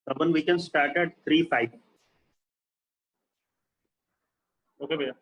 Dhawan, we can start at 3:05. Okay, भैया.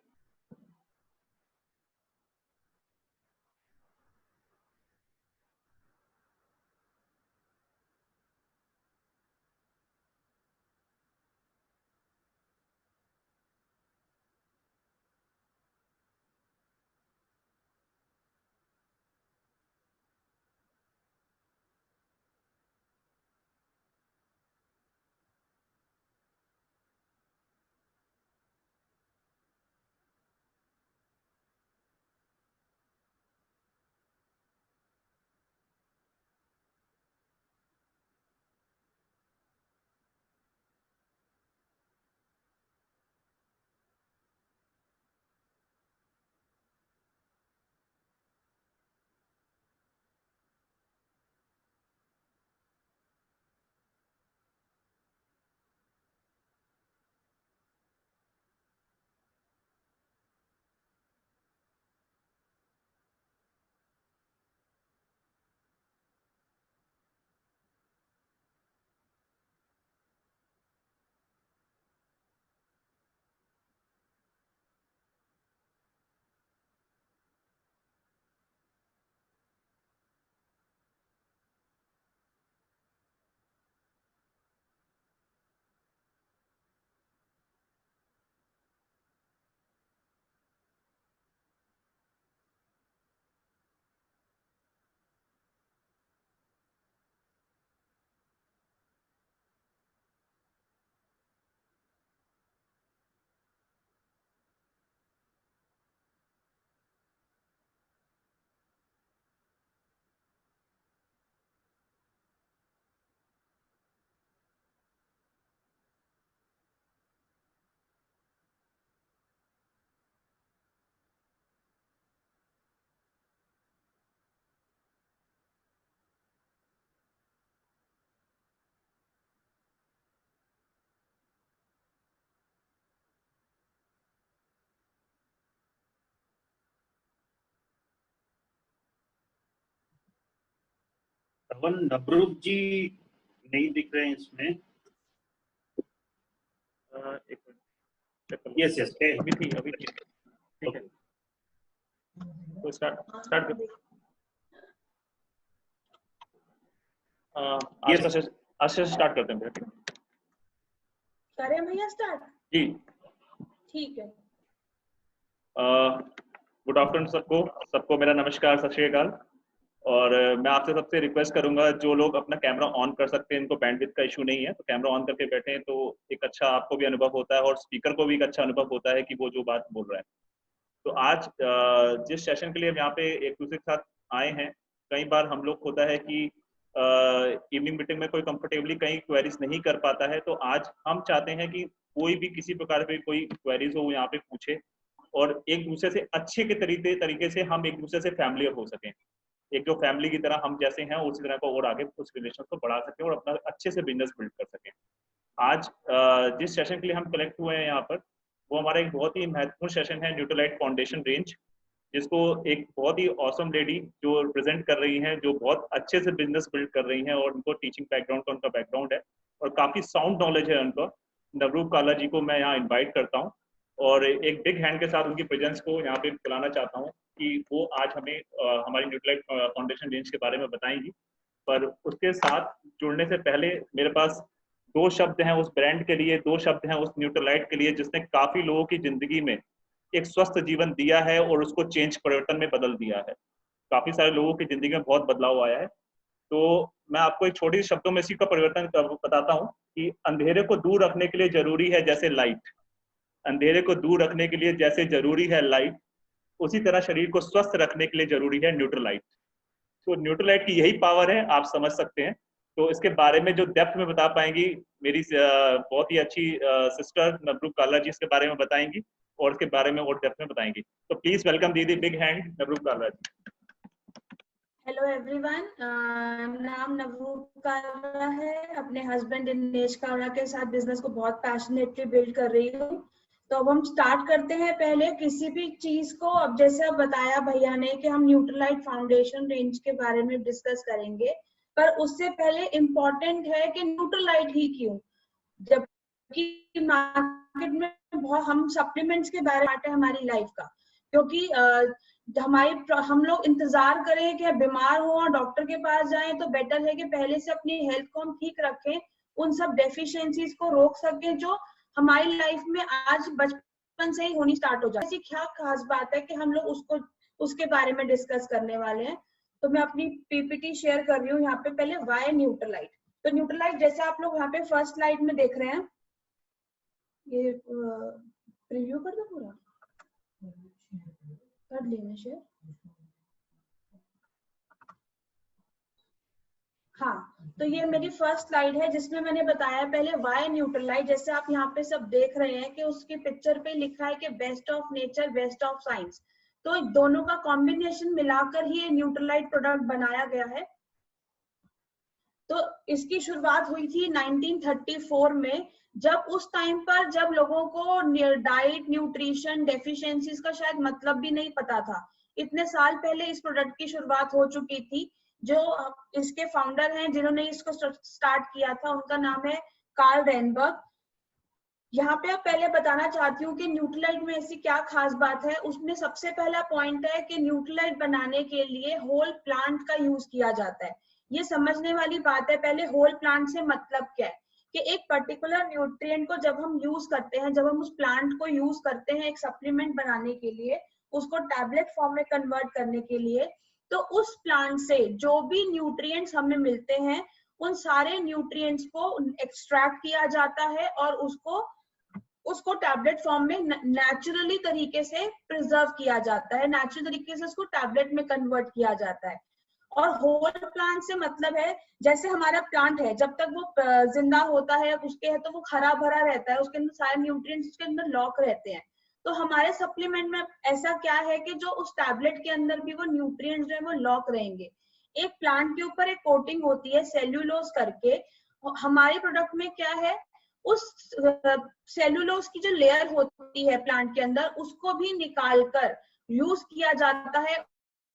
धवन, नवरूप जी नहीं दिख रहे हैं इसमें. एक मिनट. यस यस, अभी थी. ठीक है. तो स्टार्ट कर. आज से स्टार्ट करते हैं भैया. करें भैया स्टार्ट? जी. ठीक है. गुड आफ्टरनून सबको मेरा नमस्कार, सत श्री अकाल. और मैं आपसे सबसे रिक्वेस्ट करूंगा, जो लोग अपना कैमरा ऑन कर सकते हैं, इनको बैंडविड्थ का इशू नहीं है, तो कैमरा ऑन करके बैठे हैं, तो एक अच्छा आपको भी अनुभव होता है और स्पीकर को भी एक अच्छा अनुभव होता है कि वो जो बात बोल रहा है. तो आज जिस सेशन के लिए हम यहाँ पे एक दूसरे के साथ आए हैं, कई बार हम लोग होता है कि इवनिंग मीटिंग में कोई कंफर्टेबली कई क्वेरीज नहीं कर पाता है, तो आज हम चाहते हैं कि कोई भी किसी प्रकार की कोई क्वेरीज हो यहाँ पे पूछे और एक दूसरे से अच्छे के तरीके से हम एक दूसरे से फैमिलियर हो सकें. एक जो फैमिली की तरह हम जैसे हैं उसी तरह को और आगे उस रिलेशन को बढ़ा सकें और अपना अच्छे से बिजनेस बिल्ड कर सकें. आज जिस सेशन के लिए हम कलेक्ट हुए हैं यहाँ पर, वो हमारा एक बहुत ही महत्वपूर्ण सेशन है, न्यूट्रलाइट फाउंडेशन रेंज, जिसको एक बहुत ही ऑसम लेडी जो रिप्रेजेंट कर रही हैं, जो बहुत अच्छे से बिजनेस बिल्ड कर रही हैं और उनको टीचिंग बैकग्राउंड का उनका बैकग्राउंड है और काफ़ी साउंड नॉलेज है उनका. नवरूप काला जी को मैं यहाँ इन्वाइट करता हूँ और एक बिग हैंड के साथ उनकी प्रेजेंस को यहाँ पे बुलाना चाहता हूँ कि वो आज हमें हमारी न्यूट्रलाइट फाउंडेशन रेंज के बारे में बताएंगी. पर उसके साथ जुड़ने से पहले मेरे पास दो शब्द हैं उस ब्रांड के लिए, दो शब्द हैं उस न्यूट्रलाइट के लिए जिसने काफ़ी लोगों की ज़िंदगी में एक स्वस्थ जीवन दिया है और उसको परिवर्तन में बदल दिया है. काफ़ी सारे लोगों की ज़िंदगी में बहुत बदलाव आया है. तो मैं आपको एक छोटी शब्दों में इसी का परिवर्तन बताता हूँ कि अंधेरे को दूर रखने के लिए जरूरी है जैसे लाइट, अंधेरे को दूर रखने के लिए जैसे जरूरी है लाइट, उसी तरह शरीर को स्वस्थ रखने के लिए जरूरी है न्यूट्रलाइट. तो न्यूट्रलाइट की यही पावर है, आप समझ सकते हैं. तो इसके बारे में जो डेप्थ में बता पाएंगी मेरी बहुत ही अच्छी सिस्टर नवरूप काला जी इसके बारे में बताएंगी और इसके बारे में और डेप्थ में बताएंगी. तो प्लीज वेलकम दीदी, बिग हैंड नवरूप काला जी. हेलो एवरीवन, नाम नवरूप काला है. अपने हस्बैंड दिनेश काला के साथ बिजनेस को बहुत पैशनेटली बिल्ड कर रही हूँ. तो अब हम स्टार्ट करते हैं. पहले किसी भी चीज को, अब जैसे अब बताया भैया ने कि हम न्यूट्रलाइट फाउंडेशन रेंज के बारे में डिस्कस करेंगे, पर उससे पहले इम्पोर्टेंट है कि न्यूट्रलाइट ही क्यों, जबकि मार्केट में बहुत हम सप्लीमेंट्स के बारे में हमारी लाइफ का, क्योंकि हम लोग इंतजार करें कि बीमार हो और डॉक्टर के पास जाएं, तो बेटर है कि पहले से अपनी हेल्थ को हम ठीक रखें, उन सब डेफिशिएंसीज को रोक सकें जो हमारी लाइफ में आज बचपन से ही होनी स्टार्ट हो जाए। ऐसी क्या खास बात है कि हम लोग उसके बारे में डिस्कस करने वाले हैं। तो मैं अपनी पीपीटी शेयर कर रही हूँ यहाँ पे। पहले वाई न्यूट्रलाइट। तो न्यूट्रलाइट जैसे आप लोग यहाँ पे फर्स्ट स्लाइड में देख रहे हैं, ये प्रीव्यू कर दो, पूरा कर लेना शेयर। हाँ, तो ये मेरी फर्स्ट स्लाइड है जिसमें मैंने बताया पहले वाई न्यूट्रलाइट। जैसे आप यहाँ पे सब देख रहे हैं कि उसकी पिक्चर पे लिखा है कि best of nature best of science, तो दोनों का कॉम्बिनेशन मिलाकर ही ये न्यूट्रलाइट प्रोडक्ट बनाया गया है। तो इसकी शुरुआत हुई थी 1934 में, जब उस टाइम पर जब लोगों को डाइट न्यूट्रिशन डेफिशिएंसीज का शायद मतलब भी नहीं पता था। इतने साल पहले इस प्रोडक्ट की शुरुआत हो चुकी थी। जो इसके फाउंडर हैं जिन्होंने इसको स्टार्ट किया था, उनका नाम है कार्ल रेनबर्ग। यहाँ पे अब पहले बताना चाहती हूँ कि न्यूट्रलाइट में ऐसी क्या खास बात है। उसमें सबसे पहला पॉइंट है कि न्यूट्रलाइट बनाने के लिए होल प्लांट का यूज किया जाता है। ये समझने वाली बात है। पहले होल प्लांट से मतलब क्या है कि एक पर्टिकुलर न्यूट्रिएंट को जब हम यूज करते हैं, जब हम उस प्लांट को यूज करते हैं एक सप्लीमेंट बनाने के लिए, उसको टैबलेट फॉर्म में कन्वर्ट करने के लिए, तो उस प्लांट से जो भी न्यूट्रिएंट्स हमें मिलते हैं उन सारे न्यूट्रिएंट्स को एक्सट्रैक्ट किया जाता है और उसको टैबलेट फॉर्म में नेचुरली तरीके से प्रिजर्व किया जाता है, नेचुरल तरीके से उसको टैबलेट में कन्वर्ट किया जाता है। और होल प्लांट से मतलब है जैसे हमारा प्लांट है, जब तक वो जिंदा होता है उसके है तो वो हरा भरा रहता है, उसके अंदर सारे न्यूट्रिएंट्स उसके अंदर लॉक रहते हैं। तो हमारे सप्लीमेंट में ऐसा क्या है कि जो उस टैबलेट के अंदर भी वो न्यूट्रिएंट्स जो है वो लॉक रहेंगे। एक प्लांट के ऊपर एक कोटिंग होती है सेल्यूलोज करके। हमारे प्रोडक्ट में क्या है, उस सेल्यूलोज की जो लेयर होती है प्लांट के अंदर, उसको भी निकालकर यूज किया जाता है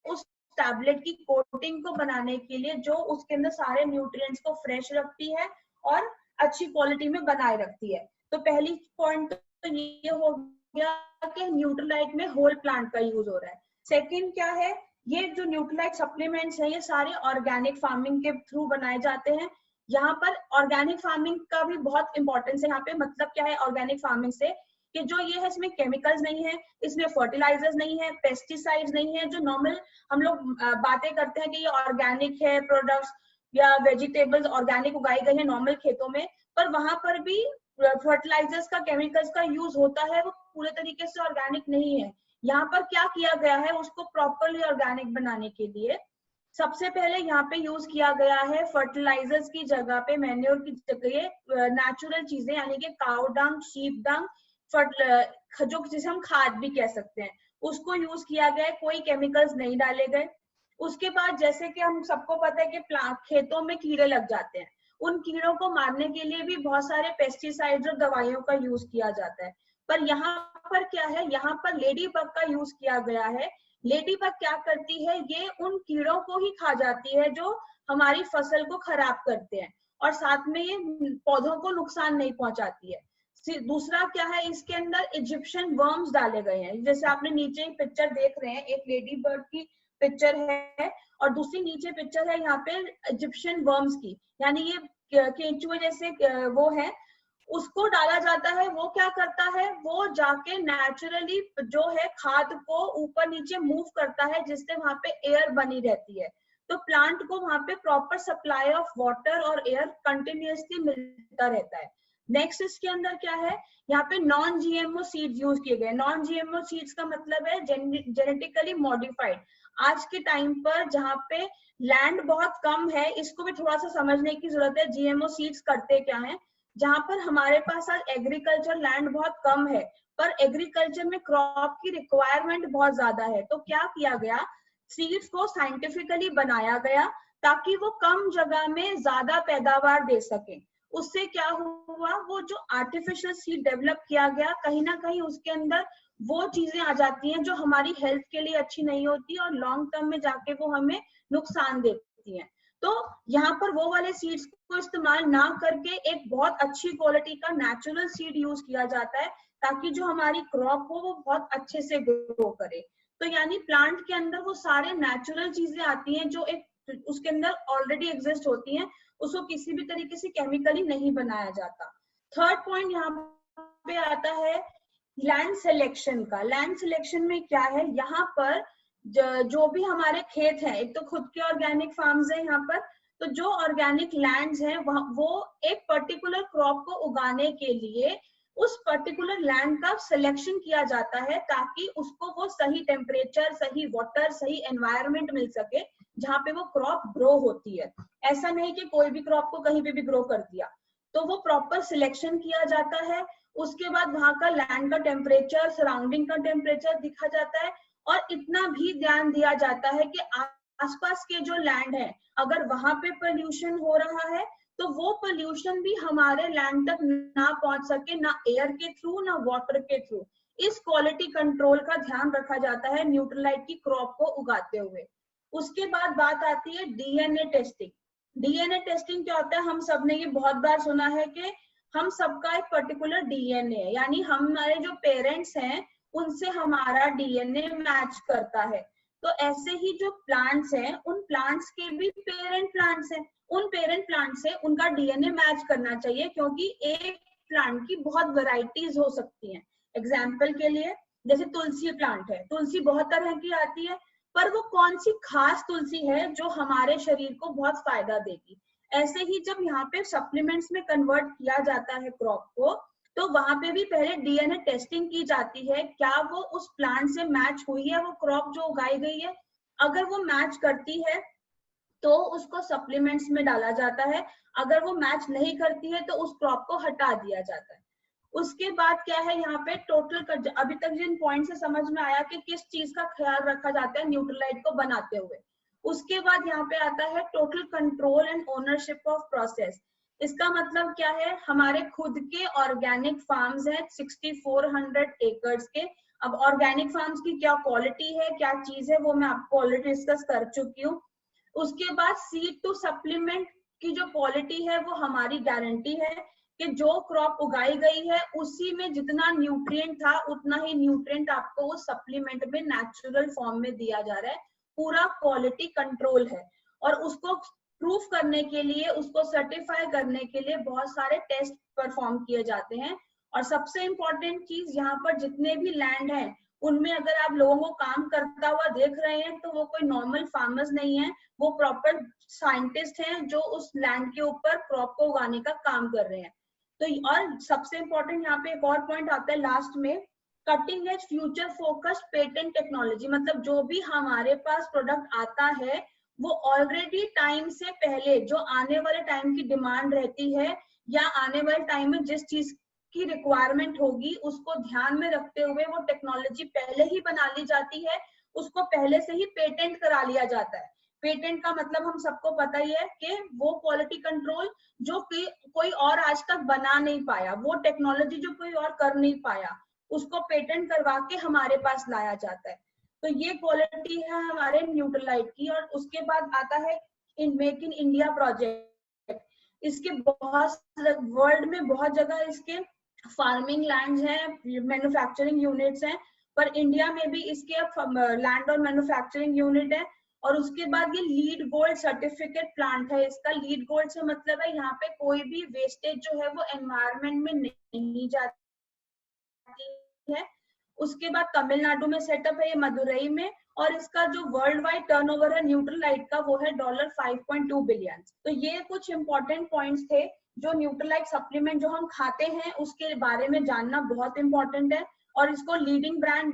उस टैबलेट की कोटिंग को बनाने के लिए, जो उसके अंदर सारे न्यूट्रिएंट्स को फ्रेश रखती है और अच्छी क्वालिटी में बनाए रखती है। तो पहली पॉइंट तो ये हो गया कि न्यूट्रलाइट में होल प्लांट का यूज हो रहा है। सेकंड क्या है, ये जो न्यूट्रलाइट सप्लीमेंट्स हैं ये सारे ऑर्गेनिक फार्मिंग के थ्रू बनाए जाते हैं। यहाँ पर ऑर्गेनिक फार्मिंग का भी बहुत इंपॉर्टेंस है। यहाँ पे मतलब क्या है ऑर्गेनिक फार्मिंग से, कि जो ये है इसमें केमिकल्स नहीं है, इसमें फर्टिलाइजर्स नहीं है, पेस्टिसाइड्स नहीं है। जो नॉर्मल हम लोग बातें करते हैं कि ये ऑर्गेनिक है प्रोडक्ट्स या वेजिटेबल्स ऑर्गेनिक उगाई गई है नॉर्मल खेतों में, पर वहां पर भी फर्टिलाइजर्स का केमिकल्स का यूज होता है, वो पूरे तरीके से ऑर्गेनिक नहीं है। यहाँ पर क्या किया गया है, उसको प्रॉपरली ऑर्गेनिक बनाने के लिए सबसे पहले यहाँ पे यूज किया गया है फर्टिलाइजर्स की जगह पे, मैन्योर की जगह नेचुरल चीजें, यानी कि काउ डंग, शीप डंग, जो जिसे हम खाद भी कह सकते हैं, उसको यूज किया गया है। कोई केमिकल्स नहीं डाले गए। उसके बाद जैसे कि हम सबको पता है कि खेतों में कीड़े लग जाते हैं, उन कीड़ों को मारने के लिए भी बहुत सारे पेस्टिसाइड्स और दवाइयों का यूज किया जाता है। पर यहाँ पर क्या है, यहाँ पर लेडी बग का यूज किया गया है। लेडी बग क्या करती है, ये उन कीड़ों को ही खा जाती है जो हमारी फसल को खराब करते हैं, और साथ में ये पौधों को नुकसान नहीं पहुंचाती है। दूसरा क्या है, इसके अंदर इजिप्शियन वर्म्स डाले गए हैं। जैसे आपने नीचे पिक्चर देख रहे हैं, एक लेडी बर्ड की पिक्चर है और दूसरी नीचे पिक्चर है यहाँ पे इजिप्शियन वर्म्स की, यानी ये केंचुए जैसे वो है, उसको डाला जाता है। वो क्या करता है, वो जाके नेचुरली जो है खाद को ऊपर नीचे मूव करता है, जिससे वहां पे एयर बनी रहती है। तो प्लांट को वहां पे प्रॉपर सप्लाई ऑफ वाटर और एयर कंटिन्यूअसली मिलता रहता है। नेक्स्ट इसके अंदर क्या है, यहाँ पे नॉन जीएमओ सीड्स यूज किए गए। नॉन जीएमओ सीड्स का मतलब है जेनेटिकली मॉडिफाइड। आज के टाइम पर जहाँ पे लैंड बहुत कम है, इसको भी थोड़ा सा समझने की जरूरत है। जीएमओ सीड्स करते क्या है, जहाँ पर हमारे पास आज एग्रीकल्चर लैंड बहुत कम है, पर एग्रीकल्चर में क्रॉप की रिक्वायरमेंट बहुत ज्यादा है, तो क्या किया गया, सीड्स को साइंटिफिकली बनाया गया ताकि वो कम जगह में ज्यादा पैदावार दे सके। उससे क्या हुआ, वो जो आर्टिफिशियल सीड डेवलप किया गया, कहीं ना कहीं उसके अंदर वो चीजें आ जाती हैं जो हमारी हेल्थ के लिए अच्छी नहीं होती और लॉन्ग टर्म में जाके वो हमें नुकसान देती हैं। तो यहाँ पर वो वाले सीड्स को इस्तेमाल ना करके एक बहुत अच्छी क्वालिटी का नेचुरल सीड यूज किया जाता है, ताकि जो हमारी क्रॉप हो वो बहुत अच्छे से ग्रो करे। तो यानी प्लांट के अंदर वो सारे नेचुरल चीजें आती हैं जो एक उसके अंदर ऑलरेडी एग्जिस्ट होती हैं, उसको किसी भी तरीके से केमिकली नहीं बनाया जाता। थर्ड पॉइंट यहाँ पे आता है लैंड सिलेक्शन का। लैंड सिलेक्शन में क्या है, यहाँ पर जो भी हमारे खेत हैं, एक तो खुद के ऑर्गेनिक फार्म्स हैं यहाँ पर, तो जो ऑर्गेनिक लैंड्स हैं वो एक पर्टिकुलर क्रॉप को उगाने के लिए उस पर्टिकुलर लैंड का सिलेक्शन किया जाता है, ताकि उसको वो सही टेम्परेचर, सही वाटर, सही एनवायरनमेंट मिल सके जहाँ पे वो क्रॉप ग्रो होती है। ऐसा नहीं कि कोई भी क्रॉप को कहीं पे भी ग्रो कर दिया, तो वो प्रॉपर सिलेक्शन किया जाता है। उसके बाद वहां का लैंड का टेम्परेचर, सराउंडिंग का टेम्परेचर देखा जाता है, और इतना भी ध्यान दिया जाता है कि आसपास के जो लैंड है, अगर वहां पे पोल्यूशन हो रहा है तो वो पोल्यूशन भी हमारे लैंड तक ना पहुंच सके, ना एयर के थ्रू ना वाटर के थ्रू। इस क्वालिटी कंट्रोल का ध्यान रखा जाता है न्यूट्रलाइट की क्रॉप को उगाते हुए। उसके बाद बात आती है डीएनए टेस्टिंग। डीएनए टेस्टिंग क्या होता है, हम सबने ये बहुत बार सुना है कि हम सबका एक पर्टिकुलर डीएनए है, यानी हमारे जो पेरेंट्स हैं उनसे हमारा डीएनए मैच करता है। तो ऐसे ही जो प्लांट्स हैं, उन प्लांट्स के भी पेरेंट प्लांट्स हैं, उन पेरेंट प्लांट से उनका डीएनए मैच करना चाहिए, क्योंकि एक प्लांट की बहुत वैरायटीज हो सकती हैं। एग्जाम्पल के लिए जैसे तुलसी प्लांट है, तुलसी बहुत तरह की आती है, पर वो कौन सी खास तुलसी है जो हमारे शरीर को बहुत फायदा देगी। ऐसे ही जब यहाँ पे सप्लीमेंट्स में कन्वर्ट किया जाता है क्रॉप को, तो वहां पे भी पहले डीएनए टेस्टिंग की जाती है, क्या वो उस प्लांट से मैच हुई है वो क्रॉप जो उगाई गई है। अगर वो मैच करती है तो उसको सप्लीमेंट्स में डाला जाता है, अगर वो मैच नहीं करती है तो उस क्रॉप को हटा दिया जाता है। उसके बाद क्या है, यहाँ पे टोटल अभी तक जिन पॉइंट से समझ में आया कि किस चीज का ख्याल रखा जाता है न्यूट्रलाइट को बनाते हुए। उसके बाद यहाँ पे आता है total control and ownership of process. इसका मतलब क्या है, हमारे खुद के ऑर्गेनिक फार्म्स हैं 6400 एकर्स के। अब ऑर्गेनिक फार्म्स की क्या क्वालिटी है, क्या चीज है, वो मैं आपको ऑलरेडी डिस्कस कर चुकी हूँ। उसके बाद सीड टू सप्लीमेंट की जो क्वालिटी है वो हमारी गारंटी है कि जो क्रॉप उगाई गई है उसी में जितना न्यूट्रिएंट था उतना ही न्यूट्रिएंट आपको उस सप्लीमेंट में नेचुरल फॉर्म में दिया जा रहा है। पूरा क्वालिटी कंट्रोल है, और उसको प्रूफ करने के लिए, उसको सर्टिफाई करने के लिए बहुत सारे टेस्ट परफॉर्म किए जाते हैं। और सबसे इम्पोर्टेंट चीज, यहाँ पर जितने भी लैंड हैं उनमें अगर आप लोगों को काम करता हुआ देख रहे हैं तो वो कोई नॉर्मल फार्मर्स नहीं है, वो प्रॉपर साइंटिस्ट हैं जो उस लैंड के ऊपर क्रॉप को उगाने का काम कर रहे हैं। तो और सबसे इम्पोर्टेंट यहाँ पे एक और पॉइंट आता है लास्ट में, cutting edge future focused patent technology. मतलब जो भी हमारे पास प्रोडक्ट आता है वो ऑलरेडी टाइम से पहले, जो आने वाले टाइम की डिमांड रहती है या आने वाले टाइम में जिस चीज की रिक्वायरमेंट होगी उसको ध्यान में रखते हुए वो टेक्नोलॉजी पहले ही बना ली जाती है, उसको पहले से ही पेटेंट करा लिया जाता है। पेटेंट का मतलब हम सबको पता ही है कि वो क्वालिटी कंट्रोल जो कोई और आज तक बना नहीं पाया, वो टेक्नोलॉजी जो कोई और कर नहीं पाया, उसको पेटेंट करवा के हमारे पास लाया जाता है। तो ये क्वालिटी है हमारे न्यूट्रलाइट की। और उसके बाद आता है मेक इन इंडिया प्रोजेक्ट। इसके बहुत वर्ल्ड में बहुत जगह इसके फार्मिंग लैंड्स हैं, मैन्युफैक्चरिंग यूनिट्स हैं, पर इंडिया में भी इसके लैंड और मैन्युफैक्चरिंग यूनिट है। और उसके बाद ये लीड गोल्ड सर्टिफिकेट प्लांट है। इसका लीड गोल्ड से मतलब है यहाँ पे कोई भी वेस्टेज जो है वो एनवायरनमेंट में नहीं जाती है। उसके बाद तमिलनाडु में सेटअप है ये, मदुरई में, और इसका जो वर्ल्ड वाइड टर्नओवर है न्यूट्रलाइट का वो है $5.2 बिलियन। तो ये कुछ इंपॉर्टेंट पॉइंट्स थे जो न्यूट्रलाइट सप्लीमेंट जो हम खाते हैं उसके बारे में जानना बहुत इंपॉर्टेंट है। और इसको leading brand,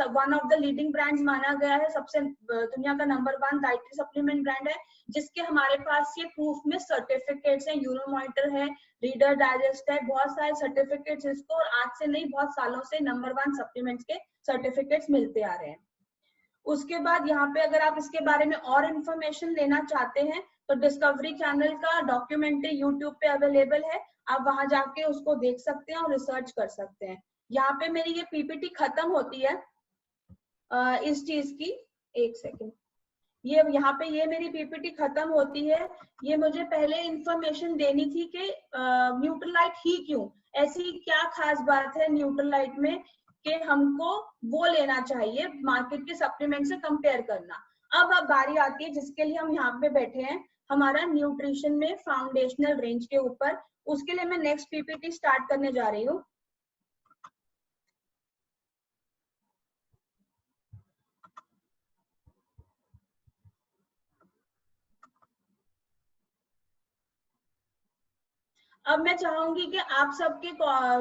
one of the leading brands माना गया है, सबसे दुनिया का नंबर 1 डाइटरी सप्लीमेंट ब्रांड है, जिसके हमारे पास ये प्रूफ में सर्टिफिकेट्स हैं, यूरोमॉनिटर है, रीडर डाइजेस्ट है, बहुत सारे सर्टिफिकेट्स इसको, और आज से नहीं बहुत सालों से नंबर 1 सप्लीमेंट्स के सर्टिफिकेट्स मिलते आ रहे हैं। उसके बाद यहाँ पे अगर आप इसके बारे में और इन्फॉर्मेशन लेना चाहते हैं तो डिस्कवरी चैनल का डॉक्यूमेंट्री यूट्यूब पे अवेलेबल है, आप वहां जाके उसको देख सकते हैं और रिसर्च कर सकते हैं। यहाँ पे मेरी ये पीपीटी खत्म होती है इस चीज की, एक सेकेंड, ये यहाँ पे ये मेरी पीपीटी खत्म होती है। ये मुझे पहले इंफॉर्मेशन देनी थी कि न्यूट्रलाइट ही क्यों, ऐसी क्या खास बात है न्यूट्रलाइट में कि हमको वो लेना चाहिए मार्केट के सप्लीमेंट से कंपेयर करना। अब बारी आती है जिसके लिए हम यहाँ पे बैठे हैं, हमारा न्यूट्रिशन में फाउंडेशनल रेंज के ऊपर। उसके लिए मैं नेक्स्ट पीपीटी स्टार्ट करने जा रही हूँ। अब मैं चाहूंगी कि आप सबके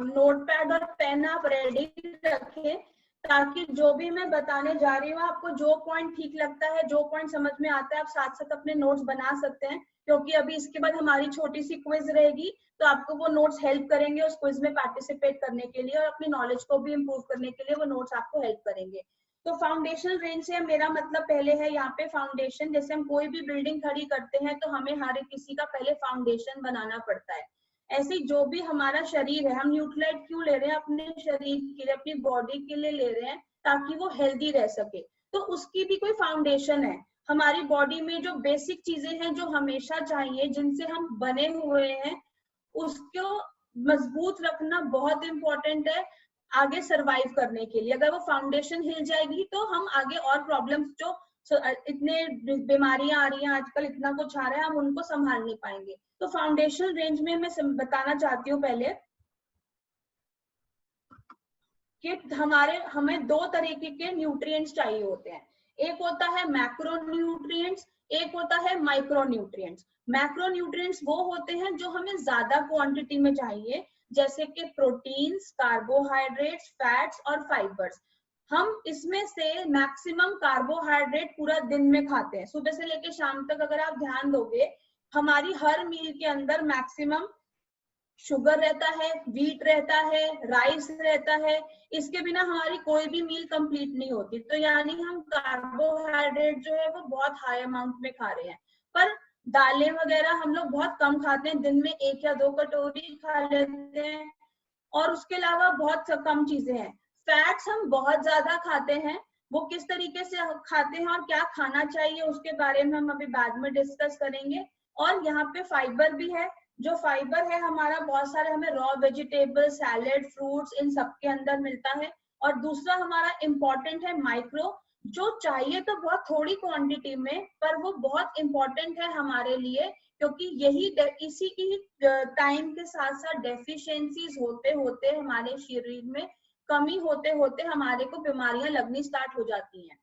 नोटपैड और पेन आप रेडी रखें, ताकि जो भी मैं बताने जा रही हूँ आपको जो पॉइंट ठीक लगता है, जो पॉइंट समझ में आता है, आप साथ साथ अपने नोट्स बना सकते हैं। क्योंकि अभी इसके बाद हमारी छोटी सी क्विज रहेगी, तो आपको वो नोट्स हेल्प करेंगे उस क्विज में पार्टिसिपेट करने के लिए, और अपनी नॉलेज को भी इम्प्रूव करने के लिए वो नोट्स आपको हेल्प करेंगे। तो फाउंडेशनल रेंज से मेरा मतलब पहले है यहाँ पे फाउंडेशन। जैसे हम कोई भी बिल्डिंग खड़ी करते हैं तो हमें हर किसी का पहले फाउंडेशन बनाना पड़ता है। ऐसे जो भी हमारा शरीर है, हम न्यूट्रलाइट क्यों ले रहे हैं, अपने शरीर के लिए, अपनी बॉडी के लिए ले रहे हैं ताकि वो हेल्दी रह सके। तो उसकी भी कोई फाउंडेशन है। हमारी बॉडी में जो बेसिक चीजें हैं जो हमेशा चाहिए, जिनसे हम बने हुए हैं, उसको मजबूत रखना बहुत इंपॉर्टेंट है आगे सरवाइव करने के लिए। अगर वो फाउंडेशन हिल जाएगी तो हम आगे और प्रॉब्लम्स, जो इतने बीमारियां आ रही हैं आजकल, इतना कुछ आ रहा है, हम उनको संभाल नहीं पाएंगे। तो फाउंडेशनल रेंज में मैं बताना चाहती हूँ पहले कि हमें दो तरीके के न्यूट्रिएंट्स चाहिए होते हैं। एक होता है मैक्रो न्यूट्रिएंट्स, एक होता है माइक्रो न्यूट्रिएंट्स। मैक्रो न्यूट्रिएंट्स वो होते हैं जो हमें ज्यादा क्वांटिटी में चाहिए, जैसे कि प्रोटीन्स, कार्बोहाइड्रेट्स, फैट्स और फाइबर्स। हम इसमें से मैक्सिमम कार्बोहाइड्रेट पूरा दिन में खाते हैं, सुबह से लेकर शाम तक। अगर आप ध्यान दोगे, हमारी हर मील के अंदर मैक्सिमम शुगर रहता है, व्हीट रहता है, राइस रहता है। इसके बिना हमारी कोई भी मील कंप्लीट नहीं होती। तो यानी हम कार्बोहाइड्रेट जो है वो बहुत हाई अमाउंट में खा रहे हैं। पर दालें वगैरह हम लोग बहुत कम खाते हैं, दिन में 1 या 2 कटोरी खा लेते हैं, और उसके अलावा बहुत कम चीजें हैं। फैट्स हम बहुत ज्यादा खाते हैं। वो किस तरीके से खाते हैं और क्या खाना चाहिए उसके बारे में हम अभी बाद में डिस्कस करेंगे। और यहाँ पे फाइबर भी है। जो फाइबर है हमारा, बहुत सारे हमें रॉ वेजिटेबल, सैलेड, फ्रूट्स, इन सब के अंदर मिलता है। और दूसरा हमारा इम्पोर्टेंट है माइक्रो, जो चाहिए तो बहुत थोड़ी क्वांटिटी में, पर वो बहुत इम्पोर्टेंट है हमारे लिए, क्योंकि यही इसी की टाइम के साथ साथ डेफिशिएंसीज होते होते, हमारे शरीर में कमी होते होते हमारे को बीमारियां लगनी स्टार्ट हो जाती हैं।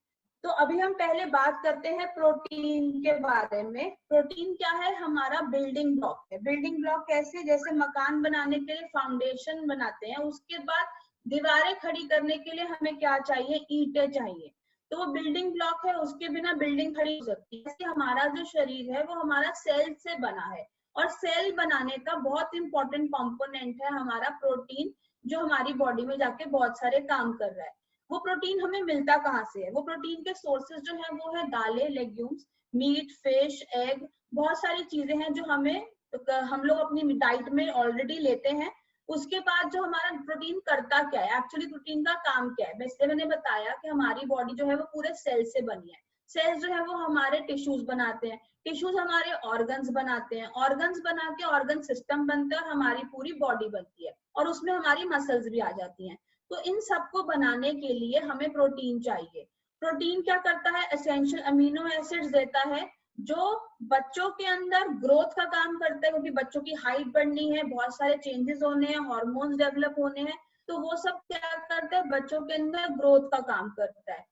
तो अभी हम पहले बात करते हैं प्रोटीन के बारे में। प्रोटीन क्या है? हमारा बिल्डिंग ब्लॉक है। बिल्डिंग ब्लॉक कैसे? जैसे मकान बनाने के लिए फाउंडेशन बनाते हैं, उसके बाद दीवारें खड़ी करने के लिए हमें क्या चाहिए? ईंटें चाहिए। तो वो बिल्डिंग ब्लॉक है, उसके बिना बिल्डिंग खड़ी हो सकती है। जैसे हमारा जो शरीर है वो हमारा सेल से बना है, और सेल बनाने का बहुत इंपॉर्टेंट कंपोनेंट है हमारा प्रोटीन, जो हमारी बॉडी में जाके बहुत सारे काम कर रहा है। वो प्रोटीन हमें मिलता कहाँ से है? वो प्रोटीन के सोर्सेज जो है वो है दालें, लेग्यूम्स, मीट, फिश, एग, बहुत सारी चीजें हैं जो हम लोग अपनी डाइट में ऑलरेडी लेते हैं। उसके बाद जो हमारा प्रोटीन करता क्या है, एक्चुअली प्रोटीन का काम क्या है, वैसे मैंने बताया कि हमारी बॉडी जो है वो पूरे सेल से बनी है। सेल्स जो है वो हमारे टिश्यूज बनाते हैं, टिश्यूज हमारे ऑर्गन्स बनाते हैं, ऑर्गन्स बना के ऑर्गन सिस्टम बनता है, और हमारी पूरी बॉडी बनती है, और उसमें हमारी मसल्स भी आ जाती हैं। तो इन सबको बनाने के लिए हमें प्रोटीन चाहिए। प्रोटीन क्या करता है? एसेंशियल अमीनो एसिड्स देता है, जो बच्चों के अंदर ग्रोथ का काम करता है, क्योंकि बच्चों की हाइट बढ़नी है, बहुत सारे चेंजेस होने हैं, हार्मोन्स डेवलप होने हैं। तो वो सब क्या करता है? बच्चों के अंदर ग्रोथ का काम करता है।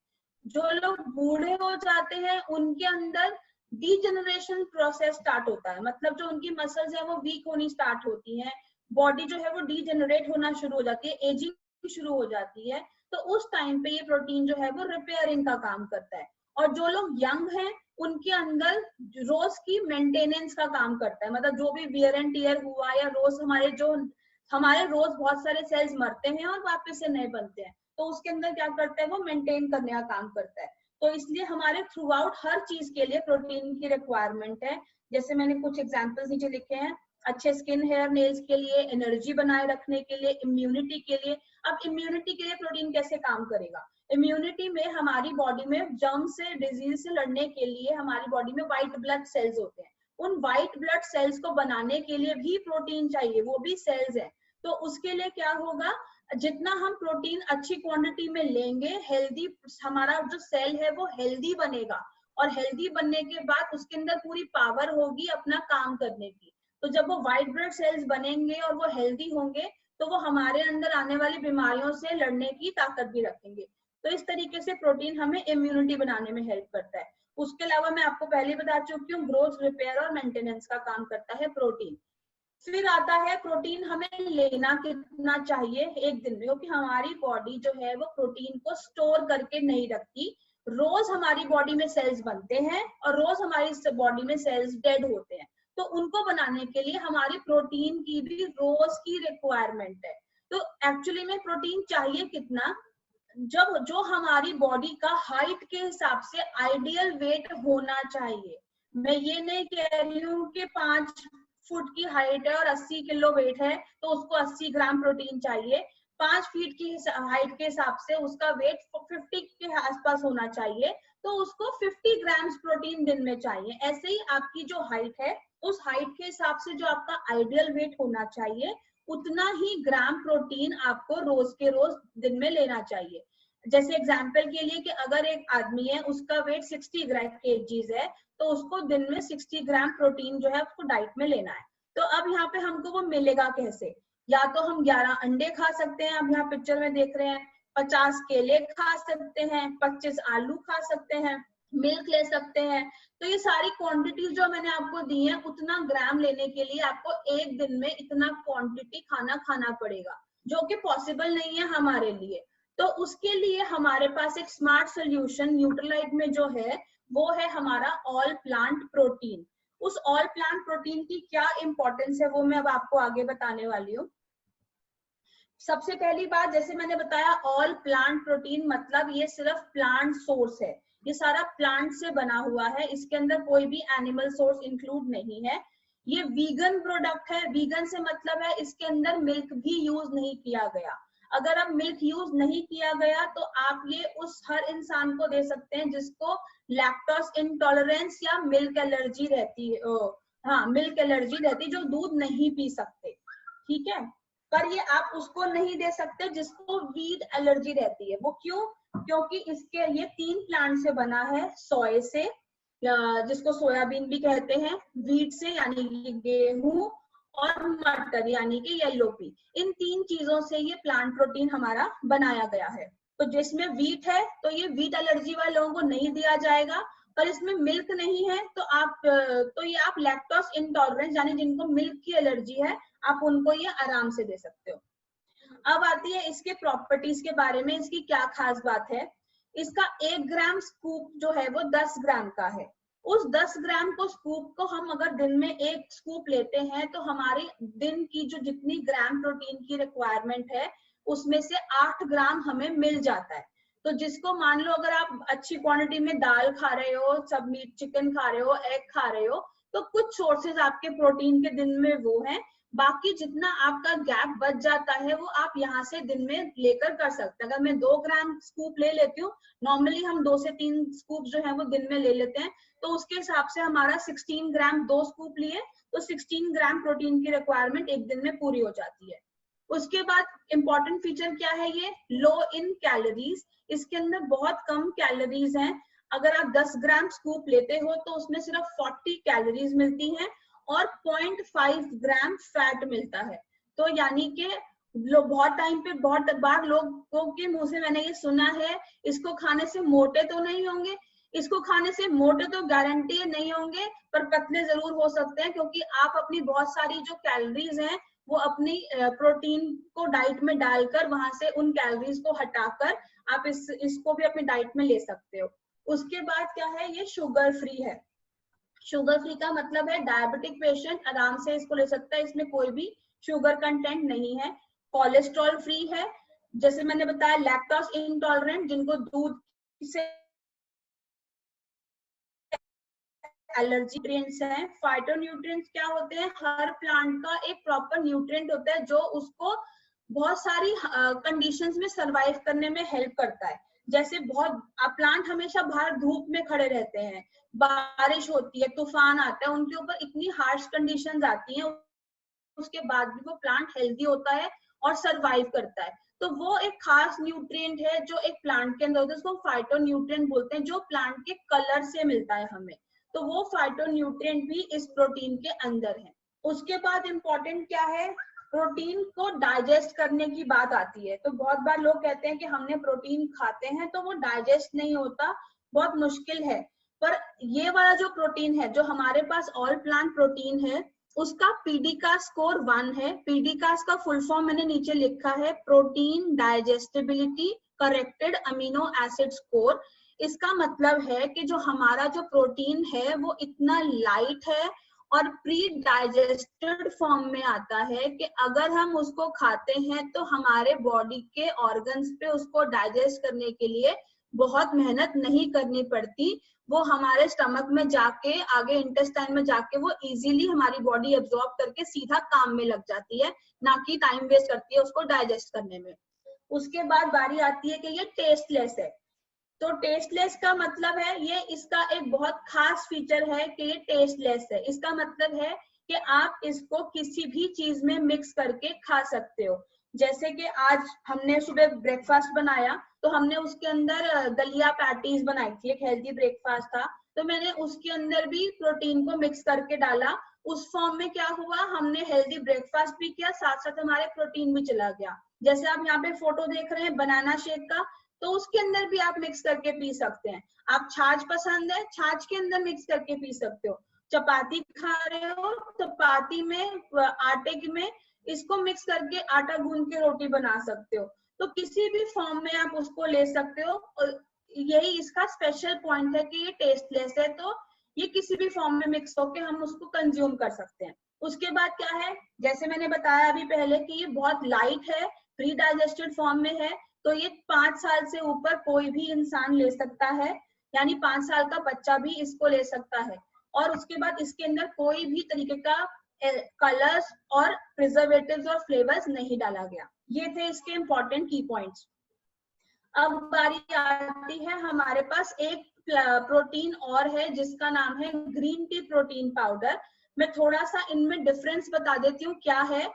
जो लोग बूढ़े हो जाते हैं उनके अंदर डीजेनरेशन प्रोसेस स्टार्ट होता है, मतलब जो उनकी मसल्स है वो वीक होनी स्टार्ट होती है, बॉडी जो है वो डीजेनरेट होना शुरू हो जाती है, एजिंग शुरू हो जाती है। तो उस टाइम पे ये प्रोटीन जो है वो रिपेयरिंग का काम करता है। और जो लोग यंग हैं उनके अंदर रोज की मेंटेनेंस का काम करता है, मतलब जो भी वियर एंड टियर हुआ, या रोज हमारे रोज बहुत सारे सेल्स मरते हैं और वापस से नए बनते हैं, तो उसके अंदर क्या करता है? वो मेंटेन करने का काम करता है। तो इसलिए हमारे थ्रू आउट हर चीज के लिए प्रोटीन की रिक्वायरमेंट है। जैसे मैंने कुछ एग्जांपल्स नीचे लिखे हैं, अच्छे स्किन, हेयर, नेल्स के लिए, एनर्जी बनाए रखने के लिए, इम्यूनिटी के लिए। अब इम्यूनिटी के लिए प्रोटीन कैसे काम करेगा? इम्यूनिटी में हमारी बॉडी में जर्म से, डिजीज से लड़ने के लिए हमारी बॉडी में व्हाइट ब्लड सेल्स होते हैं। उन व्हाइट ब्लड सेल्स को बनाने के लिए भी प्रोटीन चाहिए, वो भी सेल्स है। तो उसके लिए क्या होगा, जितना हम प्रोटीन अच्छी क्वांटिटी में लेंगे, हेल्दी हमारा जो सेल है वो हेल्दी बनेगा, और हेल्दी बनने के बाद उसके अंदर पूरी पावर होगी अपना काम करने की। तो जब वो व्हाइट ब्लड सेल्स बनेंगे और वो हेल्दी होंगे तो वो हमारे अंदर आने वाली बीमारियों से लड़ने की ताकत भी रखेंगे। तो इस तरीके से प्रोटीन हमें इम्यूनिटी बनाने में हेल्प करता है। उसके अलावा मैं आपको पहले बता चुकी हूँ, ग्रोथ, रिपेयर और मेंटेनेंस का काम करता है प्रोटीन। फिर आता है प्रोटीन हमें लेना कितना चाहिए एक दिन में, क्योंकि हमारी बॉडी जो है वो प्रोटीन को स्टोर करके नहीं रखती। रोज हमारी बॉडी में सेल्स बनते हैं और रोज हमारी बॉडी में सेल्स डेड होते हैं, तो उनको बनाने के लिए हमारी प्रोटीन की भी रोज की रिक्वायरमेंट है। तो एक्चुअली में प्रोटीन चाहिए कितना, जब जो हमारी बॉडी का हाइट के हिसाब से आइडियल वेट होना चाहिए। मैं ये नहीं कह रही हूँ कि 5 फुट की हाइट है और 80 किलो वेट है तो उसको 80 ग्राम प्रोटीन चाहिए। 5 फीट की हाइट के हिसाब से उसका वेट 50 के आसपास होना चाहिए, तो उसको 50 ग्राम्स प्रोटीन दिन में चाहिए। ऐसे ही आपकी जो हाइट है उस हाइट के हिसाब से जो आपका आइडियल वेट होना चाहिए उतना ही ग्राम प्रोटीन आपको रोज के रोज दिन में लेना चाहिए। जैसे एग्जांपल के लिए कि अगर एक आदमी है उसका वेट 60 ग्राम केजीज है तो उसको दिन में 60 ग्राम प्रोटीन जो है उसको डाइट में लेना है। तो अब यहाँ पे हमको वो मिलेगा कैसे, या तो हम 11 अंडे खा सकते हैं, अब यहाँ पिक्चर में देख रहे हैं, 50 केले खा सकते हैं, 25 आलू खा सकते हैं, मिल्क ले सकते हैं। तो ये सारी क्वांटिटी जो मैंने आपको दी है, उतना ग्राम लेने के लिए आपको एक दिन में इतना क्वांटिटी खाना पड़ेगा, जो कि पॉसिबल नहीं है हमारे लिए। तो उसके लिए हमारे पास एक स्मार्ट सोल्यूशन न्यूट्रीलाइट में जो है वो है हमारा ऑल प्लांट प्रोटीन। उस ऑल प्लांट प्रोटीन की क्या इंपॉर्टेंस है वो मैं अब आपको आगे बताने वाली हूँ। सबसे पहली बात, जैसे मैंने बताया, ऑल प्लांट प्रोटीन मतलब ये सिर्फ प्लांट सोर्स है, ये सारा प्लांट से बना हुआ है, इसके अंदर कोई भी एनिमल सोर्स इंक्लूड नहीं है। ये वीगन प्रोडक्ट है। वीगन से मतलब है इसके अंदर मिल्क भी यूज नहीं किया गया। अगर अब मिल्क यूज नहीं किया गया तो आप ये उस हर इंसान को दे सकते हैं जिसको लैक्टोज इंटॉलरेंस या मिल्क एलर्जी रहती है, हाँ मिल्क एलर्जी रहती है, जो दूध नहीं पी सकते, ठीक है। पर ये आप उसको नहीं दे सकते जिसको वीट एलर्जी रहती है। वो क्यों? क्योंकि इसके ये 3 प्लांट से बना है, सोय से, जिसको सोयाबीन भी कहते हैं, वीट से यानी कि गेहूं, और मटर यानी कि येलो पी। इन 3 चीजों से ये प्लांट प्रोटीन हमारा बनाया गया है। तो जिसमें वीट है तो ये वीट एलर्जी वाले लोगों को नहीं दिया जाएगा, पर इसमें मिल्क नहीं है तो ये आप लैक्टोज इंटॉलरेंस यानी जिनको मिल्क की एलर्जी है आप उनको ये आराम से दे सकते हो। अब आती है इसके प्रॉपर्टीज के बारे में। इसकी क्या खास बात है, इसका 1 ग्राम स्कूप जो है वो 10 ग्राम का है। उस 10 ग्राम को स्कूप को हम अगर दिन में 1 स्कूप लेते हैं तो हमारी दिन की जो जितनी ग्राम प्रोटीन की रिक्वायरमेंट है उसमें से 8 ग्राम हमें मिल जाता है। तो जिसको मान लो अगर आप अच्छी क्वांटिटी में दाल खा रहे हो, सब मीट चिकन खा रहे हो, एग खा रहे हो, तो कुछ सोर्सेज आपके प्रोटीन के दिन में वो है, बाकी जितना आपका गैप बच जाता है वो आप यहाँ से दिन में लेकर कर सकते हैं। अगर मैं 2 ग्राम स्कूप ले लेती हूँ, नॉर्मली हम 2 से 3 स्कूप जो है वो दिन में ले लेते हैं, तो उसके हिसाब से हमारा 16 ग्राम 2 स्कूप लिए तो 16 ग्राम प्रोटीन की रिक्वायरमेंट एक दिन में पूरी हो जाती है। उसके बाद इंपॉर्टेंट फीचर क्या है, ये लो इन कैलोरीज। इसके अंदर बहुत कम कैलोरीज हैं। अगर आप 10 ग्राम स्कूप लेते हो तो उसमें सिर्फ 40 कैलोरीज मिलती हैं और 0.5 ग्राम फैट मिलता है। तो यानी कि बहुत टाइम पे बहुत बार लोगों के मुंह से मैंने ये सुना है, इसको खाने से मोटे तो नहीं होंगे। इसको खाने से मोटे तो गारंटी नहीं होंगे, पर पतले जरूर हो सकते हैं, क्योंकि आप अपनी बहुत सारी जो कैलोरीज हैं वो अपनी प्रोटीन को डाइट में डालकर वहां से उन कैलोरीज को हटाकर आप इसको भी अपनी डाइट में ले सकते हो। उसके बाद क्या है, ये शुगर फ्री है। शुगर फ्री का मतलब है डायबिटिक पेशेंट आराम से इसको ले सकता है, इसमें कोई भी शुगर कंटेंट नहीं है। कोलेस्ट्रॉल फ्री है, जैसे मैंने बताया लैक्टोज इंटॉलरेंट जिनको दूध से एलर्जी। न्यूट्रिएंट्स हैं, फाइटोन्यूट्रिएंट्स क्या होते हैं, हर प्लांट का एक प्रॉपर न्यूट्रिएंट होता है जो उसको बहुत सारी कंडीशंस में सरवाइव करने में हेल्प करता है। जैसे बहुत प्लांट हमेशा बाहर धूप में खड़े रहते हैं, बारिश होती है, तूफान आता है, उनके ऊपर इतनी हार्श कंडीशंस आती हैं, उसके बाद भी वो प्लांट हेल्दी होता है और सरवाइव करता है। तो वो एक खास न्यूट्रिएंट है जो एक प्लांट के अंदर होता है, उसको फाइटोन्यूट्रिएंट बोलते हैं, जो प्लांट के कलर से मिलता है हमें। तो वो फाइटोन्यूट्रिएंट भी इस प्रोटीन के अंदर है। उसके बाद इम्पोर्टेंट क्या है, प्रोटीन को डाइजेस्ट करने की बात आती है। तो बहुत बार लोग कहते हैं कि हमने प्रोटीन खाते हैं तो वो डाइजेस्ट नहीं होता, बहुत मुश्किल है। पर ये वाला जो प्रोटीन है, जो हमारे पास ऑल प्लांट प्रोटीन है, उसका पीडीकास स्कोर 1 है। पीडीकास का फुल फॉर्म मैंने नीचे लिखा है, protein digestibility corrected amino acid score. इसका मतलब है कि जो हमारा जो प्रोटीन है वो इतना लाइट है और प्री डाइजेस्टेड फॉर्म में आता है कि अगर हम उसको खाते हैं तो हमारे बॉडी के ऑर्गन्स पे उसको डाइजेस्ट करने के लिए बहुत मेहनत नहीं करनी पड़ती। वो हमारे स्टमक में जाके, आगे इंटेस्टाइन में जाके वो इजीली हमारी बॉडी एब्जॉर्ब करके सीधा काम में लग जाती है, ना कि टाइम वेस्ट करती है उसको डाइजेस्ट करने में। उसके बाद बारी आती है कि ये टेस्टलेस है। तो टेस्टलेस का मतलब है, ये इसका एक बहुत खास फीचर है कि ये टेस्टलेस है। इसका मतलब है कि आप इसको किसी भी चीज में मिक्स करके खा सकते हो। जैसे कि आज हमने सुबह ब्रेकफास्ट बनाया तो हमने उसके अंदर दलिया पैटीज बनाई थी, एक हेल्दी ब्रेकफास्ट था, तो मैंने उसके अंदर भी प्रोटीन को मिक्स करके डाला। उस फॉर्म में क्या हुआ, हमने हेल्दी ब्रेकफास्ट भी किया, साथ साथ हमारे प्रोटीन भी चला गया। जैसे आप यहाँ पे फोटो देख रहे हैं बनाना शेक का, तो उसके अंदर भी आप मिक्स करके पी सकते हैं। आप छाछ पसंद है, छाछ के अंदर मिक्स करके पी सकते हो। चपाती खा रहे हो, चपाती में आटे में इसको मिक्स करके आटा गूंद के रोटी बना सकते हो। तो किसी भी फॉर्म में आप उसको ले सकते हो। और यही इसका स्पेशल पॉइंट है कि ये टेस्टलेस है, तो ये किसी भी फॉर्म में मिक्स होके हम उसको कंज्यूम कर सकते हैं। उसके बाद क्या है, जैसे मैंने बताया अभी पहले कि ये बहुत लाइट है, प्री डाइजेस्टेड फॉर्म में है, तो ये 5 साल से ऊपर कोई भी इंसान ले सकता है, यानी 5 साल का बच्चा भी इसको ले सकता है। और उसके बाद इसके अंदर कोई भी तरीके का कलर्स और प्रिजर्वेटिव्स और फ्लेवर्स नहीं डाला गया। ये थे इसके इंपॉर्टेंट की पॉइंट्स। अब बारी आती है, हमारे पास एक प्रोटीन और है जिसका नाम है ग्रीन टी प्रोटीन पाउडर। मैं थोड़ा सा इनमें डिफरेंस बता देती हूँ क्या है।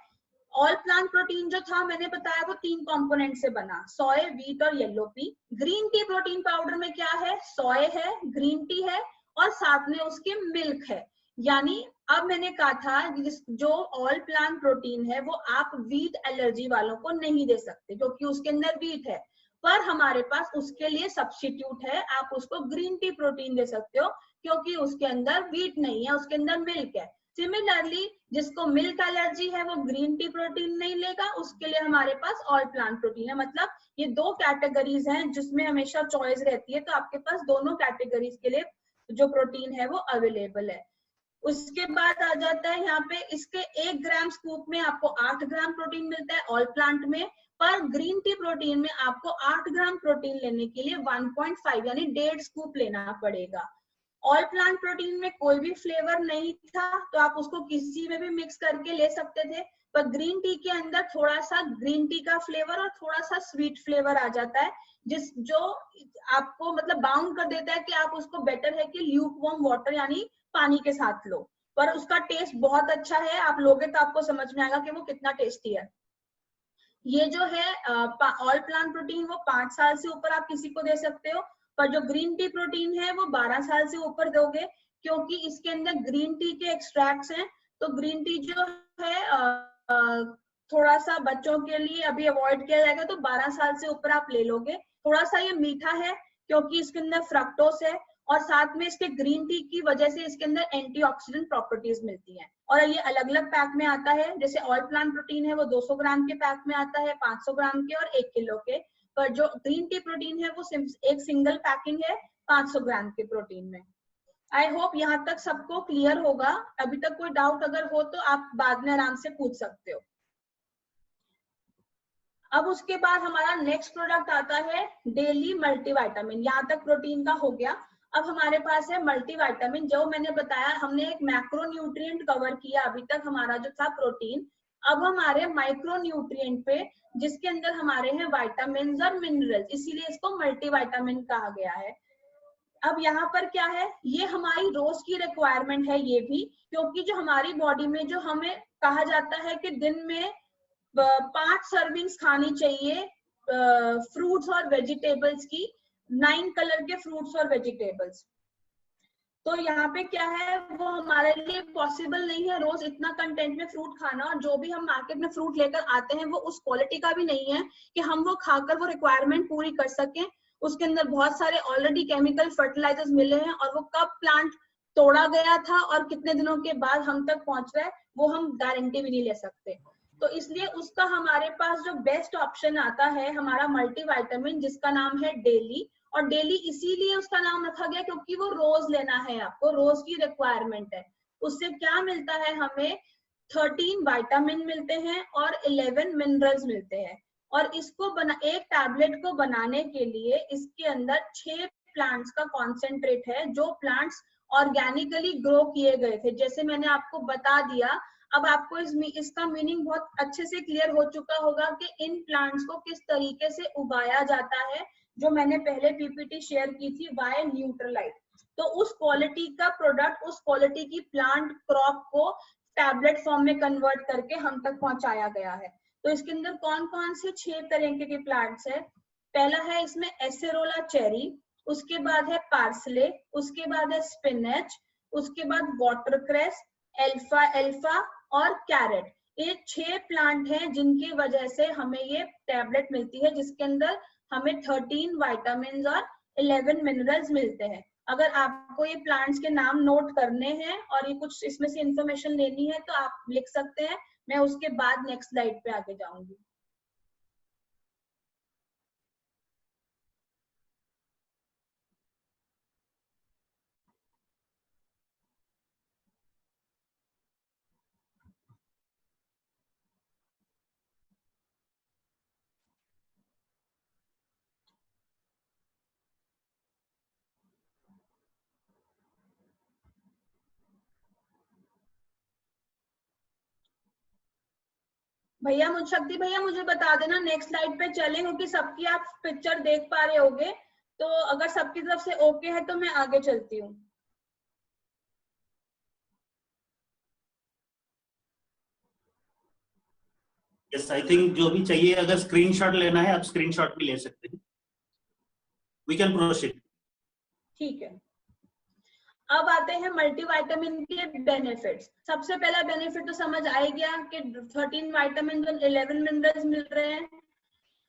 ऑल प्लांट प्रोटीन जो था मैंने बताया वो 3 कंपोनेंट से बना, सोय, व्हीट और yellow P. Green tea protein powder में क्या है, सोय है, ग्रीन टी है और साथ में उसके मिल्क है। यानी अब मैंने कहा था जो ऑल प्लांट प्रोटीन है वो आप व्हीट एलर्जी वालों को नहीं दे सकते क्योंकि उसके अंदर व्हीट है, पर हमारे पास उसके लिए सब्स्टिट्यूट है, आप उसको ग्रीन टी प्रोटीन दे सकते हो क्योंकि उसके अंदर व्हीट नहीं है, उसके अंदर मिल्क है। सिमिलरली जिसको मिल्क एलर्जी है वो ग्रीन टी प्रोटीन नहीं लेगा, उसके लिए हमारे पास ऑल प्लांट प्रोटीन है। मतलब ये 2 कैटेगरीज हैं जिसमें हमेशा चॉइस रहती है, तो आपके पास दोनों कैटेगरीज के लिए जो प्रोटीन है वो अवेलेबल है। उसके बाद आ जाता है यहाँ पे, इसके 1 ग्राम स्कूप में आपको 8 ग्राम प्रोटीन मिलता है ऑल प्लांट में, पर ग्रीन टी प्रोटीन में आपको 8 ग्राम प्रोटीन लेने के लिए 1.5 यानी 1.5 स्कूप लेना पड़ेगा। ऑल प्लांट प्रोटीन में कोई भी फ्लेवर नहीं था तो आप उसको किसी में भी मिक्स करके ले सकते थे, पर ग्रीन टी के अंदर थोड़ा सा ग्रीन टी का फ्लेवर और थोड़ा सा स्वीट फ्लेवर आ जाता है, जो आपको मतलब बाउंड कर देता है कि आप उसको बेटर है कि ल्यूक वार्म वाटर यानी पानी के साथ लो। पर उसका टेस्ट बहुत अच्छा है, आप लोगे तो आपको समझ में आएगा कि वो कितना टेस्टी है। ये जो है ऑल प्लांट प्रोटीन वो 5 साल से ऊपर आप किसी को दे सकते हो, पर जो ग्रीन टी प्रोटीन है वो 12 साल से ऊपर दोगे क्योंकि इसके अंदर ग्रीन टी के एक्सट्रैक्ट्स हैं। तो ग्रीन टी जो है थोड़ा सा बच्चों के लिए अभी अवॉइड किया जाएगा, तो 12 साल से ऊपर आप ले लोगे। थोड़ा सा ये मीठा है क्योंकि इसके अंदर फ्रक्टोस है और साथ में इसके ग्रीन टी की वजह से इसके अंदर एंटीऑक्सीडेंट प्रॉपर्टीज मिलती हैं। और ये अलग अलग पैक में आता है, जैसे ऑल प्लांट प्रोटीन है वो 200 ग्राम के पैक में आता है, 500 ग्राम के और 1 किलो के। पर जो ग्रीन टी प्रोटीन है वो एक सिंगल पैकिंग है 500 ग्राम के प्रोटीन में। आई होप यहाँ तक सबको क्लियर होगा। अभी तक कोई डाउट अगर हो तो आप बाद में आराम से पूछ सकते हो। अब उसके बाद हमारा नेक्स्ट प्रोडक्ट आता है डेली मल्टीविटामिन। यहाँ तक प्रोटीन का हो गया। अब हमारे पास है मल्टीविटामिन। जो मैंने बताया, हमने एक मैक्रोन्यूट्रिएंट कवर किया अभी तक, हमारा जो था प्रोटीन, अब हम आ रहे हैं माइक्रो न्यूट्रिएंट पे, जिसके अंदर हमारे हैं विटामिन और मिनरल्स, इसीलिए इसको मल्टीविटामिन कहा गया है। अब यहाँ पर क्या है, ये हमारी रोज की रिक्वायरमेंट है ये भी, क्योंकि जो हमारी बॉडी में जो हमें कहा जाता है कि दिन में 5 सर्विंग्स खानी चाहिए फ्रूट्स और वेजिटेबल्स की, 9 कलर के फ्रूट्स और वेजिटेबल्स। तो यहाँ पे क्या है, वो हमारे लिए पॉसिबल नहीं है रोज इतना कंटेंट में फ्रूट खाना, और जो भी हम मार्केट में फ्रूट लेकर आते हैं वो उस क्वालिटी का भी नहीं है कि हम वो खाकर वो रिक्वायरमेंट पूरी कर सकें। उसके अंदर बहुत सारे ऑलरेडी केमिकल फर्टिलाइजर्स मिले हैं, और वो कब प्लांट तोड़ा गया था और कितने दिनों के बाद हम तक पहुंच रहा है वो हम गारंटी भी नहीं ले सकते। तो इसलिए उसका हमारे पास जो बेस्ट ऑप्शन आता है हमारा मल्टीविटामिन, जिसका नाम है डेली। और डेली इसीलिए उसका नाम रखा गया क्योंकि वो रोज लेना है, आपको रोज की रिक्वायरमेंट है। उससे क्या मिलता है, हमें 13 विटामिन मिलते हैं और 11 मिनरल्स मिलते हैं। और इसको एक टैबलेट को बनाने के लिए इसके अंदर 6 प्लांट्स का कॉन्सेंट्रेट है, जो प्लांट्स ऑर्गेनिकली ग्रो किए गए थे, जैसे मैंने आपको बता दिया। अब आपको इसका मीनिंग बहुत अच्छे से क्लियर हो चुका होगा कि इन प्लांट्स को किस तरीके से उगाया जाता है, जो मैंने पहले पीपीटी शेयर की थी, वाई न्यूट्रलाइट। तो उस क्वालिटी का प्रोडक्ट, उस क्वालिटी की प्लांट क्रॉप को टैबलेट फॉर्म में कन्वर्ट करके हम तक पहुंचाया गया है। तो इसके अंदर कौन कौन से 6 तरह के प्लांट्स है। पहला है इसमें एसेरोला चेरी, उसके बाद है पार्सले, उसके बाद है स्पिनच, उसके बाद वाटरक्रेस, एल्फा और कैरेट। ये 6 प्लांट हैं जिनकी वजह से हमें ये टैबलेट मिलती है, जिसके अंदर हमें 13 विटामिन और 11 मिनरल्स मिलते हैं। अगर आपको ये प्लांट्स के नाम नोट करने हैं और ये कुछ इसमें से इंफॉर्मेशन लेनी है तो आप लिख सकते हैं, मैं उसके बाद नेक्स्ट स्लाइड पे आगे जाऊंगी। भैया शक्ति भैया मुझे बता देना नेक्स्ट स्लाइड पे चलें, क्योंकि सबकी आप पिक्चर देख पा रहे होगे। तो अगर सबकी तरफ से ओके है तो मैं आगे चलती हूँ। यस, आई थिंक जो भी चाहिए, अगर स्क्रीनशॉट लेना है आप स्क्रीनशॉट भी ले सकते हैं। We can proceed. ठीक है, अब आते हैं मल्टीविटामिन के बेनिफिट्स। सबसे पहला बेनिफिट तो समझ आ गया कि 13 विटामिन और 11 मिनरल्स मिल रहे हैं,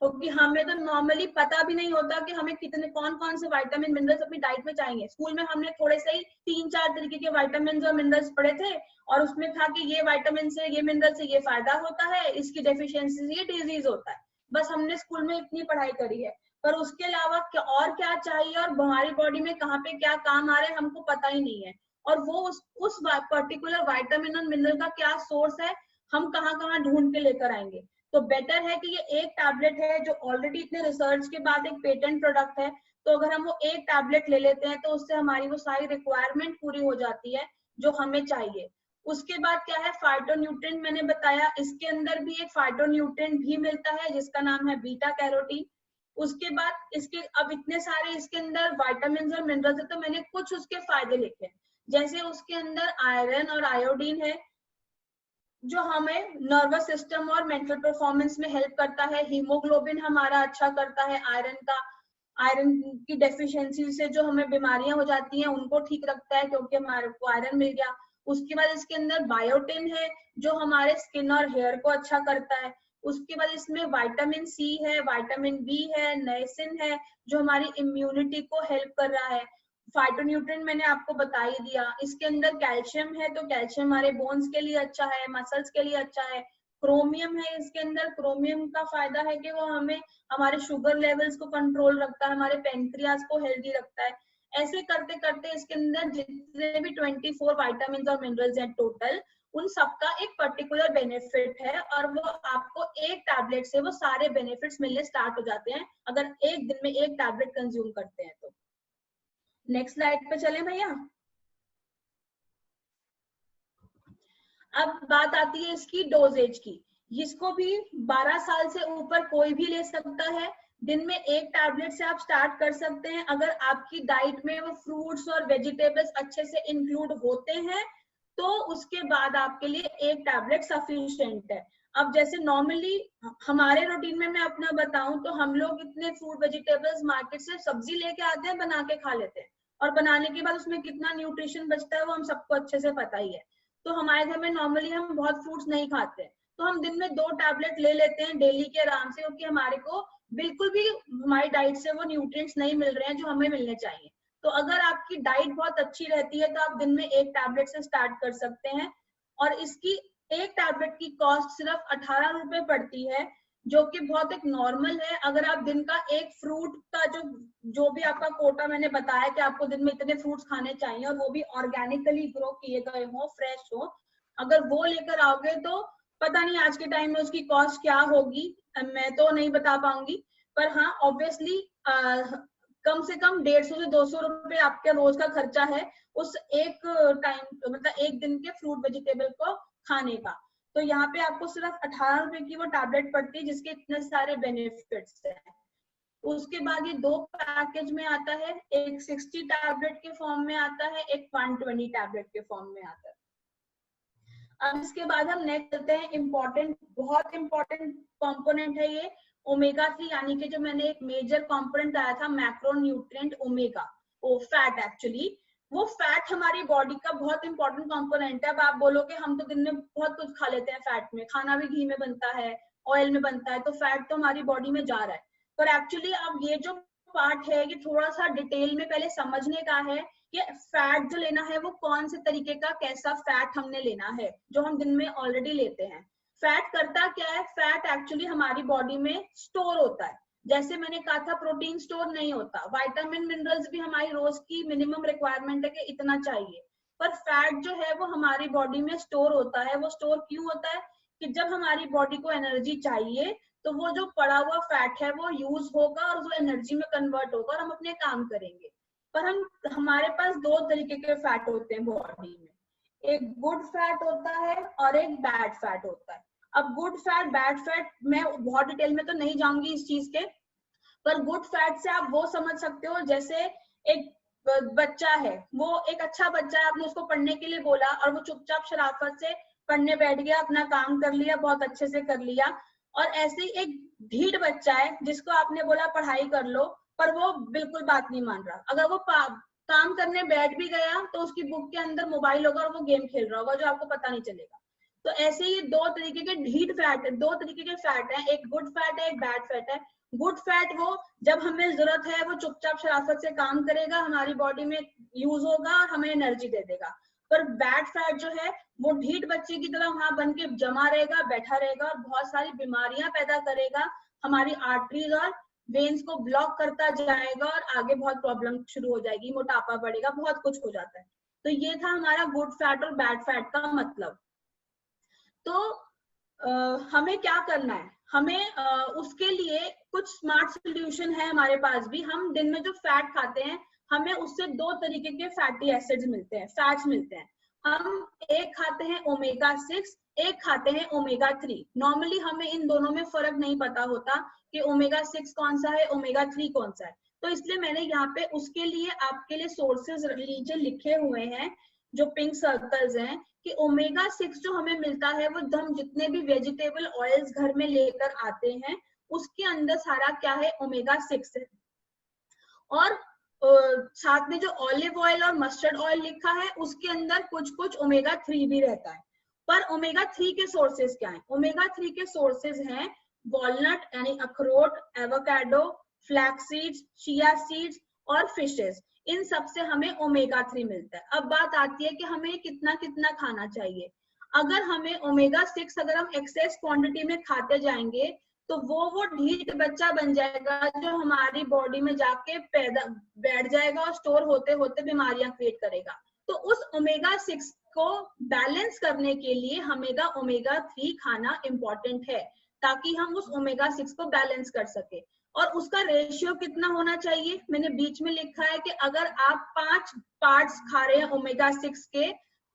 क्योंकि हमें तो नॉर्मली पता भी नहीं होता कि हमें कितने कौन कौन से विटामिन मिनरल्स अपनी डाइट में चाहिए। स्कूल में हमने थोड़े से ही 3-4 तरीके के विटामिन और मिनरल्स पढ़े थे, और उसमें था कि ये विटामिन से, ये मिनरल से ये फायदा होता है, इसकी डेफिशिएंसी से ये डिजीज होता है। बस हमने स्कूल में इतनी पढ़ाई करी है, पर उसके अलावा और क्या चाहिए और हमारी बॉडी में कहाँ पे क्या काम आ रहे हैं हमको पता ही नहीं है। और वो उस पर्टिकुलर विटामिन और मिनरल का क्या सोर्स है, हम कहाँ कहाँ ढूंढ के लेकर आएंगे। तो बेटर है कि ये एक टैबलेट है जो ऑलरेडी इतने रिसर्च के बाद एक पेटेंट प्रोडक्ट है, तो अगर हम वो एक टैबलेट ले लेते हैं तो उससे हमारी वो सारी रिक्वायरमेंट पूरी हो जाती है जो हमें चाहिए। उसके बाद क्या है, फाइटोन्यूट्रिएंट मैंने बताया, इसके अंदर भी एक फाइटोन्यूट्रिएंट भी मिलता है जिसका नाम है बीटा कैरोटीन। उसके बाद इसके अब इतने सारे इसके अंदर विटामिन और मिनरल्स है, तो मैंने कुछ उसके फायदे लिखे हैं। जैसे उसके अंदर आयरन और आयोडीन है जो हमें नर्वस सिस्टम और मेंटल परफॉर्मेंस में हेल्प करता है। हीमोग्लोबिन हमारा अच्छा करता है, आयरन की डेफिशिएंसी से जो हमें बीमारियां हो जाती हैं उनको ठीक रखता है, क्योंकि हमारे को आयरन मिल गया। उसके बाद इसके अंदर बायोटिन है जो हमारे स्किन और हेयर को अच्छा करता है। उसके बाद इसमें विटामिन सी है, विटामिन बी है, नाइसिन है जो हमारी इम्यूनिटी को हेल्प कर रहा है। फाइटोन्यूट्रिएंट मैंने आपको बता ही दिया। इसके अंदर कैल्शियम है, तो कैल्शियम हमारे बोन्स के लिए अच्छा है, मसल्स के लिए अच्छा है। क्रोमियम है इसके अंदर, क्रोमियम का फायदा है कि वो हमें हमारे शुगर लेवल्स को कंट्रोल रखता है, हमारे पेनक्रियाज को हेल्दी रखता है। ऐसे करते करते इसके अंदर जितने भी 24 विटामिन और मिनरल्स हैं टोटल, उन सबका एक पर्टिकुलर बेनिफिट है, और वो आपको एक टैबलेट से वो सारे बेनिफिट्स मिलने स्टार्ट हो जाते हैं अगर एक दिन में एक टैबलेट कंज्यूम करते हैं तो। नेक्स्ट स्लाइड पे चलें भैया। अब बात आती है इसकी डोजेज की। इसको भी 12 साल से ऊपर कोई भी ले सकता है। दिन में 1 टैबलेट से आप स्टार्ट कर सकते हैं। अगर आपकी डाइट में वो फ्रूट्स और वेजिटेबल्स अच्छे से इंक्लूड होते हैं तो उसके बाद आपके लिए 1 टैबलेट सफिशिएंट है। अब जैसे नॉर्मली हमारे रूटीन में मैं अपना बताऊं तो हम लोग इतने फ्रूट वेजिटेबल्स मार्केट से सब्जी लेके आते हैं, बना के खा लेते हैं, और बनाने के बाद उसमें कितना न्यूट्रिशन बचता है वो हम सबको अच्छे से पता ही है। तो हमारे घर में नॉर्मली हम बहुत फ्रूट्स नहीं खाते, तो हम दिन में 2 टैबलेट ले लेते हैं डेली के आराम से, क्योंकि हमारे को बिल्कुल भी हमारी डाइट से वो न्यूट्रिएंट्स नहीं मिल रहे हैं जो हमें मिलने चाहिए। तो अगर आपकी डाइट बहुत अच्छी रहती है तो आप दिन में 1 टैबलेट से स्टार्ट कर सकते हैं। और इसकी 1 टैबलेट की कॉस्ट सिर्फ 18 रुपए पड़ती है, जो कि बहुत एक नॉर्मल है। अगर आप दिन का 1 फ्रूट का जो भी आपका कोटा मैंने बताया कि आपको दिन में इतने फ्रूट्स खाने चाहिए और वो भी ऑर्गेनिकली ग्रो किए गए हो, फ्रेश हो, अगर वो लेकर आओगे तो पता नहीं आज के टाइम में उसकी कॉस्ट क्या होगी, मैं तो नहीं बता पाऊंगी। पर हाँ, ऑब्वियसली कम से कम 150 से 200 रुपए आपके रोज का खर्चा है उस एक टाइम, मतलब एक दिन के फ्रूट वेजिटेबल को खाने का। तो यहाँ पे आपको सिर्फ 18 रुपए की वो टैबलेट पड़ती है जिसके इतने सारे बेनिफिट्स हैं। उसके बाद ये 2 पैकेज में आता है, एक 60 टैबलेट के फॉर्म में आता है, एक 120 टैबलेट के फॉर्म में आता है। अब इसके बाद हम नेक्स्ट करते हैं इम्पोर्टेंट, बहुत इंपॉर्टेंट कंपोनेंट है ये ओमेगा 3, यानी कि जो मैंने एक मेजर कंपोनेंट आया था मैक्रो न्यूट्रिएंट ओमेगा, वो फैट एक्चुअली, वो फैट हमारी बॉडी का बहुत इंपॉर्टेंट कंपोनेंट है। अब आप बोलोगे हम तो दिन में बहुत कुछ खा लेते हैं फैट में, खाना भी घी में बनता है, ऑयल में बनता है, तो फैट तो हमारी बॉडी में जा रहा है। पर एक्चुअली अब ये जो पार्ट है ये थोड़ा सा डिटेल में पहले समझने का है कि फैट जो लेना है वो कौन से तरीके का, कैसा फैट हमने लेना है जो हम दिन में ऑलरेडी लेते हैं। फैट करता क्या है, फैट एक्चुअली हमारी बॉडी में स्टोर होता है। जैसे मैंने कहा था प्रोटीन स्टोर नहीं होता, विटामिन मिनरल्स भी हमारी रोज की मिनिमम रिक्वायरमेंट है कि इतना चाहिए, पर फैट जो है वो हमारी बॉडी में स्टोर होता है। वो स्टोर क्यों होता है कि जब हमारी बॉडी को एनर्जी चाहिए तो वो जो पड़ा हुआ फैट है वो यूज होगा और वो एनर्जी में कन्वर्ट होगा और हम अपने काम करेंगे। पर हमारे पास 2 तरीके के फैट होते हैं बॉडी में, एक गुड फैट होता है और एक बैड फैट होता है। अब गुड फैट बैड फैट मैं बहुत डिटेल में तो नहीं जाऊंगी इस चीज के, पर गुड फैट से आप वो समझ सकते हो जैसे एक बच्चा है, वो एक अच्छा बच्चा है, आपने उसको पढ़ने के लिए बोला और वो चुपचाप शराफत से पढ़ने बैठ गया, अपना काम कर लिया, बहुत अच्छे से कर लिया। और ऐसे ही एक ढीठ बच्चा है जिसको आपने बोला पढ़ाई कर लो, पर वो बिल्कुल बात नहीं मान रहा। अगर वो काम करने बैठ भी गया तो उसकी बुक के अंदर मोबाइल होगा और वो गेम खेल रहा होगा जो आपको पता नहीं चलेगा। तो ऐसे ही 2 तरीके के ढीठ फैट है, 2 तरीके के फैट है, एक गुड फैट है, एक बैड फैट है। गुड फैट वो जब हमें जरूरत है वो चुपचाप शराफत से काम करेगा, हमारी बॉडी में यूज होगा और हमें एनर्जी दे देगा। पर बैड फैट जो है वो ढीठ बच्चे की तरह वहां बन के जमा रहेगा, बैठा रहेगा और बहुत सारी बीमारियां पैदा करेगा, हमारी आर्टरीज और वेन्स को ब्लॉक करता जाएगा और आगे बहुत प्रॉब्लम शुरू हो जाएगी, मोटापा बढ़ेगा, बहुत कुछ हो जाता है। तो ये था हमारा गुड फैट और बैड फैट का मतलब। तो हमें क्या करना है, हमें उसके लिए कुछ स्मार्ट सोल्यूशन है हमारे पास भी। हम दिन में जो फैट खाते हैं हमें उससे 2 तरीके के फैटी एसिड्स मिलते हैं, फैट्स मिलते हैं। हम एक खाते हैं ओमेगा 6, एक खाते हैं ओमेगा 3। नॉर्मली हमें इन दोनों में फर्क नहीं पता होता कि ओमेगा 6 कौन सा है, ओमेगा 3 कौन सा है। तो इसलिए मैंने यहाँ पे उसके लिए आपके लिए सोर्सेज नीचे लिखे हुए हैं जो पिंक सर्कल्स हैं कि ओमेगा 6 जो हमें मिलता है वो हम जितने भी वेजिटेबल ऑयल्स घर में लेकर आते हैं उसके अंदर सारा क्या है, ओमेगा 6 है। और साथ में जो ऑलिव ऑयल और मस्टर्ड ऑयल लिखा है उसके अंदर कुछ कुछ ओमेगा 3 भी रहता है। पर ओमेगा 3 के सोर्सेज क्या है, ओमेगा 3 के सोर्सेज हैं वॉलनट यानी अखरोट, avocado, flax seeds, chia seeds और फिशेस। इन सब से हमें ओमेगा 3 मिलता है। अब बात आती है कि हमें कितना कितना खाना चाहिए। अगर हमें ओमेगा 6 अगर हम एक्सेस क्वांटिटी में खाते जाएंगे तो वो ढीठ बच्चा बन जाएगा जो हमारी बॉडी में जाके बैठ जाएगा और स्टोर होते होते बीमारियां क्रिएट करेगा। तो उस ओमेगा 6 को बैलेंस करने के लिए हमें ओमेगा 3 खाना इंपॉर्टेंट है ताकि हम उस ओमेगा 6 को बैलेंस कर सके। और उसका रेशियो कितना होना चाहिए, मैंने बीच में लिखा है कि अगर आप 5 पार्ट्स खा रहे हैं ओमेगा 6 के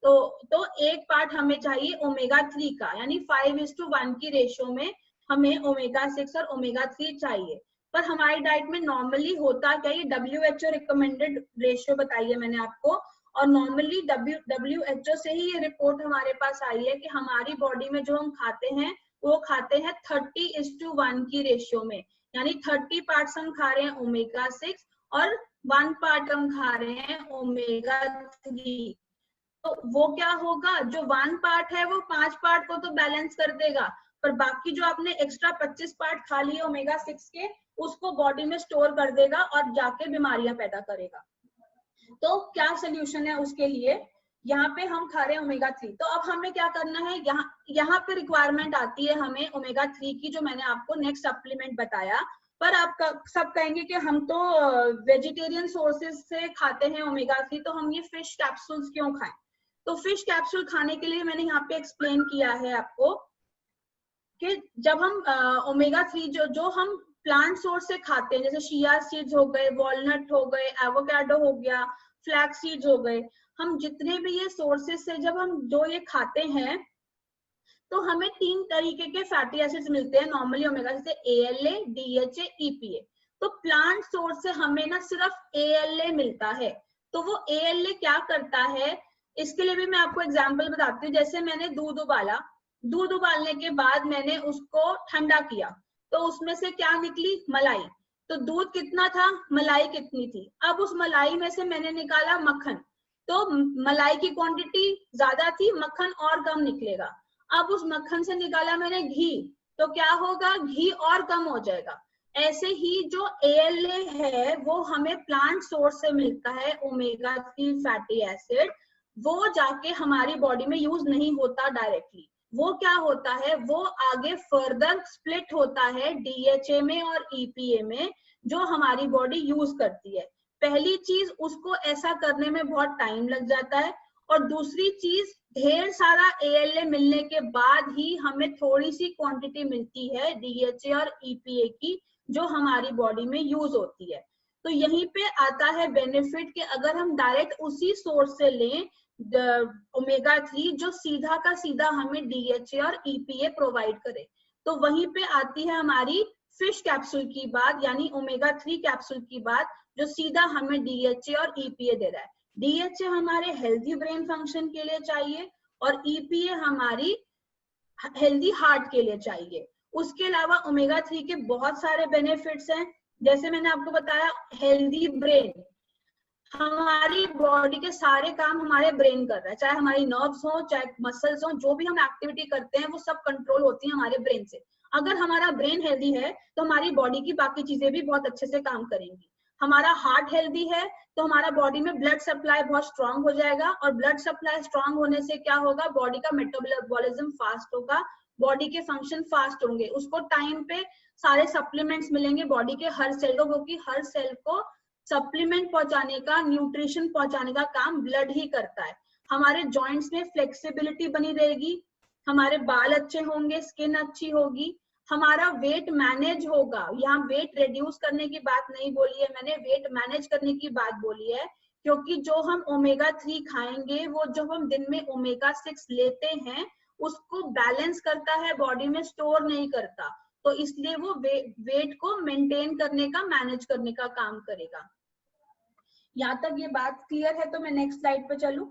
तो एक पार्ट हमें चाहिए ओमेगा 3 का, यानी 5:1 की रेशियो में हमें ओमेगा 6 और ओमेगा 3 चाहिए। पर हमारी डाइट में नॉर्मली होता क्या, ये WHO रिकमेंडेड रेशियो बताई है मैंने आपको, और नॉर्मली WHO से ही ये रिपोर्ट हमारे पास आई है कि हमारी बॉडी में जो हम खाते हैं वो खाते हैं 30:1 की रेशियो में, यानी 30 पार्ट्स हम खा रहे हैं ओमेगा 6 और 1 पार्ट हम खा रहे हैं ओमेगा 3। तो वो क्या होगा, जो 1 पार्ट है वो 5 पार्ट को तो बैलेंस कर देगा, पर बाकी जो आपने एक्स्ट्रा 25 पार्ट खा लिए ओमेगा 6 के, उसको बॉडी में स्टोर कर देगा और जाके बीमारियां पैदा करेगा। तो क्या सोल्यूशन है उसके लिए, यहाँ पे हम खा रहे हैं ओमेगा 3, तो अब हमें क्या करना है, यहाँ पे रिक्वायरमेंट आती है हमें ओमेगा 3 की, जो मैंने आपको नेक्स्ट सप्लीमेंट बताया। पर आप सब कहेंगे कि हम तो वेजिटेरियन सोर्सेज से खाते हैं ओमेगा 3, तो हम ये फिश कैप्सूल्स क्यों खाएं? तो फिश कैप्सूल खाने के लिए मैंने यहाँ पे एक्सप्लेन किया है आपको कि जब हम ओमेगा 3 जो हम प्लांट सोर्स से खाते हैं, जैसे चिया सीड्स हो गए, वॉलनट हो गए, एवोकाडो हो गया, फ्लैक्स सीड्स हो गए, हम जितने भी ये सोर्सेज से जब हम जो ये खाते हैं तो हमें 3 तरीके के फैटी एसिड्स मिलते हैं नॉर्मली ओमेगा, जैसे ALA, DHA, EPA। तो प्लांट सोर्स से हमें ना सिर्फ ALA मिलता है। तो वो ALA क्या करता है, इसके लिए भी मैं आपको एग्जांपल बताती हूँ। जैसे मैंने दूध उबाला, दूध उबालने के बाद मैंने उसको ठंडा किया, तो उसमें से क्या निकली, मलाई। तो दूध कितना था, मलाई कितनी थी, अब उस मलाई में से मैंने निकाला मक्खन, तो मलाई की क्वांटिटी ज्यादा थी, मक्खन और कम निकलेगा। अब उस मक्खन से निकाला मैंने घी, तो क्या होगा, घी और कम हो जाएगा। ऐसे ही जो ALA है वो हमें प्लांट सोर्स से मिलता है, ओमेगा 3 फैटी एसिड, वो जाके हमारी बॉडी में यूज नहीं होता डायरेक्टली। वो क्या होता है, वो आगे फर्दर स्प्लिट होता है DHA में और EPA में, जो हमारी बॉडी यूज करती है। पहली चीज, उसको ऐसा करने में बहुत टाइम लग जाता है, और दूसरी चीज, ढेर सारा ALA मिलने के बाद ही हमें थोड़ी सी क्वांटिटी मिलती है DHA और EPA की, जो हमारी बॉडी में यूज होती है। तो यहीं पे आता है बेनिफिट कि अगर हम डायरेक्ट उसी सोर्स से लें ओमेगा 3, जो सीधा का सीधा हमें DHA और EPA प्रोवाइड करे, तो वहीं पे आती है हमारी फिश कैप्सूल की बात, यानी ओमेगा 3 कैप्सूल की बात, जो सीधा हमें DHA और EPA दे रहा है। DHA हमारे हेल्दी ब्रेन फंक्शन के लिए चाहिए और EPA हमारी हेल्दी हार्ट के लिए चाहिए। उसके अलावा ओमेगा 3 के बहुत सारे बेनिफिट्स हैं, जैसे मैंने आपको बताया हेल्दी ब्रेन, हमारी बॉडी के सारे काम हमारे ब्रेन कर रहा है, चाहे हमारी नर्व्स हो, चाहे मसल्स हो, जो भी हम एक्टिविटी करते हैं वो सब कंट्रोल होती है हमारे ब्रेन से। अगर हमारा ब्रेन हेल्दी है तो हमारी बॉडी की बाकी चीजें भी बहुत अच्छे से काम करेंगी। हमारा हार्ट हेल्दी है तो हमारा बॉडी में ब्लड सप्लाई बहुत स्ट्रांग हो जाएगा, और ब्लड सप्लाई स्ट्रांग होने से क्या होगा, बॉडी का मेटाबॉलिज्म फास्ट होगा, बॉडी के फंक्शन फास्ट होंगे, उसको टाइम पे सारे सप्लीमेंट्स मिलेंगे बॉडी के हर सेल को, क्योंकि हर सेल को सप्लीमेंट पहुंचाने का, न्यूट्रिशन पहुंचाने का काम ब्लड ही करता है। हमारे जॉइंट्स में फ्लेक्सिबिलिटी बनी रहेगी, हमारे बाल अच्छे होंगे, स्किन अच्छी होगी, हमारा वेट मैनेज होगा। यहाँ वेट रिड्यूस करने की बात नहीं बोली है मैंने, वेट मैनेज करने की बात बोली है, क्योंकि जो हम ओमेगा 3 खाएंगे, वो जो हम दिन में ओमेगा 6 लेते हैं, उसको बैलेंस करता है, बॉडी में स्टोर नहीं करता, तो इसलिए वो वेट को मेंटेन करने का, मैनेज करने का काम करेगा। यहाँ तक ये बात क्लियर है? तो मैं नेक्स्ट स्लाइड पे चलूं।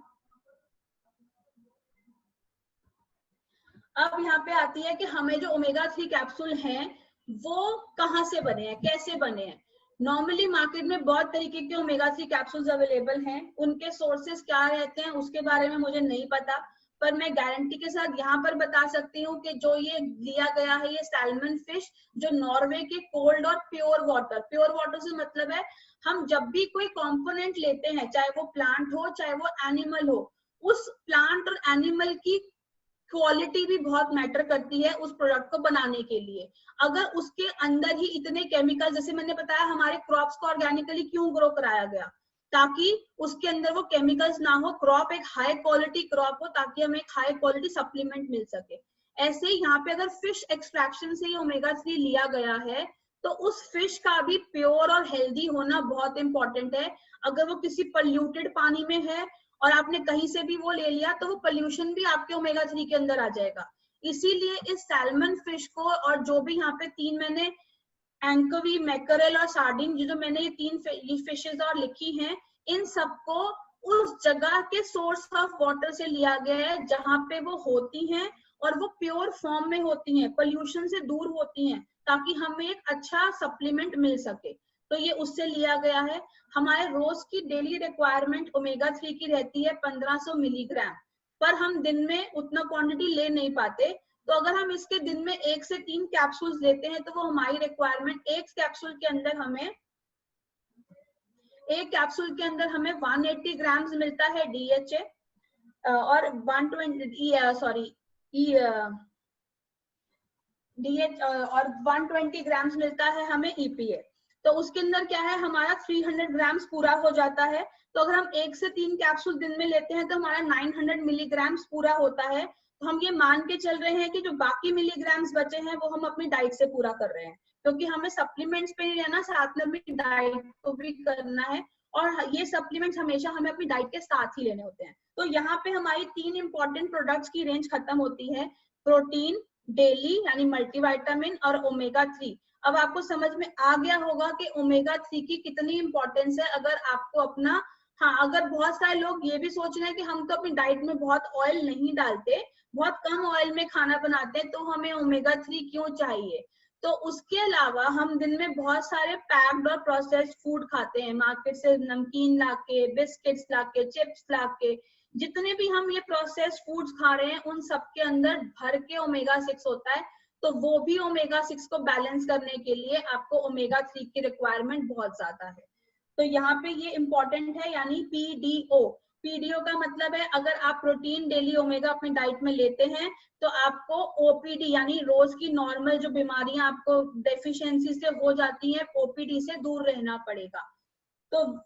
अब यहाँ पे आती है कि हमें जो ओमेगा 3 कैप्सूल हैं वो कहाँ से बने हैं, कैसे बने हैं। नॉर्मली मार्केट में बहुत तरीके के ओमेगा 3 कैप्सूल्स अवेलेबल हैं, उनके सोर्सेस क्या रहते हैं उसके बारे में मुझे नहीं पता, पर मैं गारंटी के साथ यहाँ पर बता सकती हूँ कि जो ये लिया गया है, ये सैल्मन फिश, जो नॉर्वे के कोल्ड और प्योर वाटर से मतलब है हम जब भी कोई कंपोनेंट लेते हैं, चाहे वो प्लांट हो चाहे वो एनिमल हो, उस प्लांट और एनिमल की क्वालिटी भी बहुत मैटर करती है उस प्रोडक्ट को बनाने के लिए। अगर उसके अंदर ही इतने केमिकल, जैसे मैंने बताया हमारे क्रॉप्स को ऑर्गेनिकली क्यों ग्रो कराया गया, ताकि उसके अंदर वो केमिकल्स ना हो, क्रॉप एक हाई क्वालिटी क्रॉप हो, ताकि हमें एक हाई क्वालिटी सप्लीमेंट मिल सके। ऐसे ही यहाँ पे अगर फिश एक्सट्रैक्शन से ही ओमेगा 3 लिया गया है, तो उस फिश का भी प्योर और हेल्दी होना बहुत इंपॉर्टेंट है। अगर वो किसी पॉल्यूटेड पानी में है और आपने कहीं से भी वो ले लिया तो वो पोल्यूशन भी आपके ओमेगा 3 के अंदर आ जाएगा। इसीलिए इस सैल्मन फिश को, और जो भी यहाँ पे 3 मैंने एंकोवी, मैकरेल और सार्डिन, जो मैंने ये 3 फिशेज और लिखी हैं, इन सबको उस जगह के सोर्स ऑफ वाटर से लिया गया है जहां पे वो होती हैं और वो प्योर फॉर्म में होती हैं, पोल्यूशन से दूर होती हैं, ताकि हमें एक अच्छा सप्लीमेंट मिल सके। तो ये उससे लिया गया है। हमारे रोज की डेली रिक्वायरमेंट ओमेगा 3 की रहती है 1500 मिलीग्राम, पर हम दिन में उतना क्वांटिटी ले नहीं पाते। तो अगर हम इसके दिन में 1 से 3 कैप्सूल्स लेते हैं तो वो हमारी रिक्वायरमेंट, एक कैप्सूल के अंदर हमें 180 ग्राम्स मिलता है DHA और 120 ग्राम्स मिलता है हमें EPA। तो उसके अंदर क्या है, हमारा 300 ग्राम्स पूरा हो जाता है। तो अगर हम 1 से 3 कैप्सूल दिन में लेते हैं तो हमारा 900 मिलीग्राम्स पूरा होता है। तो हम ये मान के चल रहे हैं कि जो बाकी मिलीग्राम्स बचे हैं वो हम अपनी डाइट से पूरा कर रहे हैं, क्योंकि हमें सप्लीमेंट्स पे नहीं रहना, साथ में भी डाइट को भी करना है, और ये सप्लीमेंट्स हमेशा हमें अपनी डाइट के साथ ही लेने होते हैं। तो यहाँ पे हमारी 3 इंपॉर्टेंट प्रोडक्ट्स की रेंज खत्म होती है, प्रोटीन, डेली यानी मल्टीविटामिन और ओमेगा 3। अब आपको समझ में आ गया होगा कि ओमेगा 3 की कितनी इंपॉर्टेंस है। अगर आपको अपना, हाँ, अगर बहुत सारे लोग ये भी सोच रहे हैं कि हम तो अपनी डाइट में बहुत ऑयल नहीं डालते, बहुत कम ऑयल में खाना बनाते हैं, तो हमें ओमेगा 3 क्यों चाहिए? तो उसके अलावा हम दिन में बहुत सारे पैक्ड और प्रोसेस्ड फूड खाते हैं, मार्केट से नमकीन लाके, बिस्किट्स लाके, चिप्स लाके, जितने भी हम ये प्रोसेस्ड फूड्स खा रहे हैं उन सब के अंदर भर के ओमेगा 6 होता है। तो वो भी ओमेगा 6 को बैलेंस करने के लिए आपको ओमेगा 3 की रिक्वायरमेंट बहुत ज्यादा है। तो यहाँ पे ये इंपॉर्टेंट है, यानी पीडीओ का मतलब है अगर आप प्रोटीन डेली ओमेगा अपनी डाइट में लेते हैं तो आपको ओपीडी यानी रोज की नॉर्मल जो बीमारियां आपको डेफिशिएंसी से हो जाती हैं, ओपीडी से दूर रहना पड़ेगा। तो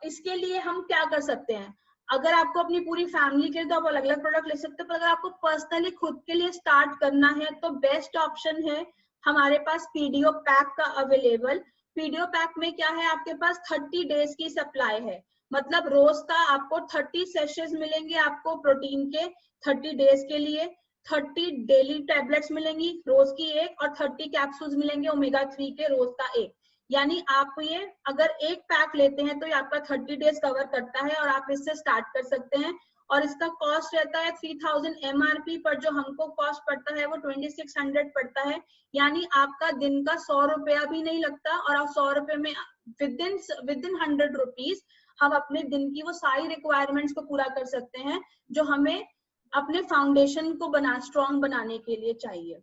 इसके लिए हम क्या कर सकते हैं? अगर आपको अपनी पूरी फैमिली के लिए तो आप अलग अलग प्रोडक्ट ले सकते हो, पर अगर आपको पर्सनली खुद के लिए स्टार्ट करना है तो बेस्ट ऑप्शन है हमारे पास पीडीओ पैक का अवेलेबल। पीडीओ पैक में क्या है, आपके पास 30 डेज की सप्लाई है, मतलब रोज का आपको 30 सेशेस मिलेंगे आपको प्रोटीन के 30 डेज के लिए, 30 डेली टैबलेट्स मिलेंगी रोज की एक, और 30 कैप्सूल्स मिलेंगे ओमेगा 3 के रोज का एक। यानी आप ये अगर एक पैक लेते हैं तो ये आपका 30 डेज कवर करता है और आप इससे स्टार्ट कर सकते हैं। और इसका कॉस्ट रहता है 3000 MRP पर, जो हमको कॉस्ट पड़ता है वो 2600 पड़ता है। यानी आपका दिन का 100 रुपया भी नहीं लगता, और आप 100 रुपए में विद इन 100 रुपीज हम अपने दिन की वो सारी रिक्वायरमेंट्स को पूरा कर सकते हैं जो हमें अपने फाउंडेशन को स्ट्रॉन्ग बनाने के लिए चाहिए।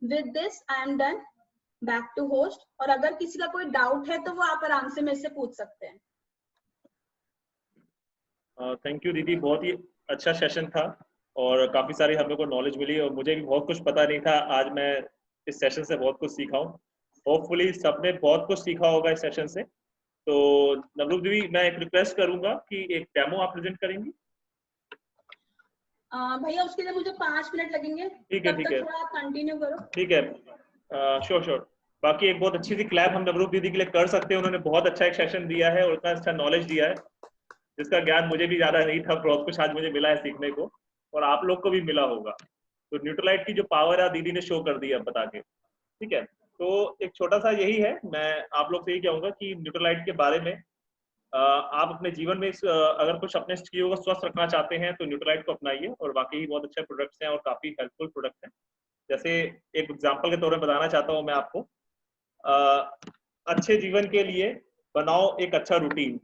With this I am done, back to host. और अगर किसी का कोई डाउट है तो वो आप आराम से मेरे से पूछ सकते हैं। थैंक यू दीदी, बहुत ही अच्छा सेशन था और काफी सारी हम लोग को नॉलेज मिली, और मुझे भी बहुत कुछ पता नहीं था। आज मैं इस सेशन से बहुत कुछ सीखा हूँ। होपफुली सबने बहुत कुछ सीखा होगा इस सेशन से। तो नवरूप दीदी, मैं एक रिक्वेस्ट करूंगा कि एक डेमो आप प्रेजेंट करेंगी। भैया उसके लिए मुझे 5 मिनट लगेंगे। ठीक है, ठीक है, थोड़ा कंटिन्यू करो। ठीक है, श्योर। बाकी एक बहुत अच्छी सी क्लैप हम नवरूप दीदी के लिए कर सकते हैं। उन्होंने बहुत अच्छा एक सेशन दिया है और इतना अच्छा नॉलेज दिया है जिसका ज्ञान मुझे भी ज्यादा नहीं था। बहुत कुछ आज मुझे मिला है सीखने को, और आप लोग को भी मिला होगा। तो न्यूट्रलाइट की जो पावर है दीदी ने शो कर दी है बता के। ठीक है, तो एक छोटा सा यही है, मैं आप लोग से यही कहूंगा कि न्यूट्रलाइट के बारे में आप अपने जीवन में अगर कुछ अपने चीजों को स्वस्थ रखना चाहते हैं तो न्यूट्रलाइट को अपनाइए, और बाकी बहुत अच्छे प्रोडक्ट्स हैं और काफी हेल्पफुल प्रोडक्ट्स हैं। जैसे एक एग्जांपल के तौर पर बताना चाहता हूं मैं आपको, अच्छे जीवन के लिए बनाओ एक अच्छा रूटीन,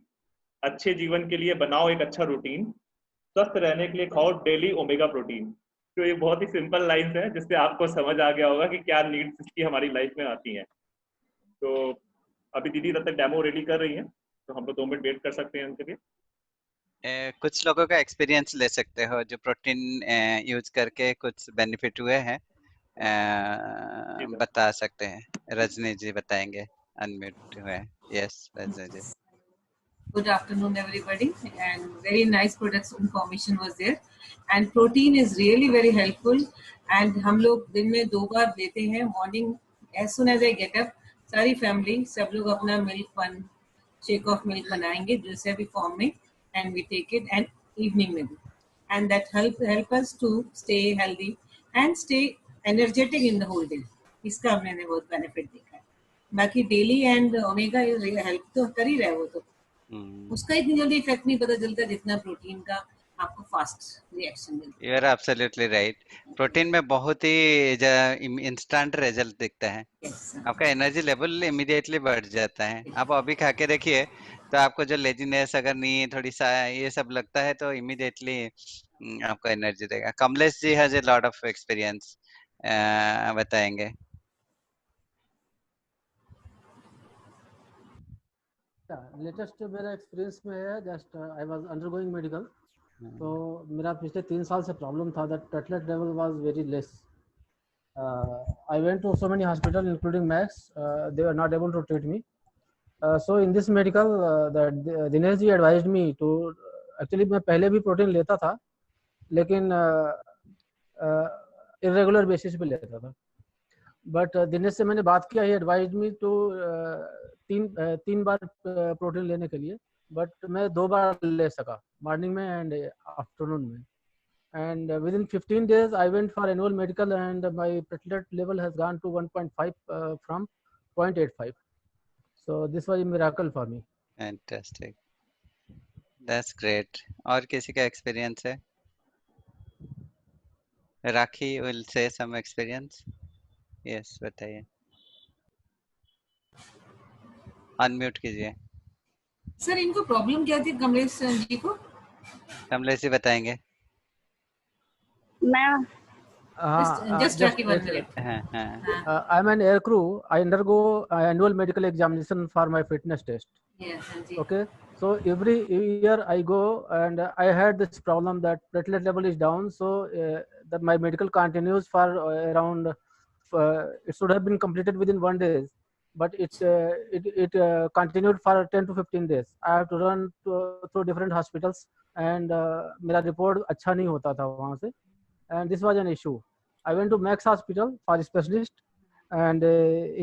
अच्छे जीवन के लिए बनाओ एक अच्छा रूटीन, स्वस्थ रहने के लिए खाओ डेली ओमेगा प्रोटीन। तो ये बहुत ही सिंपल लाइंस है जिससे आपको समझ आ गया होगा कि क्या नीड्स इसकी हमारी लाइफ में आती हैं। तो अभी दीदी तब तक डेमो रेडी कर रही हैं, तो हम लोग 2 मिनट वेट कर सकते हैं उनके लिए। कुछ लोगों का एक्सपीरियंस ले सकते हो जो प्रोटीन यूज करके कुछ बेनिफिट हुए हैं, बता सकते हैं। रजनी जी बताएंगे, अनम्यूट हुए। Yes Rajni ji. Good afternoon everybody, and very nice products information was there, and protein is really very helpful, and हम लोग दिन में 2 बार लेते हैं। Morning as soon as I get up, सारी फैमिली सब लोग अपना मिल्क शेक ऑफ मिल्क बनाएंगे जैसे भी फॉर्म में, and we take it and evening में भी, and that help us to stay healthy and stay energetic in the whole day. इसका हमने बहुत benefit देखा है. बाकी डेली एंड ओमेगा हेल्प तो कर ही रहा है वो तो, उसका इतनी जल्दी इफेक्ट नहीं पता चलता जितना प्रोटीन का आपको फास्ट रिएक्शन मिलता है. You are absolutely right. Protein में बहुत ही इंस्टेंट रिजल्ट दिखता है. आपका एनर्जी लेवल इमीडिएटली बढ़ जाता है. आप अभी खा के देखिए तो आपको जो लेजीनेस अगर नहीं थोड़ी सा ये सब लगता है तो इमीडिएटली आपको एनर्जी देगा. Kamlesh ji has a lot of experience, बताएंगे. लेटेस्ट मेरा एक्सपीरियंस में है, just I was undergoing medical. तो मेरा पिछले 3 साल से प्रॉब्लम था that platelet level was very less. I went to so many hospital including Max, they are not able to treat me. So in this medical Dinesh ji advised me to, actually मैं पहले भी protein लेता था लेकिन irregular basis पे लेता था. But Dinesh से मैंने बात किया, ही एडवाइज्ड मी टू तीन बार प्रोटीन लेने के लिए, बट मैं 2 बार ले सका, मॉर्निंग में एंड आफ्टरनून में. And within 15 days I went for annual medical and my platelet level has gone to 1.5 from 0.85. So this was a miracle for me. Fantastic, that's great. और किसी का experience है? Rakhi will say some experience. Yes, बताइए. Unmute कीजिए. Sir इनको problem क्या थी कमलेश जी को? कमलेश जी बताएंगे. मैं just 1 minute. I am an air crew. I undergo annual medical examination for my fitness test. Yes, okay. So every year I go and I had this problem that platelet level is down. So that my medical continues for around. It should have been completed within 1 day, but it continued for 10 to 15 days. I have to run through different hospitals and मेरा report अच्छा नहीं होता था वहाँ से. And this was an issue. I went to Max Hospital for a specialist, and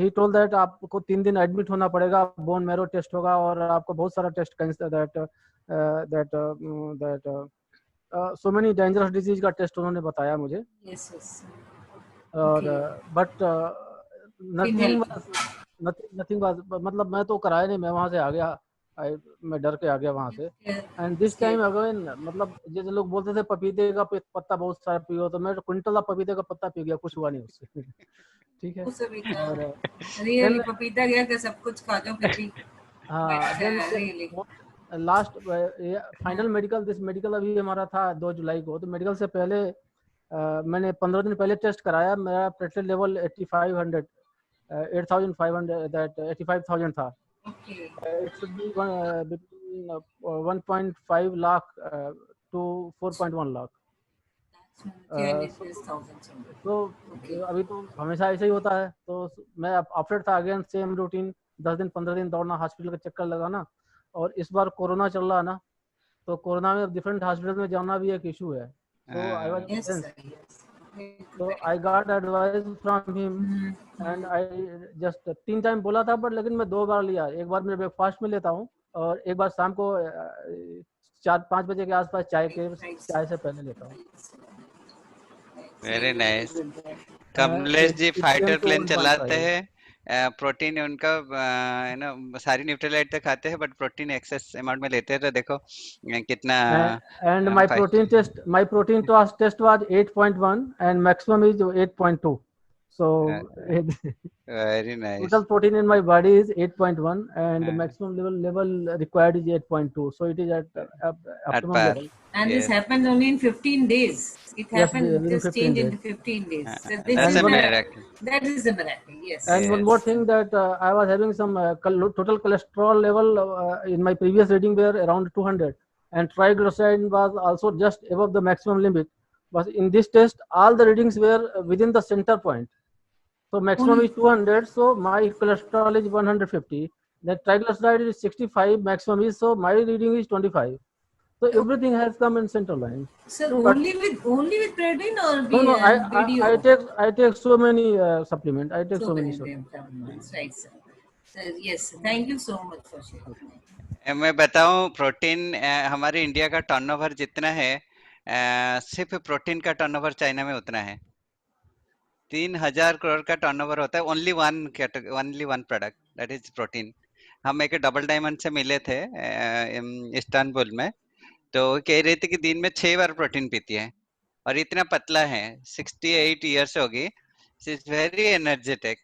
he told that आपको 3 दिन admit होना पड़ेगा, बोन मैरो टेस्ट होगा और आपको बहुत सारा test so many dangerous disease का टेस्ट उन्होंने बताया मुझे. Yes, yes. और but nothing was, मतलब मैं तो कराया नहीं, मैं वहाँ से आ गया. मैं डर के आ गया वहाँ से. एंड दिस टाइम अगेन, मतलब जैसे लोग बोलते थे पपीते का पत्ता बहुत सारा पियो, तो मैं क्विंटल पपीते का पत्ता पी गया, कुछ हुआ नहीं उससे. ठीक है. और रियली पपीता गया कि सब कुछ खा जाओ फिर भी. हाँ, last final medical, this medical अभी हमारा था 2 जुलाई को. तो मेडिकल से पहले मैंने 15 दिन पहले टेस्ट कराया. मेरा प्लेटलेट लेवल 8500 that 85,000 था. It should be between 1.5 lakh to 4.1 lakh. तो अभी तो हमेशा ऐसे ही होता है. तो मैं आफ्टर था अगेन सेम रूटीन, 10 दिन 15 दिन दौड़ना, हॉस्पिटल का चक्कर लगाना. और इस बार कोरोना चल रहा है ना, तो कोरोना में डिफरेंट हॉस्पिटल में जाना भी एक इशू है. तो I was So I got advice from him and I just 3 time बोला था, बट लेकिन मैं 2 बार लिया. एक बार मैं ब्रेकफास्ट में लेता हूँ और एक बार शाम को 4-5 बजे के आसपास चाय से पहले लेता हूँ. Very nice. Kamlesh ji fighter plane चलाते हैं. प्रोटीन उनका सारी न्यूट्रलाइट तक खाते हैं, बट प्रोटीन एक्सेस अमाउंट में लेते हैं. तो देखो कितना. And my protein test was 8.1 and maximum is 8.2. So very nice. Total protein in my body is 8.1 and the maximum level required is 8.2. So it is at optimum level. And this happened only in 15 days. It happened, this change in 15 days. So this That's is a miracle. That is a miracle. Yes. And one more thing, that I was having some total cholesterol level in my previous reading were around 200, and triglyceride was also just above the maximum limit. But in this test, all the readings were within the center point. So maximum is 200, so my cholesterol is 150. The triglyceride is 65, maximum is, so my reading is 25. So everything has come in center line. Sir, only with protein or no, I take so many supplement. I take so many supplements. Right, sir. So, yes, thank you so much for sharing. मैं बताऊं, protein हमारे India का turnover जितना है, सिर्फ protein का turnover China में उतना है। 3,000 करोड़ का टर्नओवर होता है, only one product, that is protein. हम एक डबल डायमंड से मिले थे इस्तांबुल में, तो वो कह रही थी कि दिन में 6 बार प्रोटीन पीती है और इतना पतला है, 68 ईयर्स होगी, शी इज वेरी एनर्जेटिक।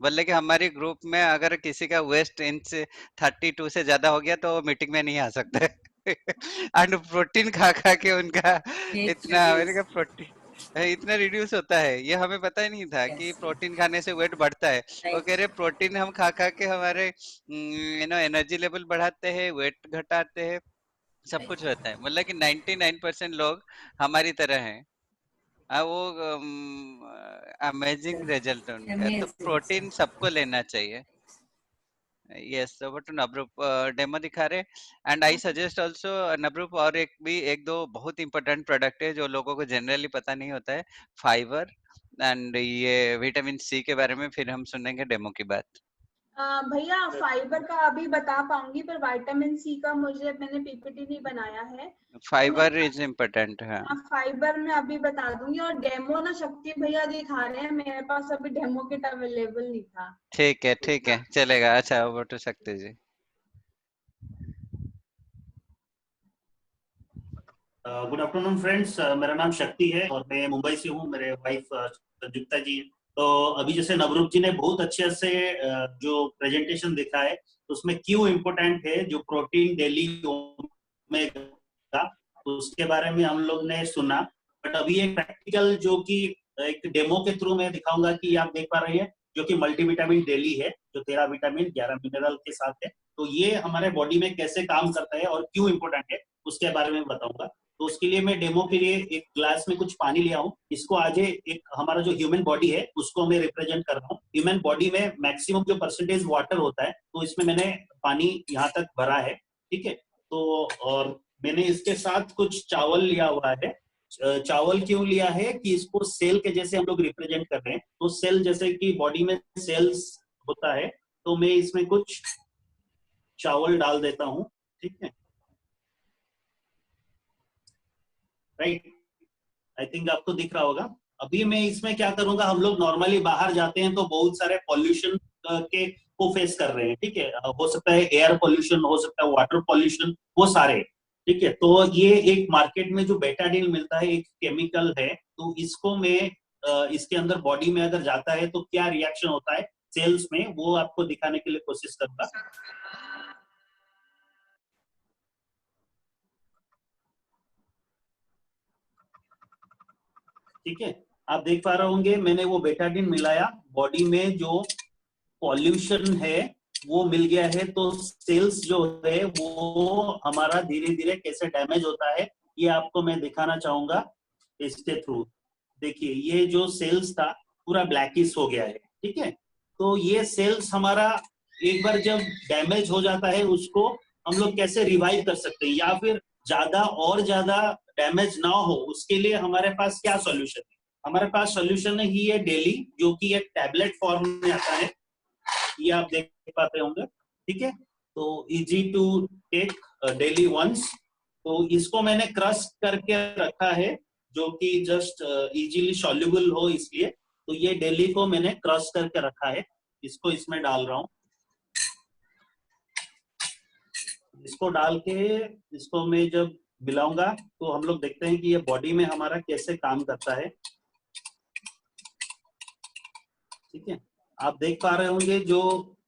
बोले कि हमारी ग्रुप में अगर किसी का वेस्ट इंच 32 से ज्यादा हो गया तो मीटिंग में नहीं आ सकते। एंड प्रोटीन खा खा के उनका इतना, मैंने कहा प्रोटीन इतना रिड्यूस होता है, ये हमें पता ही नहीं था कि प्रोटीन खाने से वेट बढ़ता है। वो कह रहे प्रोटीन हम खा खा के हमारे एनर्जी लेवल बढ़ाते हैं, वेट घटाते हैं, सब कुछ होता है। मतलब कि 99% लोग हमारी तरह हैं। वो अमेजिंग रिजल्ट उनका। तो प्रोटीन सबको लेना चाहिए। यस, ओवर टू नवरूप, डेमो दिखा रहे। एंड आई सजेस्ट आल्सो नवरूप, और एक दो बहुत इंपॉर्टेंट प्रोडक्ट है जो लोगों को जनरली पता नहीं होता है, फाइबर एंड ये विटामिन सी के बारे में फिर हम सुनेंगे डेमो की बात। भैया फाइबर का अभी बता पाऊंगी, पर विटामिन सी का मैंने पीपीटी नहीं बनाया है। फाइबर इज इम्पोर्टेंट है। फाइबर में अभी बता दूंगी। और डेमो ना शक्ति भैया दिखा रहे हैं, मेरे पास अभी डेमो किट अवेलेबल नहीं था। ठीक है, चलेगा। अच्छा, ओवर टू शक्ति जी। गुड आफ्टरनून फ्रेंड्स, मेरा नाम शक्ति है और मैं मुंबई से हूँ। मेरे वाइफ संयुक्ता जी हैं। तो अभी जैसे नवरूप जी ने बहुत अच्छे से जो प्रेजेंटेशन दिखा है, तो उसमें क्यों इम्पोर्टेंट है जो प्रोटीन डेली ओमेगा, तो उसके बारे में हम लोग ने सुना। बट अभी एक प्रैक्टिकल जो कि एक डेमो के थ्रू मैं दिखाऊंगा कि आप देख पा रहे हैं, जो कि मल्टीविटामिन डेली है, जो 13 विटामिन 11 मिनरल के साथ है। तो ये हमारे बॉडी में कैसे काम करता है और क्यों इम्पोर्टेंट है उसके बारे में बताऊंगा। तो उसके लिए मैं डेमो के लिए एक ग्लास में कुछ पानी ले आऊं। इसको आज एक हमारा जो ह्यूमन बॉडी है उसको मैं रिप्रेजेंट कर रहा हूँ। ह्यूमन बॉडी में मैक्सिमम जो परसेंटेज वाटर होता है, तो इसमें मैंने पानी यहाँ तक भरा है। ठीक है, तो और मैंने इसके साथ कुछ चावल लिया हुआ है। चावल क्यों लिया है कि इसको सेल के जैसे हम लोग रिप्रेजेंट कर रहे हैं। तो सेल जैसे कि बॉडी में सेल्स होता है, तो मैं इसमें कुछ चावल डाल देता हूँ। ठीक है, राइट, आई थिंक आपको दिख रहा होगा। अभी मैं इसमें क्या करूंगा, हम लोग नॉर्मली बाहर जाते हैं तो बहुत सारे पॉल्यूशन के को फेस कर रहे हैं। ठीक है, हो सकता है एयर पॉल्यूशन, हो सकता है वाटर पॉल्यूशन, वो सारे। ठीक है, तो ये एक मार्केट में जो बेटाडीन मिलता है, एक केमिकल है, तो इसको मैं इसके अंदर बॉडी में अगर जाता है तो क्या रिएक्शन होता है सेल्स में, वो आपको दिखाने के लिए कोशिश करूंगा। ठीक है, आप देख पा रहे होंगे मैंने वो बेटाडीन मिलाया, बॉडी में जो पॉल्यूशन है वो मिल गया है। तो सेल्स जो है वो हमारा धीरे धीरे कैसे डैमेज होता है, ये आपको मैं दिखाना चाहूंगा इसके थ्रू। देखिए, ये जो सेल्स था पूरा ब्लैकिश हो गया है। ठीक है, तो ये सेल्स हमारा एक बार जब डैमेज हो जाता है, उसको हम लोग कैसे रिवाइव कर सकते हैं, या फिर ज्यादा और ज्यादा डैमेज ना हो उसके लिए हमारे पास क्या सॉल्यूशन है। हमारे पास सॉल्यूशन ही है डेली, जो कि एक टैबलेट फॉर्म में आता है, ये आप देख पाते होंगे। ठीक है, तो easy to take daily once. तो इसको मैंने क्रश करके रखा है, जो कि जस्ट इजीली सॉल्युबल हो इसलिए। तो ये डेली को मैंने क्रश करके रखा है, इसको इसमें डाल रहा हूँ। इसको डाल के इसको मैं जब मिलाऊंगा तो हम लोग देखते हैं कि ये बॉडी में हमारा कैसे काम करता है। ठीक है, आप देख पा रहे होंगे जो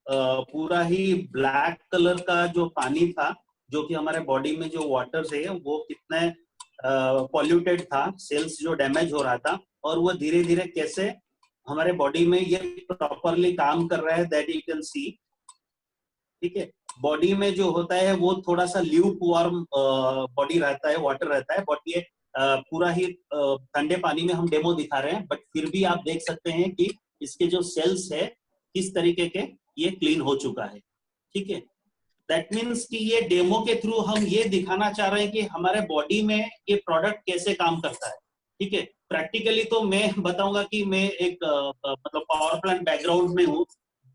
पूरा ही ब्लैक कलर का जो पानी था, जो कि हमारे बॉडी में जो वाटर है वो कितने पॉल्यूटेड था, सेल्स जो डैमेज हो रहा था, और वो धीरे धीरे कैसे हमारे बॉडी में ये प्रॉपरली काम कर रहा है, दैट यू कैन सी। ठीक है, बॉडी में जो होता है वो थोड़ा सा ल्यूक वार्म बॉडी रहता है, वाटर रहता है, बट ये पूरा ही ठंडे पानी में हम डेमो दिखा रहे हैं। बट फिर भी आप देख सकते हैं कि इसके जो सेल्स है किस तरीके के ये क्लीन हो चुका है। ठीक है, दैट मीन्स कि ये डेमो के थ्रू हम ये दिखाना चाह रहे हैं कि हमारे बॉडी में ये प्रोडक्ट कैसे काम करता है। ठीक है, प्रैक्टिकली तो मैं बताऊंगा कि मैं एक मतलब पावर प्लांट बैकग्राउंड में हूँ,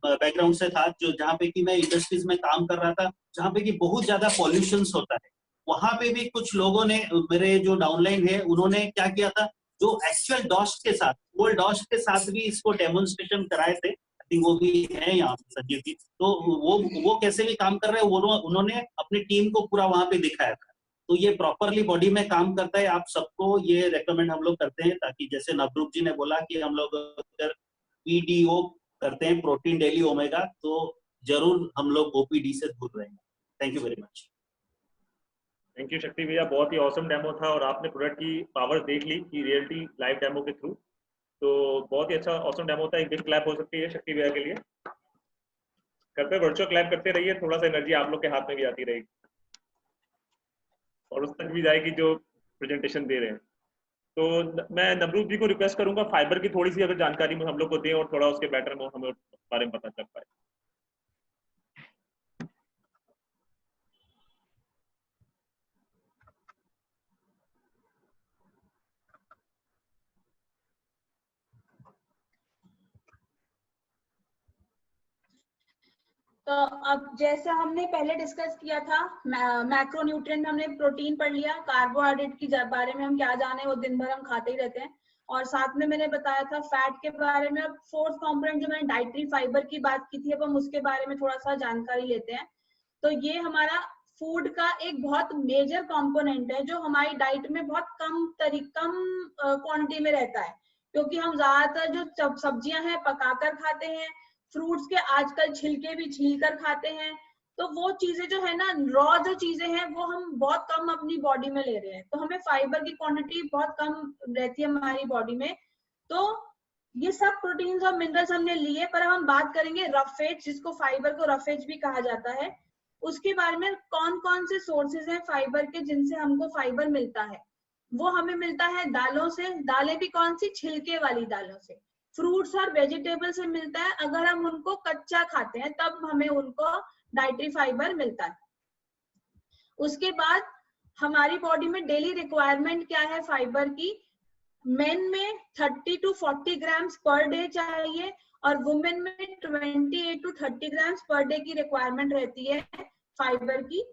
बैकग्राउंड से था, जो जहाँ पे कि मैं इंडस्ट्रीज में काम कर रहा था, जहाँ पे कि बहुत ज्यादा पॉल्यूशन होता है। वहां पे भी कुछ लोगों ने, मेरे जो डाउनलाइन है, उन्होंने क्या किया था, जो एक्चुअल डॉस्ट के साथ, ओल्ड डॉस्ट के साथ भी इसको डेमोन्स्ट्रेशन कराए थे। वो भी है यहाँ पे संजीव जी, तो वो कैसे भी काम कर रहे हैं, उन्होंने अपनी टीम को पूरा वहां पे दिखाया था। तो ये प्रॉपरली बॉडी में काम करता है। आप सबको ये रेकमेंड हम लोग करते हैं, ताकि जैसे नवरूप जी ने बोला कि हम लोग अगर पीडीओ करते हैं, प्रोटीन डेली ओमेगा, तो जरूर हम लोग ओपीडी से दूर रहेंगे। Thank you very much. Thank you शक्ति भैया, बहुत ही ऑसम डेमो था और आपने प्रोडक्ट की पावर देख ली कि रियलिटी लाइव डेमो के थ्रू। तो बहुत ही अच्छा ऑसम डेमो था। एक बिग क्लैप हो सकती है शक्ति भैया के लिए। करते वर्चुअल क्लैप करते रहिए, थोड़ा सा एनर्जी आप लोग के हाथ में भी आती रहेगी और उस तक भी जाएगी जो प्रेजेंटेशन दे रहे हैं। तो मैं नवरूप जी को रिक्वेस्ट करूंगा फाइबर की थोड़ी सी अगर जानकारी हम लोग को दें और थोड़ा उसके बेटर में हमें बारे में पता चल पाए। तो अब जैसे हमने पहले डिस्कस किया था, मैक्रो न्यूट्रिएंट हमने प्रोटीन पढ़ लिया, कार्बोहाइड्रेट के बारे में हम क्या जाने, वो दिन भर हम खाते ही रहते हैं। और साथ में मैंने बताया था फैट के बारे में। अब फोर्थ कंपोनेंट जो मैंने डाइटरी फाइबर की बात की थी, अब हम उसके बारे में थोड़ा सा जानकारी लेते हैं। तो ये हमारा फूड का एक बहुत मेजर कंपोनेंट है, जो हमारी डाइट में बहुत कम क्वांटिटी में रहता है, क्योंकि हम ज्यादातर जो सब्जियां हैं पकाकर खाते हैं, फ्रूट्स के आजकल छिलके भी छीलकर खाते हैं। तो वो चीजें जो है ना, रॉ जो चीजें हैं, वो हम बहुत कम अपनी बॉडी में ले रहे हैं। तो हमें फाइबर की क्वांटिटी बहुत कम रहती है हमारी बॉडी में। तो ये सब प्रोटीन्स और मिनरल्स हमने लिए, पर हम बात करेंगे रफेज, जिसको फाइबर को रफेज भी कहा जाता है। उसके बारे में कौन कौन से सोर्सेज हैं फाइबर के जिनसे हमको फाइबर मिलता है। वो हमें मिलता है दालों से। दालें भी कौन सी? छिलके वाली दालों से। फ्रूट्स और वेजिटेबल से मिलता है, अगर हम उनको कच्चा खाते हैं तब हमें उनको डाइटरी फाइबर मिलता है। उसके बाद हमारी बॉडी में डेली रिक्वायरमेंट क्या है फाइबर की? मेन में 30 to 40 ग्राम्स पर डे चाहिए, और वुमेन में 28 to 30 ग्राम्स पर डे की रिक्वायरमेंट रहती है फाइबर की।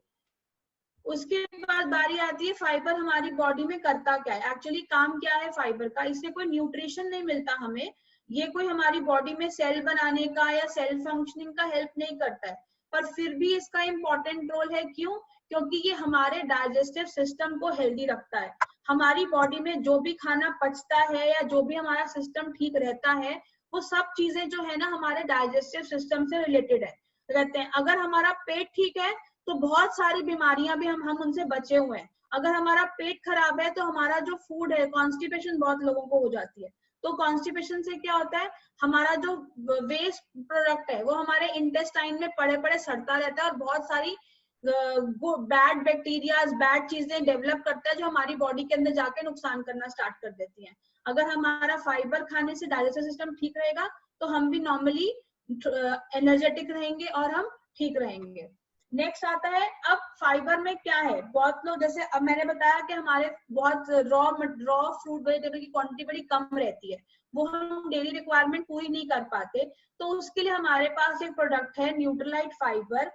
उसके बाद बारी आती है फाइबर हमारी बॉडी में करता क्या है, एक्चुअली काम क्या है फाइबर का। इससे कोई न्यूट्रिशन नहीं मिलता हमें, ये कोई हमारी बॉडी में सेल बनाने का या सेल फंक्शनिंग का हेल्प नहीं करता है, पर फिर भी इसका इम्पोर्टेंट रोल है। क्यों? क्योंकि ये हमारे डाइजेस्टिव सिस्टम को हेल्दी रखता है। हमारी बॉडी में जो भी खाना पचता है या जो भी हमारा सिस्टम ठीक रहता है, वो सब चीजें जो है ना हमारे डाइजेस्टिव सिस्टम से रिलेटेड है रहते हैं। अगर हमारा पेट ठीक है तो बहुत सारी बीमारियां भी हम उनसे बचे हुए हैं। अगर हमारा पेट खराब है तो हमारा जो फूड है, कॉन्स्टिपेशन बहुत लोगों को हो जाती है। तो कॉन्स्टिपेशन से क्या होता है, हमारा जो वेस्ट प्रोडक्ट है वो हमारे इंटेस्टाइन में पड़े पड़े सड़ता रहता है, और बहुत सारी बैड बैक्टीरियाज, बैड चीजें डेवलप करता है, जो हमारी बॉडी के अंदर जाके नुकसान करना स्टार्ट कर देती हैं। अगर हमारा फाइबर खाने से डाइजेस्टिव सिस्टम ठीक रहेगा तो हम भी नॉर्मली एनर्जेटिक रहेंगे और हम ठीक रहेंगे। नेक्स्ट आता है, अब फाइबर में क्या है। बहुत लोग, जैसे अब मैंने बताया कि हमारे बहुत रॉ फ्रूट वेजिटेबल की क्वांटिटी बड़ी कम रहती है, वो हम डेली रिक्वायरमेंट पूरी नहीं कर पाते। तो उसके लिए हमारे पास एक प्रोडक्ट है न्यूट्रीलाइट फाइबर।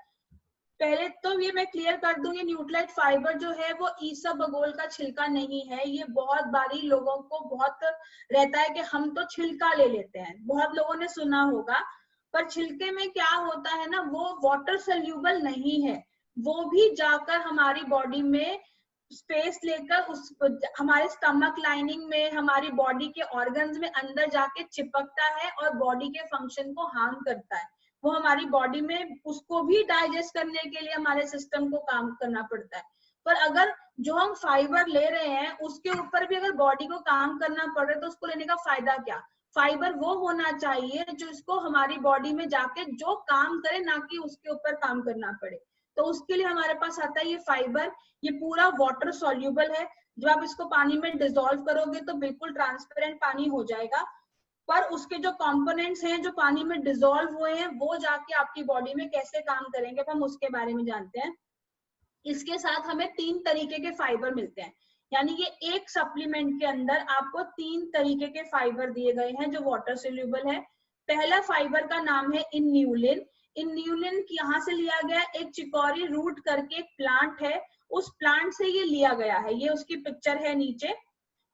पहले तो ये मैं क्लियर कर दूं, ये न्यूट्रीलाइट फाइबर जो है वो ईसबगोल का छिलका नहीं है। ये बहुत बारी लोगों को बहुत रहता है कि हम तो छिलका ले लेते हैं, बहुत लोगों ने सुना होगा, पर छिलके में क्या होता है ना, वो वाटर सोल्यूबल नहीं है। वो भी जाकर हमारी बॉडी में स्पेस लेकर उस हमारे स्टमक लाइनिंग में, हमारी बॉडी के ऑर्गन्स में अंदर जाके चिपकता है और बॉडी के फंक्शन को हार्म करता है। वो हमारी बॉडी में, उसको भी डाइजेस्ट करने के लिए हमारे सिस्टम को काम करना पड़ता है। पर अगर जो हम फाइबर ले रहे हैं उसके ऊपर भी अगर बॉडी को काम करना पड़ रहा है तो उसको लेने का फायदा क्या? फाइबर वो होना चाहिए जो इसको हमारी बॉडी में जाके जो काम करे, ना कि उसके ऊपर काम करना पड़े। तो उसके लिए हमारे पास आता है ये फाइबर। ये पूरा वाटर सॉल्यूबल है, जब आप इसको पानी में डिसॉल्व करोगे तो बिल्कुल ट्रांसपेरेंट पानी हो जाएगा, पर उसके जो कंपोनेंट्स हैं जो पानी में डिसॉल्व हुए हैं वो जाके आपकी बॉडी में कैसे काम करेंगे, तो हम उसके बारे में जानते हैं। इसके साथ हमें 3 तरीके के फाइबर मिलते हैं, यानी ये एक सप्लीमेंट के अंदर आपको 3 तरीके के फाइबर दिए गए हैं जो वाटर सोल्यूबल है। पहला फाइबर का नाम है इन्यूलिन। इन्यूलिन यहाँ से लिया गया, एक चिकोरी रूट करके एक प्लांट है, उस प्लांट से ये लिया गया है, ये उसकी पिक्चर है नीचे।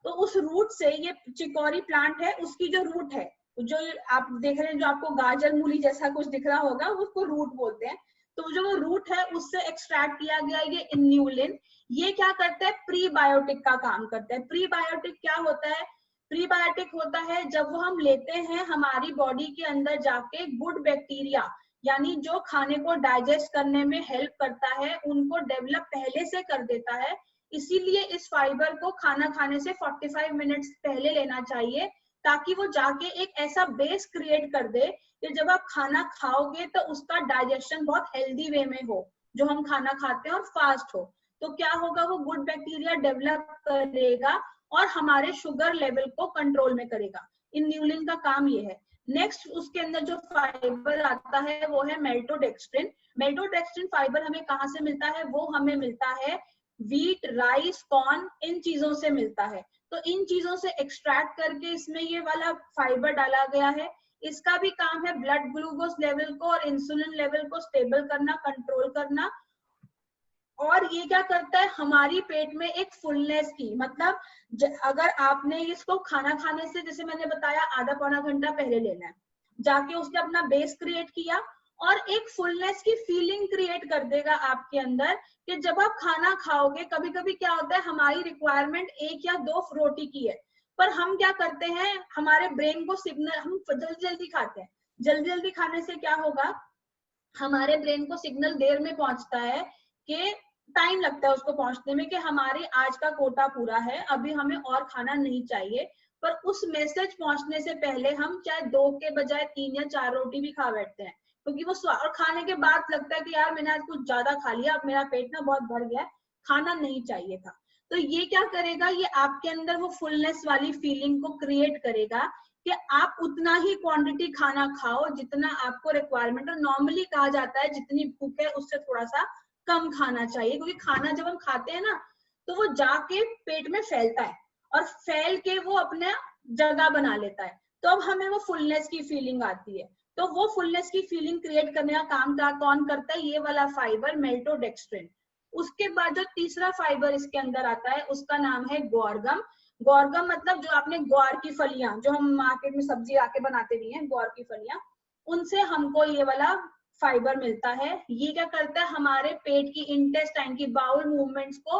तो उस रूट से, ये चिकोरी प्लांट है, उसकी जो रूट है, जो आप देख रहे हैं, जो आपको गाजर मूली जैसा कुछ दिख रहा होगा, उसको रूट बोलते हैं। तो जो वो रूट है उससे एक्सट्रैक्ट किया गया ये इन्यूलिन। ये क्या करता है, प्रीबायोटिक का काम करता है। प्रीबायोटिक क्या होता है, प्रीबायोटिक होता है जब वो हम लेते हैं, हमारी बॉडी के अंदर जाके गुड बैक्टीरिया, यानी जो खाने को डाइजेस्ट करने में हेल्प करता है, उनको डेवलप पहले से कर देता है। इसीलिए इस फाइबर को खाना खाने से 45 मिनट्स पहले लेना चाहिए, ताकि वो जाके एक ऐसा बेस क्रिएट कर दे कि जब आप खाना खाओगे तो उसका डाइजेशन बहुत हेल्दी वे में हो, जो हम खाना खाते हैं, और फास्ट हो। तो क्या होगा, वो गुड बैक्टीरिया डेवलप करेगा और हमारे शुगर लेवल को कंट्रोल में करेगा। इन्यूलिन का काम ये है। नेक्स्ट उसके अंदर जो फाइबर आता है वो है मेल्टोडेक्स्ट्रिन। मेल्टोडेक्स्ट्रिन फाइबर हमें कहाँ से मिलता है, वो हमें मिलता है व्हीट, राइस, कॉर्न, इन चीजों से मिलता है। तो इन चीजों से एक्सट्रैक्ट करके इसमें ये वाला फाइबर डाला गया है। इसका भी काम है ब्लड ग्लूकोज लेवल को और इंसुलिन लेवल को स्टेबल करना, कंट्रोल करना। और ये क्या करता है, हमारी पेट में एक फुलनेस की, मतलब अगर आपने इसको खाना खाने से, जैसे मैंने बताया, आधा पौना घंटा पहले लेना है, जाके उसने अपना बेस क्रिएट किया और एक फुलनेस की फीलिंग क्रिएट कर देगा आपके अंदर, कि जब आप खाना खाओगे, कभी कभी क्या होता है, हमारी रिक्वायरमेंट 1 या 2 रोटी की है, पर हम क्या करते हैं, हमारे ब्रेन को सिग्नल, हम जल्दी जल्दी खाते हैं। जल्दी जल्दी खाने से क्या होगा, हमारे ब्रेन को सिग्नल देर में पहुंचता है, कि टाइम लगता है उसको पहुंचने में, कि हमारे आज का कोटा पूरा है, अभी हमें और खाना नहीं चाहिए। पर उस मैसेज पहुंचने से पहले हम चाहे 2 के बजाय 3 या 4 रोटी भी खा बैठते हैं, क्योंकि वो और खाने के बाद लगता है कि यार मैंने आज कुछ ज्यादा खा लिया, अब मेरा पेट ना बहुत भर गया है, खाना नहीं चाहिए था। तो ये क्या करेगा, ये आपके अंदर वो फुलनेस वाली फीलिंग को क्रिएट करेगा, कि आप उतना ही क्वांटिटी खाना खाओ जितना आपको रिक्वायरमेंट। और नॉर्मली कहा जाता है जितनी भूख है उससे थोड़ा सा कम खाना चाहिए, क्योंकि खाना जब हम खाते हैं ना, तो वो जाके पेट में फैलता है और फैल के वो अपने जगह बना लेता है, तो अब हमें वो फुलनेस की फीलिंग आती है। तो वो फुलनेस की फीलिंग क्रिएट करने का काम कौन करता है, ये वाला फाइबर मेल्टोडेक्स्ट्रिन। उसके बाद जो तीसरा फाइबर इसके अंदर आता है उसका नाम है ग्वारगम। ग्वारगम मतलब जो आपने ग्वार की फलियां, जो हम मार्केट में सब्जी आके बनाते भी हैं, ग्वार की फलियां, उनसे हमको ये वाला फाइबर मिलता है। ये क्या करता है, हमारे पेट की इंटेस्टाइन की बाउल मूवमेंट्स को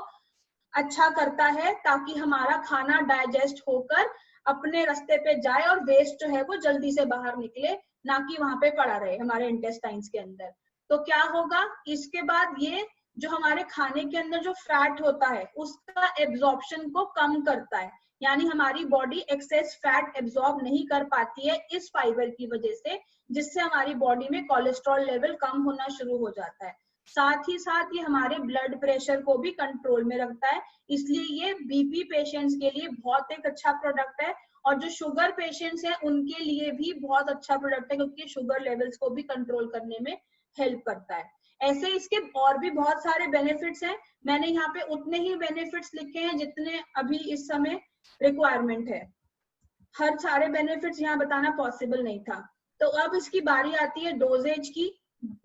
अच्छा करता है, ताकि हमारा खाना डाइजेस्ट होकर अपने रास्ते पे जाए और वेस्ट जो है वो जल्दी से बाहर निकले, ना कि वहां पे पड़ा रहे हमारे इंटेस्टाइन्स के अंदर। तो क्या होगा, इसके बाद ये जो हमारे खाने के अंदर जो फैट होता है उसका एब्जॉर्प्शन को कम करता है, यानी हमारी बॉडी एक्सेस फैट एब्जॉर्ब नहीं कर पाती है इस फाइबर की वजह से, जिससे हमारी बॉडी में कोलेस्ट्रॉल लेवल कम होना शुरू हो जाता है। साथ ही साथ ये हमारे ब्लड प्रेशर को भी कंट्रोल में रखता है, इसलिए ये बीपी पेशेंट्स के लिए बहुत एक अच्छा प्रोडक्ट है, और जो शुगर पेशेंट्स हैं उनके लिए भी बहुत अच्छा प्रोडक्ट है, क्योंकि शुगर लेवल्स को भी कंट्रोल करने में हेल्प करता है। ऐसे इसके और भी बहुत सारे बेनिफिट्स हैं, मैंने यहाँ पे उतने ही बेनिफिट्स लिखे हैं जितने अभी इस समय रिक्वायरमेंट है। हर सारे बेनिफिट्स यहाँ बताना पॉसिबल नहीं था। तो अब इसकी बारी आती है डोजेज की।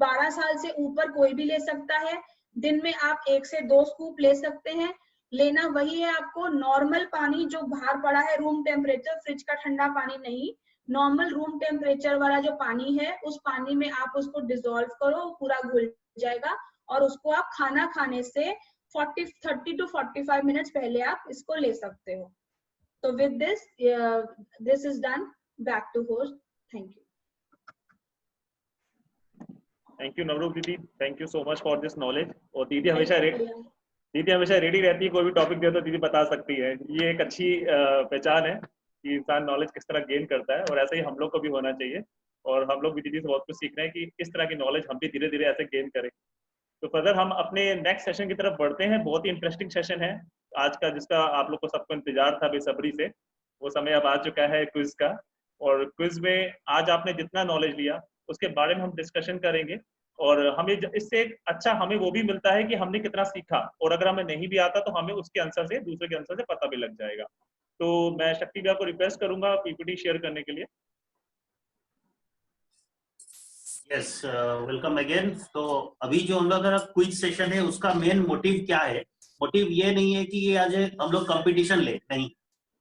12 साल से ऊपर कोई भी ले सकता है, दिन में आप 1 से 2 स्कूप ले सकते हैं। लेना वही है आपको नॉर्मल पानी जो बाहर पड़ा है, रूम टेम्परेचर, फ्रिज का ठंडा पानी नहीं, नॉर्मल रूम टेम्परेचर वाला जो पानी है, उस पानी में आप उसको डिसॉल्व करो, पूरा घुल जाएगा, और उसको आप खाना खाने से 30 to 45 मिनट्स पहले आप इसको ले सकते हो। तो with this is done, back to host. Thank you. Thank you Navroop दीदी, thank you so much for this knowledge. और दीदी हमेशा रेडी रहती है, कोई भी टॉपिक दे तो दीदी बता सकती है। ये एक अच्छी पहचान है कि इंसान नॉलेज किस तरह गेन करता है, और ऐसे ही हम लोग को भी होना चाहिए। और हम लोग भी दीदी से बहुत कुछ सीख रहे हैं कि किस तरह की नॉलेज हम भी धीरे धीरे ऐसे गेन करें। तो फर्दर हम अपने नेक्स्ट सेशन की तरफ बढ़ते हैं। बहुत ही इंटरेस्टिंग सेशन है आज का, जिसका आप लोग को सबको इंतजार था बेसब्री से। वो समय अब आ चुका है क्विज का, और क्विज में आज आपने जितना नॉलेज लिया उसके बारे में हम डिस्कशन करेंगे, और हमें इससे एक अच्छा हमें वो भी मिलता है कि हमने कितना सीखा, और अगर हमें नहीं भी आता तो हमें उसके आंसर से, दूसरे के आंसर से पता भी लग जाएगा। तो मैं शक्ति भैया को रिक्वेस्ट करूंगा पीपीटी शेयर करने के लिए। Yes, welcome again. तो अभी जो हम लोग का क्विज सेशन है उसका मेन मोटिव क्या है? मोटिव ये नहीं है कि ये आज हम लोग कंपटीशन ले, नहीं,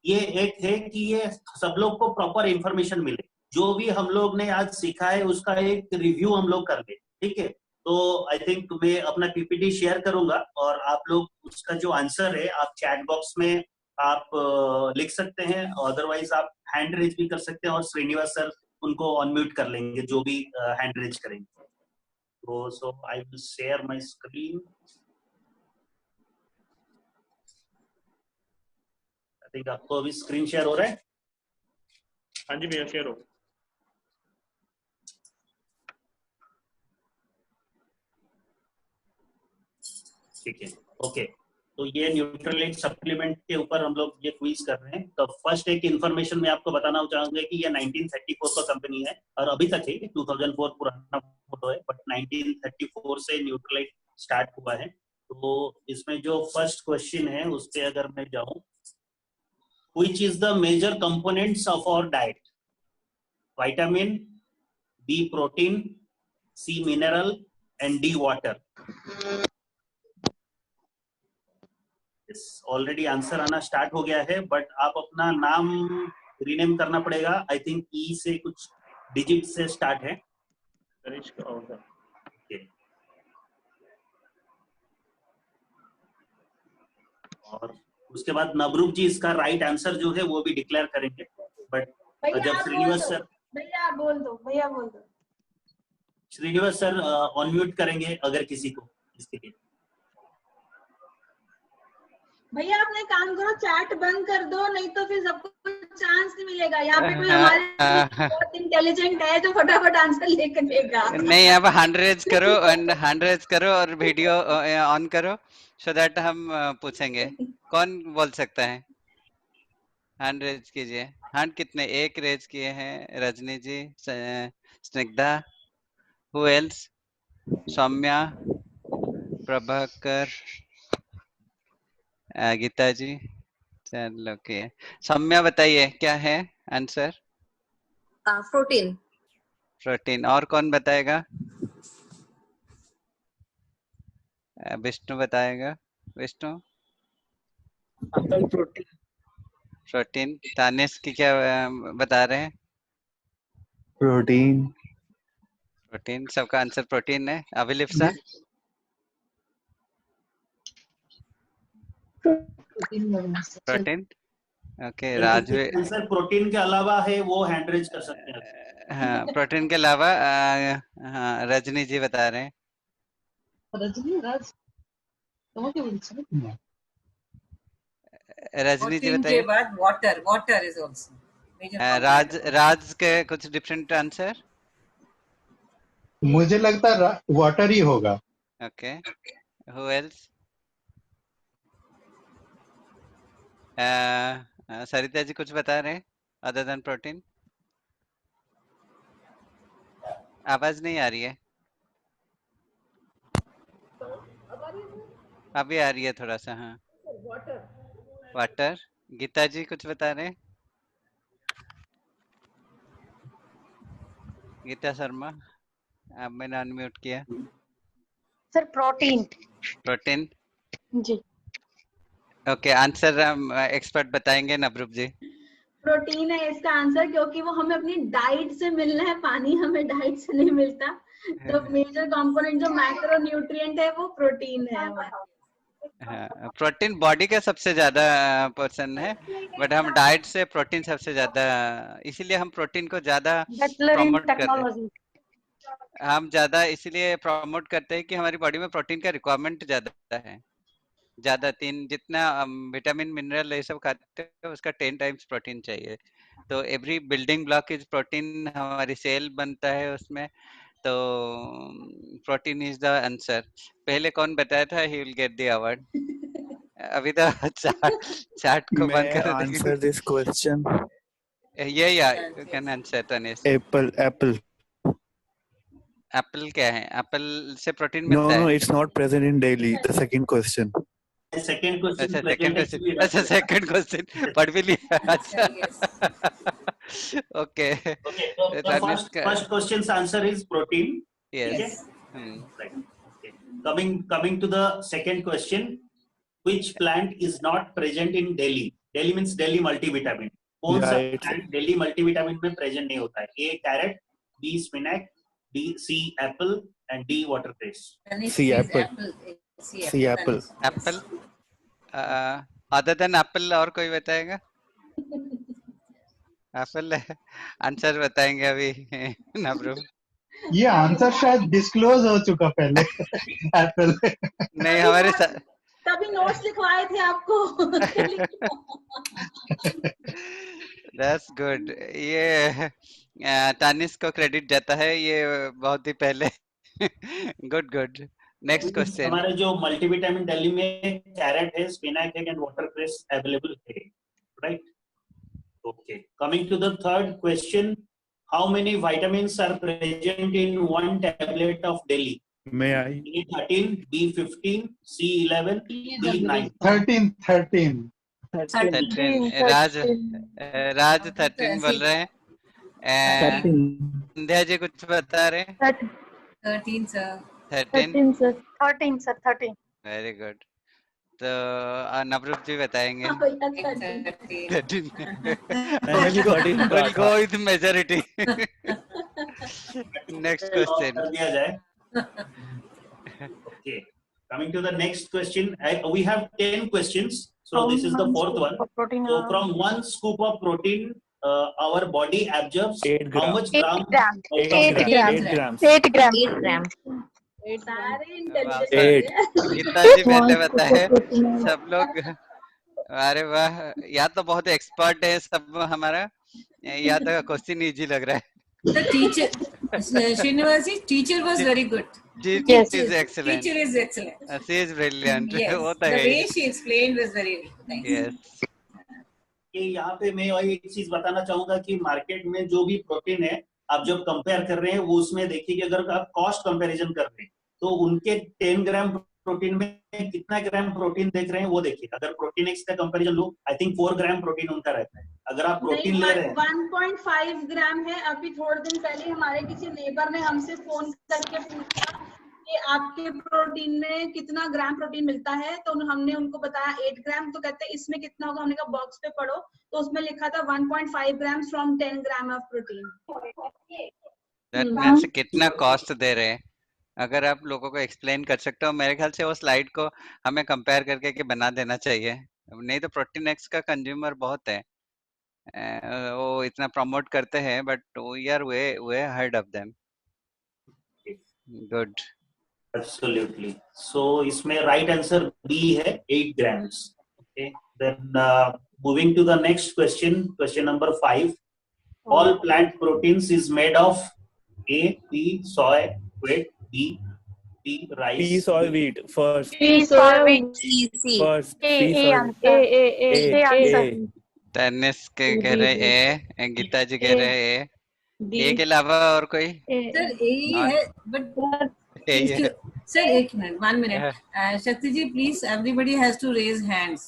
ये एक है कि ये सब लोग को प्रॉपर इंफॉर्मेशन मिले, जो भी हम लोग ने आज सीखा है उसका एक रिव्यू हम लोग कर ले, ठीक है? तो आई थिंक मैं अपना पीपीटी शेयर करूंगा और आप लोग उसका जो आंसर है आप चैट बॉक्स में आप लिख सकते हैं, अदरवाइज आप हैंड रेज भी कर सकते हैं और श्रीनिवास सर उनको अनम्यूट कर लेंगे जो भी हैंड रेज करेंगे। तो so I will share my screen. I think आपको अभी स्क्रीन शेयर हो रहा है? हाँ जी भैया, शेयर हो। ठीक है, ओके। तो ये न्यूट्रलाइट सप्लीमेंट के ऊपर हम लोग ये क्विज कर रहे हैं। तो फर्स्ट एक इन्फॉर्मेशन मैं आपको बताना चाहूंगा कि ये 1934 का कंपनी है और अभी तक है, 2004 पुराना फोटो है, बट 1934 से न्यूट्रलाइट स्टार्ट हुआ है। तो इसमें जो फर्स्ट क्वेश्चन है उस पे अगर मैं जाऊं, which is the major components of our diet? Vitamin, B protein, C mineral and D water. Already answer आना स्टार्ट हो गया है, बट आप अपना नाम रीनेम करना पड़ेगा। आई थिंक ई से कुछ डिजिट से स्टार्ट है। और उसके बाद नवरूप जी इसका राइट आंसर जो है वो भी डिक्लेयर करेंगे, बट जब श्रीनिवास सर, भैया बोल दो, भैया बोल दो। श्रीनिवास सर अनम्यूट करेंगे अगर किसी को इसके लिए। भैया आप एक काम करो, चैट बंद कर दो, नहीं तो फिर सबको चांस नहीं मिलेगा। यहाँ पे कोई हमारे बहुत इंटेलिजेंट है जो फटाफट आंसर लेकर देगा। नहीं, अब हैंड रेज करो एंड हैंड रेज करो और वीडियो ऑन करो सो दैट हम पूछेंगे। कौन बोल सकता है? हैंड रेज कीजिए। हैंड कितने? एक रेज किए हैं, रजनी जी, स्निग्धा, हु एल्स, सौम्या, प्रभाकर, गीता जी, चलो ओके। सौम्या बताइए क्या है आंसर? प्रोटीन। प्रोटीन। और कौन बताएगा? विष्णु बताएगा। Vishnu? Uncle protein. Protein. Tanish की क्या बता रहे हैं? प्रोटीन। प्रोटीन, सबका आंसर प्रोटीन है। Abhilipsa? Protein. Okay. Rajveer? Answer protein के अलावा है वो हैंड रेज कर सकते हैं। हाँ, प्रोटीन के अलावा हाँ, रजनी जी बता रहे हैं। रजनी जी बताइए। बाद वाटर इज आल्सो। राज के कुछ डिफरेंट आंसर? मुझे लगता है वाटर ही होगा। Okay. Who else? Sarita ji कुछ बता रहे हैं अदर देन प्रोटीन? आवाज नहीं आ रही है। अभी आ रही है थोड़ा सा। हाँ, वाटर। गीता जी कुछ बता रहे हैं? गीता शर्मा, अब मैंने अनम्यूट किया। Sir protein. प्रोटीन जी। ओके। आंसर एक्सपर्ट बताएंगे नवरूप जी। प्रोटीन है इसका आंसर, क्योंकि वो हमें अपनी डाइट से मिलना है, पानी हमें डाइट से नहीं मिलता। तो मेजर कंपोनेंट जो मैक्रो न्यूट्रिएंट है वो प्रोटीन है हमारा। हाँ, प्रोटीन बॉडी का सबसे ज्यादा पर्सन है, बट हम डाइट से प्रोटीन सबसे ज्यादा, इसीलिए हम प्रोटीन को ज्यादा प्रमोट करते हैं। हम ज्यादा इसलिए प्रमोट करते हैं कि हमारी बॉडी में प्रोटीन का रिक्वायरमेंट ज्यादा है। ज्यादा 3 जितना विटामिन मिनरल ये सब खाते हैं उसका 10 टाइम्स प्रोटीन चाहिए। तो every building block is protein. हमारी सेल बनता है उसमें, तो प्रोटीन इज द आंसर। पहले कौन बताया था? He will get the award. अभी तो चार्ट को बंद कर दो। Answer this question. या you can answer Tanish. Apple. Apple क्या है? एप्पल से प्रोटीन मिलता है? No, it's not present in daily. The second question. Second question. अच्छा, सेकंड क्वेश्चन पढ़ भी लिया। अच्छा। Okay. Okay, so the Tanishka, first question's answer is protein. yes. Okay. Right. Okay. Coming to the second question, which plant is not present in Delhi? Delhi means Delhi multivitamin. कौन सा Yeah, it's plant Delhi multivitamin में present नहीं होता है? A carrot, B spinach, C apple, and D watercress. C apple. C apple. Apple. Other than apple और कोई बताएगा? Apple answer बताएंगे अभी नबरू? ये आंसर शायद डिस्क्लोज हो चुका पहले एप्पल नहीं हमारे तभी नोट्स लिखवाए थे आपको। That's good. ये तानिश को क्रेडिट जाता है, ये बहुत ही पहले। Good good. Next question. हमारे जो मल्टीविटामिन दिल्ली में कैरेट है, स्पिनाच है एंड वाटरक्रेस अवेलेबल है, right? Okay. Coming to the third question, how many vitamins are present in one tablet of Delhi? May I? B13, B15, C11, D9. 13 राज 13 बोल रहे हैं। संध्या जी कुछ बता रहे हैं? 13 sir. 13 very good. तो नवरूप जी बताएंगे। 13 will go with majority. Next question. दिया जाए। Okay. Coming to the next question, we have 10 questions. So this is the fourth one. So from one scoop of protein, our body absorbs 8 how grams. much gram? 8 grams. 8 grams. सारे Eight. Gita जी पहले बताए सब लोग। अरे वाह, या तो बहुत एक्सपर्ट है सब हमारा, या तो क्वेश्चन इजी लग रहा है। The teacher, Srinivasi, teacher was very good. Yes. She is excellent. Teacher is excellent. She is brilliant. Yes. वो The तो है। way she explained was very nice. Yes. कि यहाँ पे मैं वही एक चीज बताना चाहूंगा कि मार्केट में जो भी प्रोटीन है, आप जब कंपेयर कर रहे हैं वो उसमें देखिए कि अगर आप कॉस्ट कंपैरिजन कर रहे हैं तो उनके 10 ग्राम प्रोटीन में कितना ग्राम प्रोटीन देख रहे हैं वो देखिए। अगर प्रोटीन एक्स का comparison low, I think 4 gram protein उनका रहता है। अगर आप प्रोटीन ले रहे हैं 1.5 ग्राम है। अभी थोड़े दिन पहले हमारे किसी नेबर ने हमसे फोन करके पूछा कि आपके प्रोटीन में कितना ग्राम प्रोटीन मिलता है, तो हमने उनको बताया 8 ग्राम। तो कहते हैं इसमें कितना होगा? हमने कहा बॉक्स पे पढ़ो, तो उसमें लिखा था 1.5 gram from 10 gram of protein. That means कितना कॉस्ट दे रहे हैं, अगर आप लोगों को एक्सप्लेन कर सकते हो। मेरे ख्याल से वो स्लाइड को हमें कंपेयर करके कि बना देना चाहिए, नहीं तो प्रोटीन एक्स का कंज्यूमर बहुत है, वो इतना प्रमोट करते हैं, but we are way head of them. Good. Absolutely. So इसमें राइट आंसर बी है, 8 grams. Okay, then moving to the next question, question number 5। All plant proteins is made of A, P, soy, wheat, B, rice. Pea, soy, wheat. First. First. Tanish के कह रहे ए, गीता जी कह रहे ए के अलावा और कोई? Sir, A है, but sir, एक मिनट, 1 minute. शक्ति जी, please, everybody has to raise hands.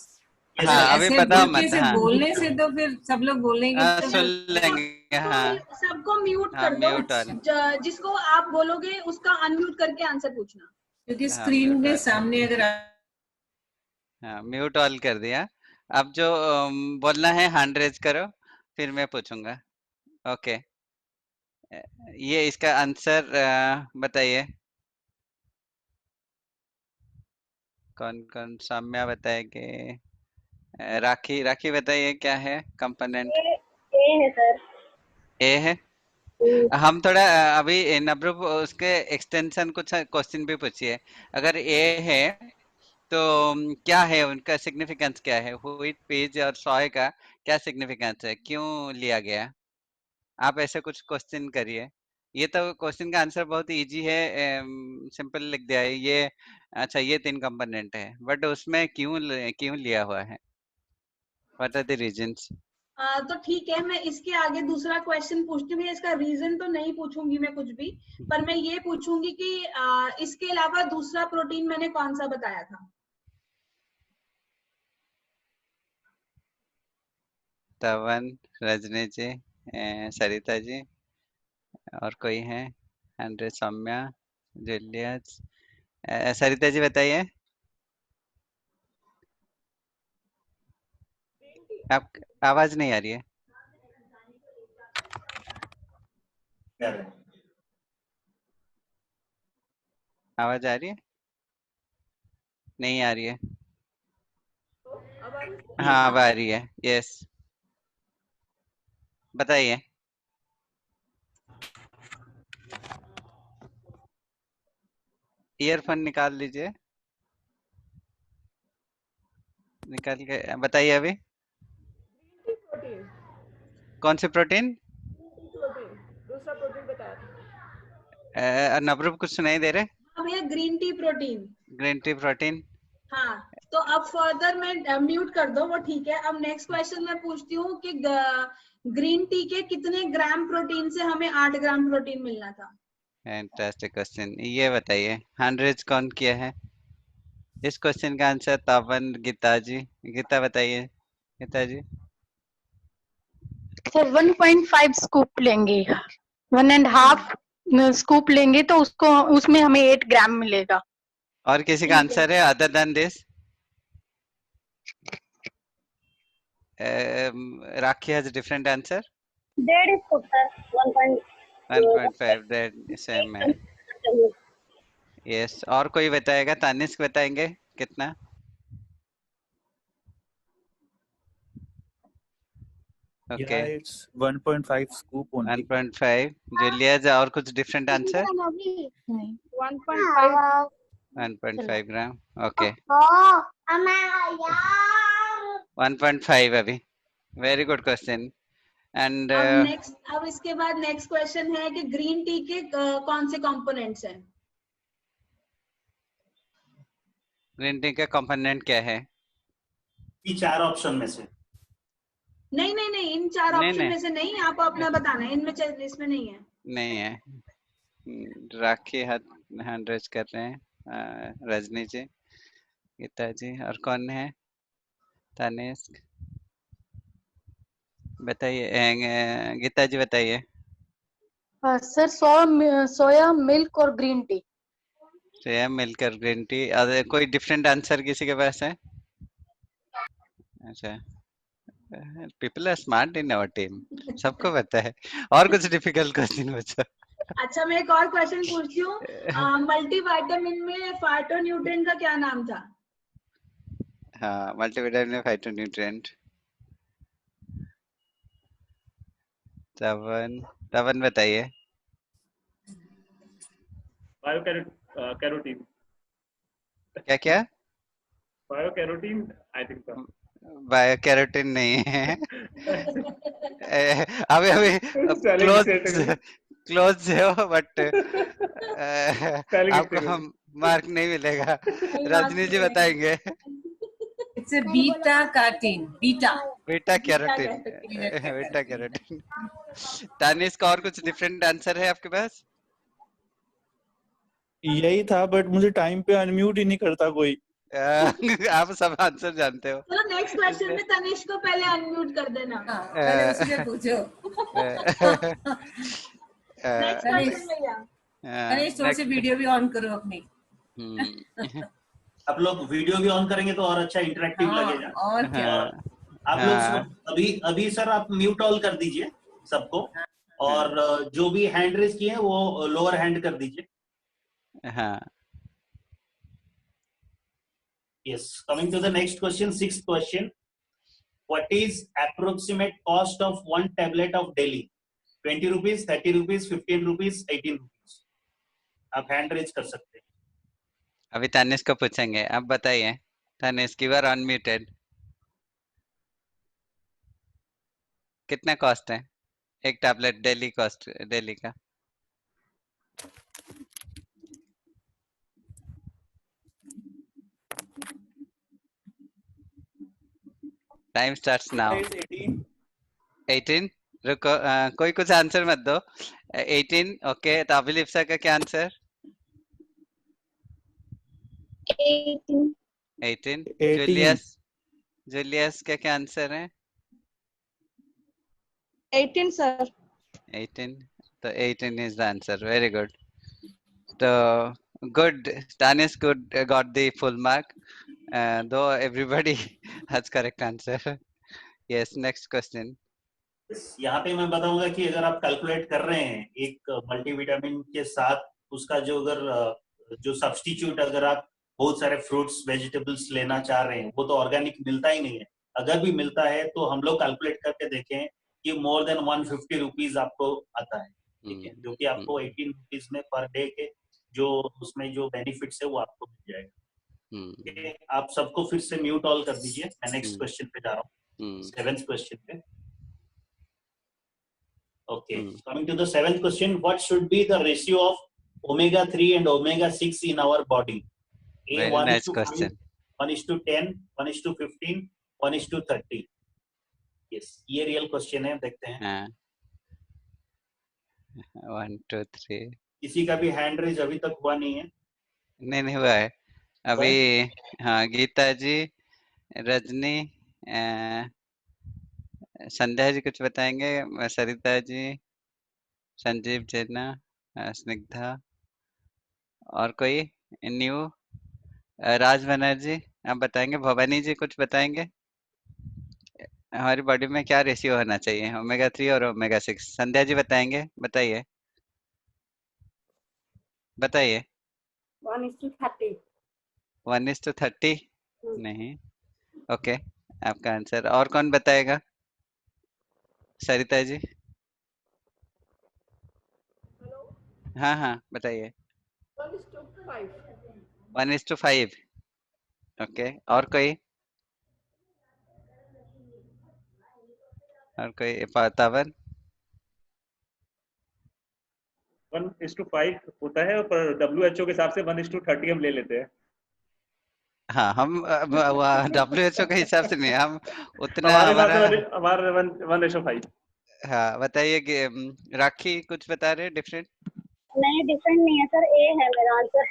हाँ, अभी बताओ मत। हाँ। बोलने से तो फिर सब लोग बोलेंगे, सुन लेंगे। हाँ, सबको म्यूट कर दो। जिसको आप बोलोगे उसका अनम्यूट करके आंसर पूछना, क्योंकि स्क्रीन में सामने अगर म्यूट ऑल कर दिया। अब जो बोलना है हैंड रेज करो, फिर मैं पूछूंगा। ओके, ये इसका आंसर बताइए। कौन कौन? साम्या बताएंगे, राखी बताइए क्या है कंपोनेंट? ए है सर। ए है। हम थोड़ा अभी नबरूप उसके एक्सटेंशन कुछ क्वेश्चन भी पूछिए। अगर ए है तो क्या है उनका सिग्निफिकेंस, क्या है? व्हीट, पीज और सोय का क्या सिग्निफिकेंस है, क्यों लिया गया? आप ऐसे कुछ क्वेश्चन करिए। ये तो क्वेश्चन का आंसर बहुत इजी है, सिंपल लिख दिया है ये। अच्छा, ये 3 कंपोनेंट है, बट उसमें क्यों लिया हुआ है? What are the reasons? तो ठीक है, मैं इसके आगे दूसरा क्वेश्चन पूछती हूँ। इसका रीजन तो नहीं पूछूंगी मैं कुछ भी, पर मैं ये पूछूंगी कि इसके अलावा दूसरा प्रोटीन मैंने कौन सा बताया था? तवन, रजनी जी। सरिता जी, और कोई है? 100 सौम्या, जूलियस। सरिता जी बताइए, आप आवाज नहीं आ रही है। आवाज आ रही है? नहीं आ रही है। हाँ अब आ रही है। यस, बताइए। ईयरफोन निकाल लीजिए, निकाल के बताइए अभी। कौन सी प्रोटीन? दूसरा प्रोटीन बताया। नवरूप कुछ सुनाई दे रहे? हाँ भैया, green tea protein. Green tea protein. हाँ, तो अब फर्दर मैं म्यूट कर दो, वो ठीक है। अब नेक्स्ट क्वेश्चन मैं पूछती हूँ कि ग्रीन टी के कितने ग्राम प्रोटीन से हमें 8 ग्राम प्रोटीन मिलना था? Fantastic question. ये बताइए, 100 कौन किया है? इस क्वेश्चन का आंसर तवन गीता जी। गीता बताइए, गीता जी। सर 1.5 स्कूप लेंगे, 1.5 स्कूप लेंगे तो उसको उसमें हमें 8 ग्राम मिलेगा। और किसी का आंसर है other than this? Rakhi has different answer. 1.5 scoop sir, 1.5 that same है। यस, और कोई बताएगा? तानिस्क बताएंगे कितना? Okay, Yeah, it's 1.5 scoop only. 1.5। Julius, और कुछ डिफरेंट आंसर? 1.5 1.5 ग्राम। ओके, 1.5 अभी। Very good question. एंड अब इसके बाद नेक्स्ट क्वेश्चन है कि ग्रीन टी के कौन से कंपोनेंट्स हैं? ग्रीन टी का कंपोनेंट क्या है? ये 4 ऑप्शन में से नहीं नहीं नहीं, इन 4 नहीं ऑप्शन नहीं में से नहीं, आपको अपना बताना है। इनमें इसमें नहीं है। नहीं है। राखी हाथ हैंड रेज कर रहे हैं। रजनी जी, गीता जी, और कौन है? तनिष्क बताइए। गीता जी बताइए। सर सोया मिल्क और ग्रीन टी। सोया मिल्क और ग्रीन टी। कोई डिफरेंट आंसर किसी के पास है? अच्छा, people are smart in our team, सबको पता है। और कुछ डिफिकल्ट क्वेश्चन पूछो। अच्छा, मैं एक और क्वेश्चन पूछती हूँ। मल्टीविटामिन में फाइटोन्यूट्रिएंट का क्या नाम था? हाँ, मल्टीविटामिन फाइटोन्यूट्रिएंट। तवन, तवन बताइए। कैरोटीन। क्या क्या? बायोकैरोटीन, आई थिंक सो। बायोकैरोटीन नहीं है। अभी अभी क्लोज क्लोज हो, बट आपको हम मार्क नहीं मिलेगा। रजनी जी बताएंगे। It's a beta carotene. Beta. Beta carotene. Beta carotene. Tanish का और कुछ डिफरेंट आंसर है आपके पास? यही था, बट मुझे टाइम पे अनम्यूट ही नहीं करता कोई। आप सब आंसर जानते हो। चलो नेक्स्ट क्वेश्चन में तनिष को पहले अनम्यूट कर देना। पहले उसी से पूछो। नेक्स्ट क्वेश्चन भैया। तनिष थोड़ी सी वीडियो भी ऑन करो अपनी। आप लोग वीडियो भी ऑन करेंगे तो और अच्छा इंटरेक्टिव लगेगा। और क्या? आप लोग अभी सर आप म्यूट ऑल कर दीजिए सबको, और जो भी हैंड रेज किए हैं वो लोअर हैंड कर दीजिए। हाँ। Yes, coming to the next question, 6th question. What is approximate cost of one tablet of daily? 20 rupees, 30 rupees, 15 rupees, 18 rupees. आप हैंड रेज कर सकते हैं। अभी तानिश को पूछेंगे, आप बताइए। Tanish, you are unmuted. कितना कॉस्ट है एक टैबलेट डेली कॉस्ट, डेली का? Time starts now. 18। रुको, कोई कुछ आंसर मत दो। 18। ओके, तो अभिलिप्सा का क्या आंसर? 18। जूलियस, जूलियस का क्या आंसर है? 18 sir. 18. So 18 is the answer. Very good. So good. Tanis got the full mark. Though everybody has correct answer. Yes. Next question. यहाँ पे मैं बताऊंगा कि अगर आप कैलकुलेट कर रहे हैं एक मल्टीविटामिन के साथ उसका जो अगर जो सब्स्टिट्यूट अगर आप बहुत सारे फ्रूट्स वेजिटेबल्स लेना चाह रहे हैं वो तो ऑर्गेनिक मिलता ही नहीं है। अगर भी मिलता है तो हम लोग कैलकुलेट करके देखें कि मोर देन 150 रुपीज आपको आता है, ठीक है, जो कि आपको 18 रुपीज में पर डे के जो उसमें जो बेनिफिट्स है वो आपको मिल जाएगा। ठीक है, आप सबको फिर से म्यूट ऑल कर दीजिए। मैं नेक्स्ट क्वेश्चन पे जा रहा हूँ, 7th क्वेश्चन पे। Okay, coming to the 7th question, what should be the ratio of omega-3 and omega-6 in our body? Very 1 nice is to question. 5, 1 is to 10, 1 is to 15, 1 is to 30. Yes, ये real question है, देखते हैं। हाँ। 1 2 3 किसी का भी hand raise अभी तक हुआ नहीं है? नहीं हुआ है अभी। हाँ, गीता जी, रजनी, संध्या जी कुछ बताएंगे, सरिता जी, संजीव जैना, स्निग्धा, और कोई न्यू? राज बनर्जी आप बताएंगे? भवानी जी कुछ बताएंगे? हमारी बॉडी में क्या रेशियो होना चाहिए ओमेगा-3 और ओमेगा-6? संध्या जी बताएंगे? बताइए 1:30. 1:30? नहीं। ओके, आपका आंसर। और कौन बताएगा? सरिता जी। हाँ बताइए। 1:5. 1:5। ओके, और कोई? पावन? 1:5 होता है, पर WHO के हिसाब से 1:30 हम ले लेते हैं। हाँ, हम WHO के हिसाब से नहीं, हम उतना हमारे 1:5। हाँ, बताइए कि राखी कुछ बता रहे डिफरेंट? नहीं, डिफरेंट नहीं है सर, ए है मेरा आंसर।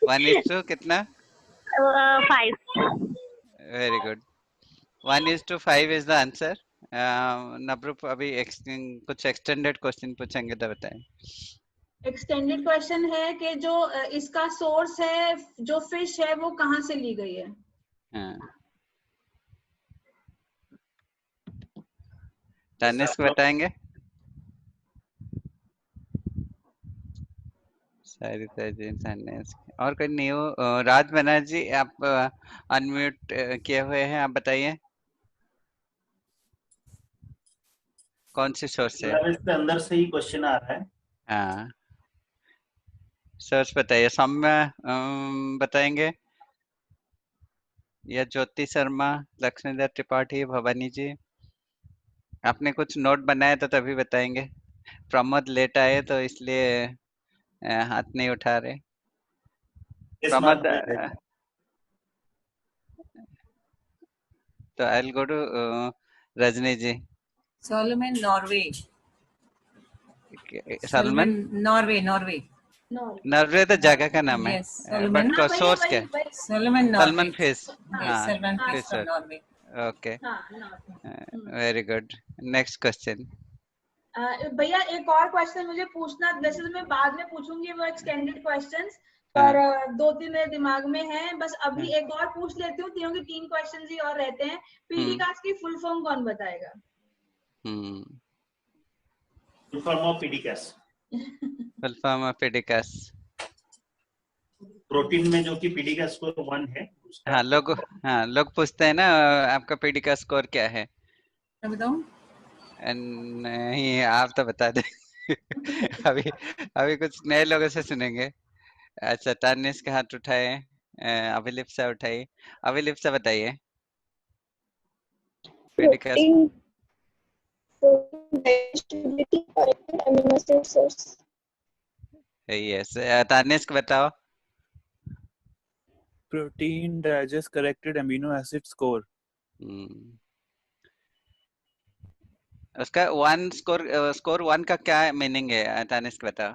1 कितना? 5. Very good, 1:5 is the answer. Navroop अभी कुछ एक्सटेंडेड क्वेश्चन पूछेंगे तो बताएं। एक्सटेंडेड क्वेश्चन है कि जो इसका सोर्स है, जो फिश है वो कहाँ से ली गई है? तानिश बताएंगे? सरिता जी, तानिश, और कोई न्यू? राज बनर्जी आप अनम्यूट किए हुए हैं, आप बताइए कौन सी सोर्स से? इसके अंदर से ही क्वेश्चन आ रहा है। हाँ, सोर्स बताइए। सौम्य बताएंगे, या ज्योति शर्मा, लक्ष्मीधर त्रिपाठी, भवानी जी? आपने कुछ नोट बनाया था तभी बताएंगे। प्रमोद लेट आए तो इसलिए हाथ नहीं उठा रहे। प्रमोद, तो I will go to Rajni ji. Salmon, Norway. Salmon, Norway Norway तो जगह का नाम है, बट सोर्स क्या? Salmon fish. Salmon fish, Norway. Okay, very good. Next question. भैया एक और क्वेश्चन मुझे पूछना, वैसे तो मैं बाद में पूछूंगी वो एक्सटेंडेड क्वेश्चंस, पर 2-3 मेरे दिमाग में है, बस अभी एक और पूछ लेती हूँ, क्योंकि 3 क्वेश्चंस ही और रहते हैं। पीडीकास की फुल फॉर्म कौन बताएगा? Full form of PDCAAS? Full form of PDCAAS, protein में जो कि पीडीकास स्कोर 1 है। हाँ, लोग पूछते हैं ना आपका पीडीकास स्कोर क्या है? बताऊं? नहीं, आप तो बता दे। अभी कुछ नए लोगों से सुनेंगे। अच्छा, तानिश का हाथ उठाए, अभिलिप्सा उठाई। अभिलिप्सा बताइए पीडीकास। यस, तानिश को बताओ। Protein digest corrected amino acid score. उसका स्कोर 1 का क्या मीनिंग है? तानिश को बताओ।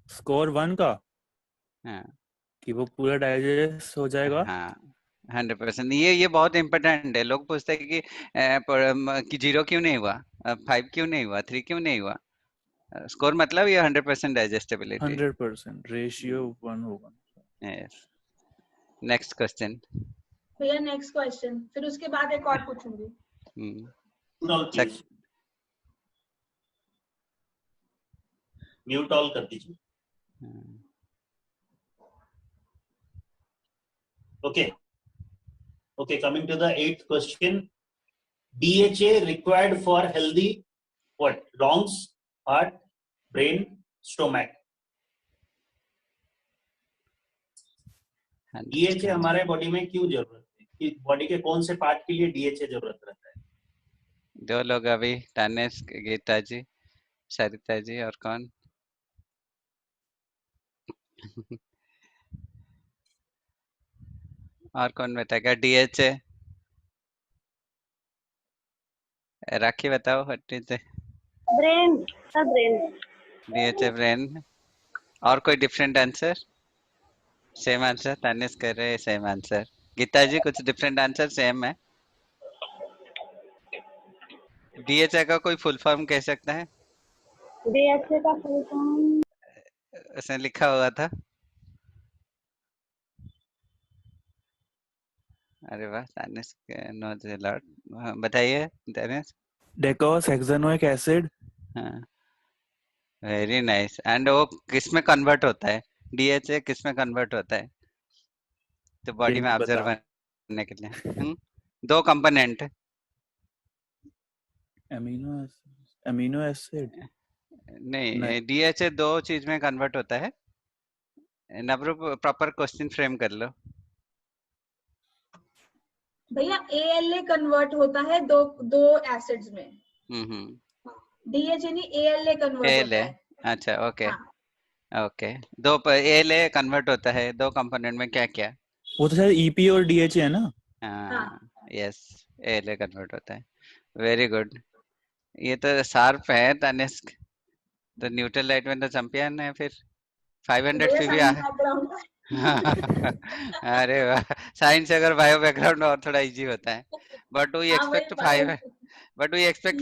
स्कोर 1 का? हाँ, कि वो पूरा डाइजेस्ट हो जाएगा। हाँ, 100%। ये बहुत इम्पोर्टेंट है। लोग पूछते हैं कि 0 क्यों नहीं हुआ? 5 क्यों नहीं हुआ, 3 क्यों नहीं हुआ? स्कोर मतलब ये 100% डाइजेस्टेबिलिटी। 100% रेशियो 1 होगा। Yes, next question. भैया नेक्स्ट क्वेश्चन, फिर उसके बाद एक और पूछूंगी। म्यूट ऑल कर दीजिए। Okay, coming to the 8th question. DHA required for healthy what? Lungs, heart, brain, stomach. DHA हमारे बॉडी में क्यों जरूरत है? कि बॉडी के कौन से पार्ट के लिए DHA जरूरत रहता है? 2 लोग अभी, तानिश, गीता जी, सरिता जी और कौन? और कौन बताएगा? DHA राखी बताओ। Brain sir, brain. DHA brain. और कोई different answer? Same answer Tanish कर रहे हैं, सेम आंसर। गीता जी कुछ डिफरेंट आंसर? सेम है। DHA का कोई फुल फॉर्म कह सकता है? DHA का फुल फॉर्म उसने लिखा हुआ था। अरे वाह, तानिश नोज अ लॉट। बताइए तानिश। Decahexanoic acid. हाँ, वेरी नाइस। एंड वो किस में कन्वर्ट होता है? DHA किस में कन्वर्ट होता है? तो बॉडी में ऑब्जर्व करने के लिए 2 कंपोनेंट। अमीनो एसिड नहीं, DHA 2 चीज में कन्वर्ट होता है। नवरूप प्रॉपर क्वेश्चन फ्रेम कर लो। भैया ALA कन्वर्ट होता है दो एसिड्स में। DHA नहीं, ALA कन्वर्ट होता है। अच्छा, ओके। ओके, 2 ALA कन्वर्ट होता है 2 कंपोनेंट में, क्या क्या? वो तो शायद EP और DHA है ना? यस, ALA कन्वर्ट होता है। Very good. ये तो शार्प है तनिष्क, तो न्यूट्रल लाइट में तो चैंपियन है फिर। 500 पीवी आ अरे वाह, साइंस अगर बायो बैकग्राउंड और थोड़ा इजी होता है। But we expect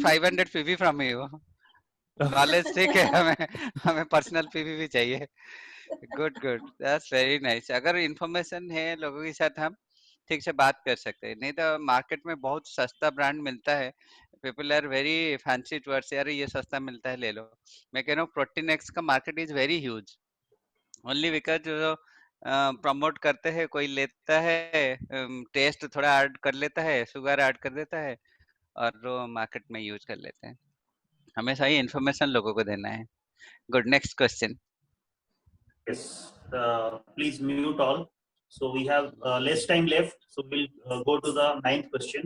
500 PV from you. Knowledge ठीक है, हमें पर्सनल पीवी भी चाहिए। Good good, that's very nice. अगर इंफॉर्मेशन है लोगों के साथ हम ठीक से बात कर सकते हैं, नहीं तो मार्केट में बहुत सस्ता ब्रांड मिलता है। People are very fancy towards, यार ये सस्ता मिलता है ले लो। मैं कह रहा हूँ प्रोटीन एक्स का market is very huge, only because जो प्रमोट करते हैं, कोई लेता है, टेस्ट थोड़ा ऐड कर लेता है, शुगर ऐड कर देता है और वो मार्केट में यूज कर लेते हैं। हमें सही इन्फॉर्मेशन लोगों को देना है। Good, next question. Yes, please mute all. So we have less time left, so we'll go to the 9th question.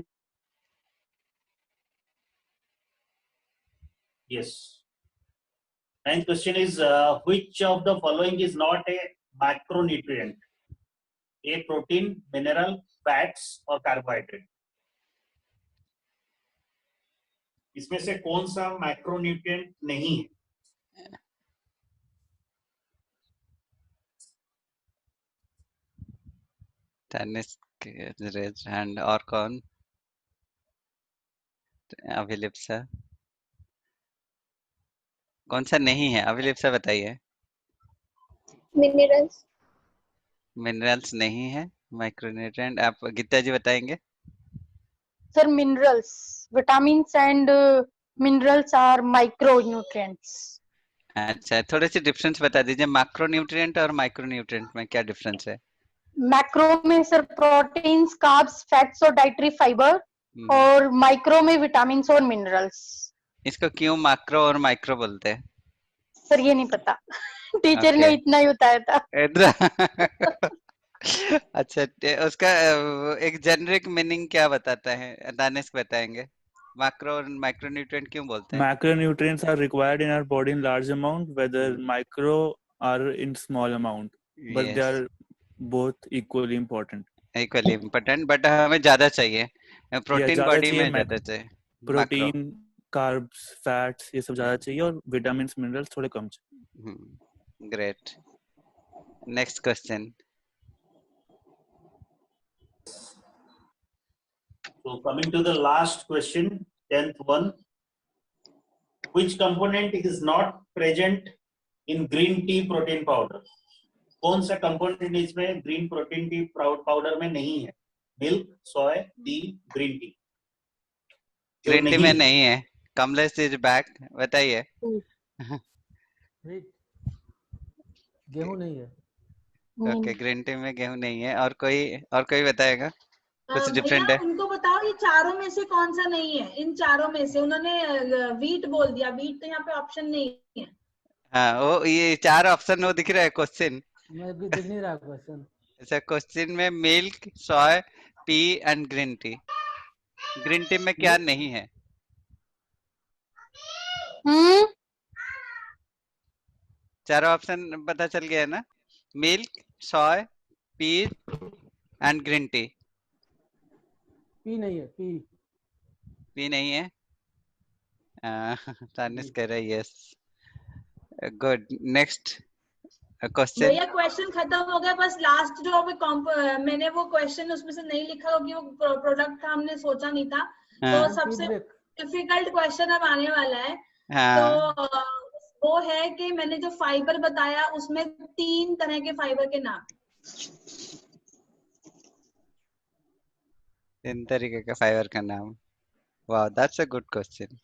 Yes, 9th question is which of the following is not a macronutrient? A protein, mineral, fats or carbohydrate? इसमें से कौन सा macronutrient नहीं है? Hand. और कौन? अभिलिप्सा। कौन सा नहीं है? अभिलिप्सा बताइए। मिनरल्स। मिनरल्स नहीं है माइक्रोन्यूट्रिएंट। आप गीता जी बताएंगे। Sir minerals, vitamins and minerals are micronutrients. अच्छा, थोड़े से डिफरेंस बता दीजिए, मैक्रोन्यूट्रिएंट और माइक्रोन्यूट्रिएंट में क्या डिफरेंस है? मैक्रो में सर प्रोटीन्स, कार्ब्स, फैट्स और डाइटरी फाइबर, और माइक्रो में विटामिन्स और मिनरल्स। इसको क्यों मैक्रो और माइक्रो बोलते हैं? सर ये नहीं पता, टीचर ने इतना ही बताया था। अच्छा, उसका एक जेनरिक मीनिंग क्या बताता है? दानिश बताएंगे। मैक्रो और माइक्रोन्यूट्रिएंट क्यों बोलते हैं? Macronutrients are required in our body in large amount, whether micro are in small amount, but they are both equally important. Equally important, but हमें ज्यादा चाहिए। प्रोटीन बॉडी में ज्यादा चाहिए। प्रोटीन, कार्ब्स, फैट्स ये सब ज्यादा चाहिए और विटामिन्स, मिनरल्स थोड़े कम चाहिए। Great, next question. So, coming to the last question, 10th one. which component is not present in green tea protein powder? कौन सा कंपोनेंट इसमें ग्रीन प्रोटीन टी पाउडर में नहीं है? Milk, soy, tea, green tea. Green tea में नहीं है। Kamlesh is back, बताइए। गेहूं नहीं है। ओके, ग्रीन टी में गेहूं नहीं है। और कोई बताएगा कुछ डिफरेंट है? उनको बताओ ये चारों में से कौन सा नहीं है। इन चारों में से उन्होंने वीट बोल दिया। वीट तो यहाँ पे ऑप्शन नहीं है। हाँ, वो ये 4 ऑप्शन वो दिख रहा है क्वेश्चन। मैं भी दिख नहीं रहा क्वेश्चन। अच्छा, क्वेश्चन में milk, soy, T and green tea. Green tea में क्या नहीं है? चारों ऑप्शन पता चल गया है ना? Milk, soy, P and green tea. P नहीं है। पी नहीं है। तानिश कह रहा है यस। Good, next question. भैया क्वेश्चन खत्म हो गया, बस लास्ट जो मैंने वो क्वेश्चन उसमें से नहीं लिखा क्योंकि वो प्रोडक्ट था, हमने सोचा नहीं था। तो सबसे डिफिकल्ट क्वेश्चन अब आने वाला है। तो वो है कि मैंने जो फाइबर बताया उसमें 3 तरह के फाइबर के नाम। 3 तरीके का फाइबर का नाम। वाह, that's a good question.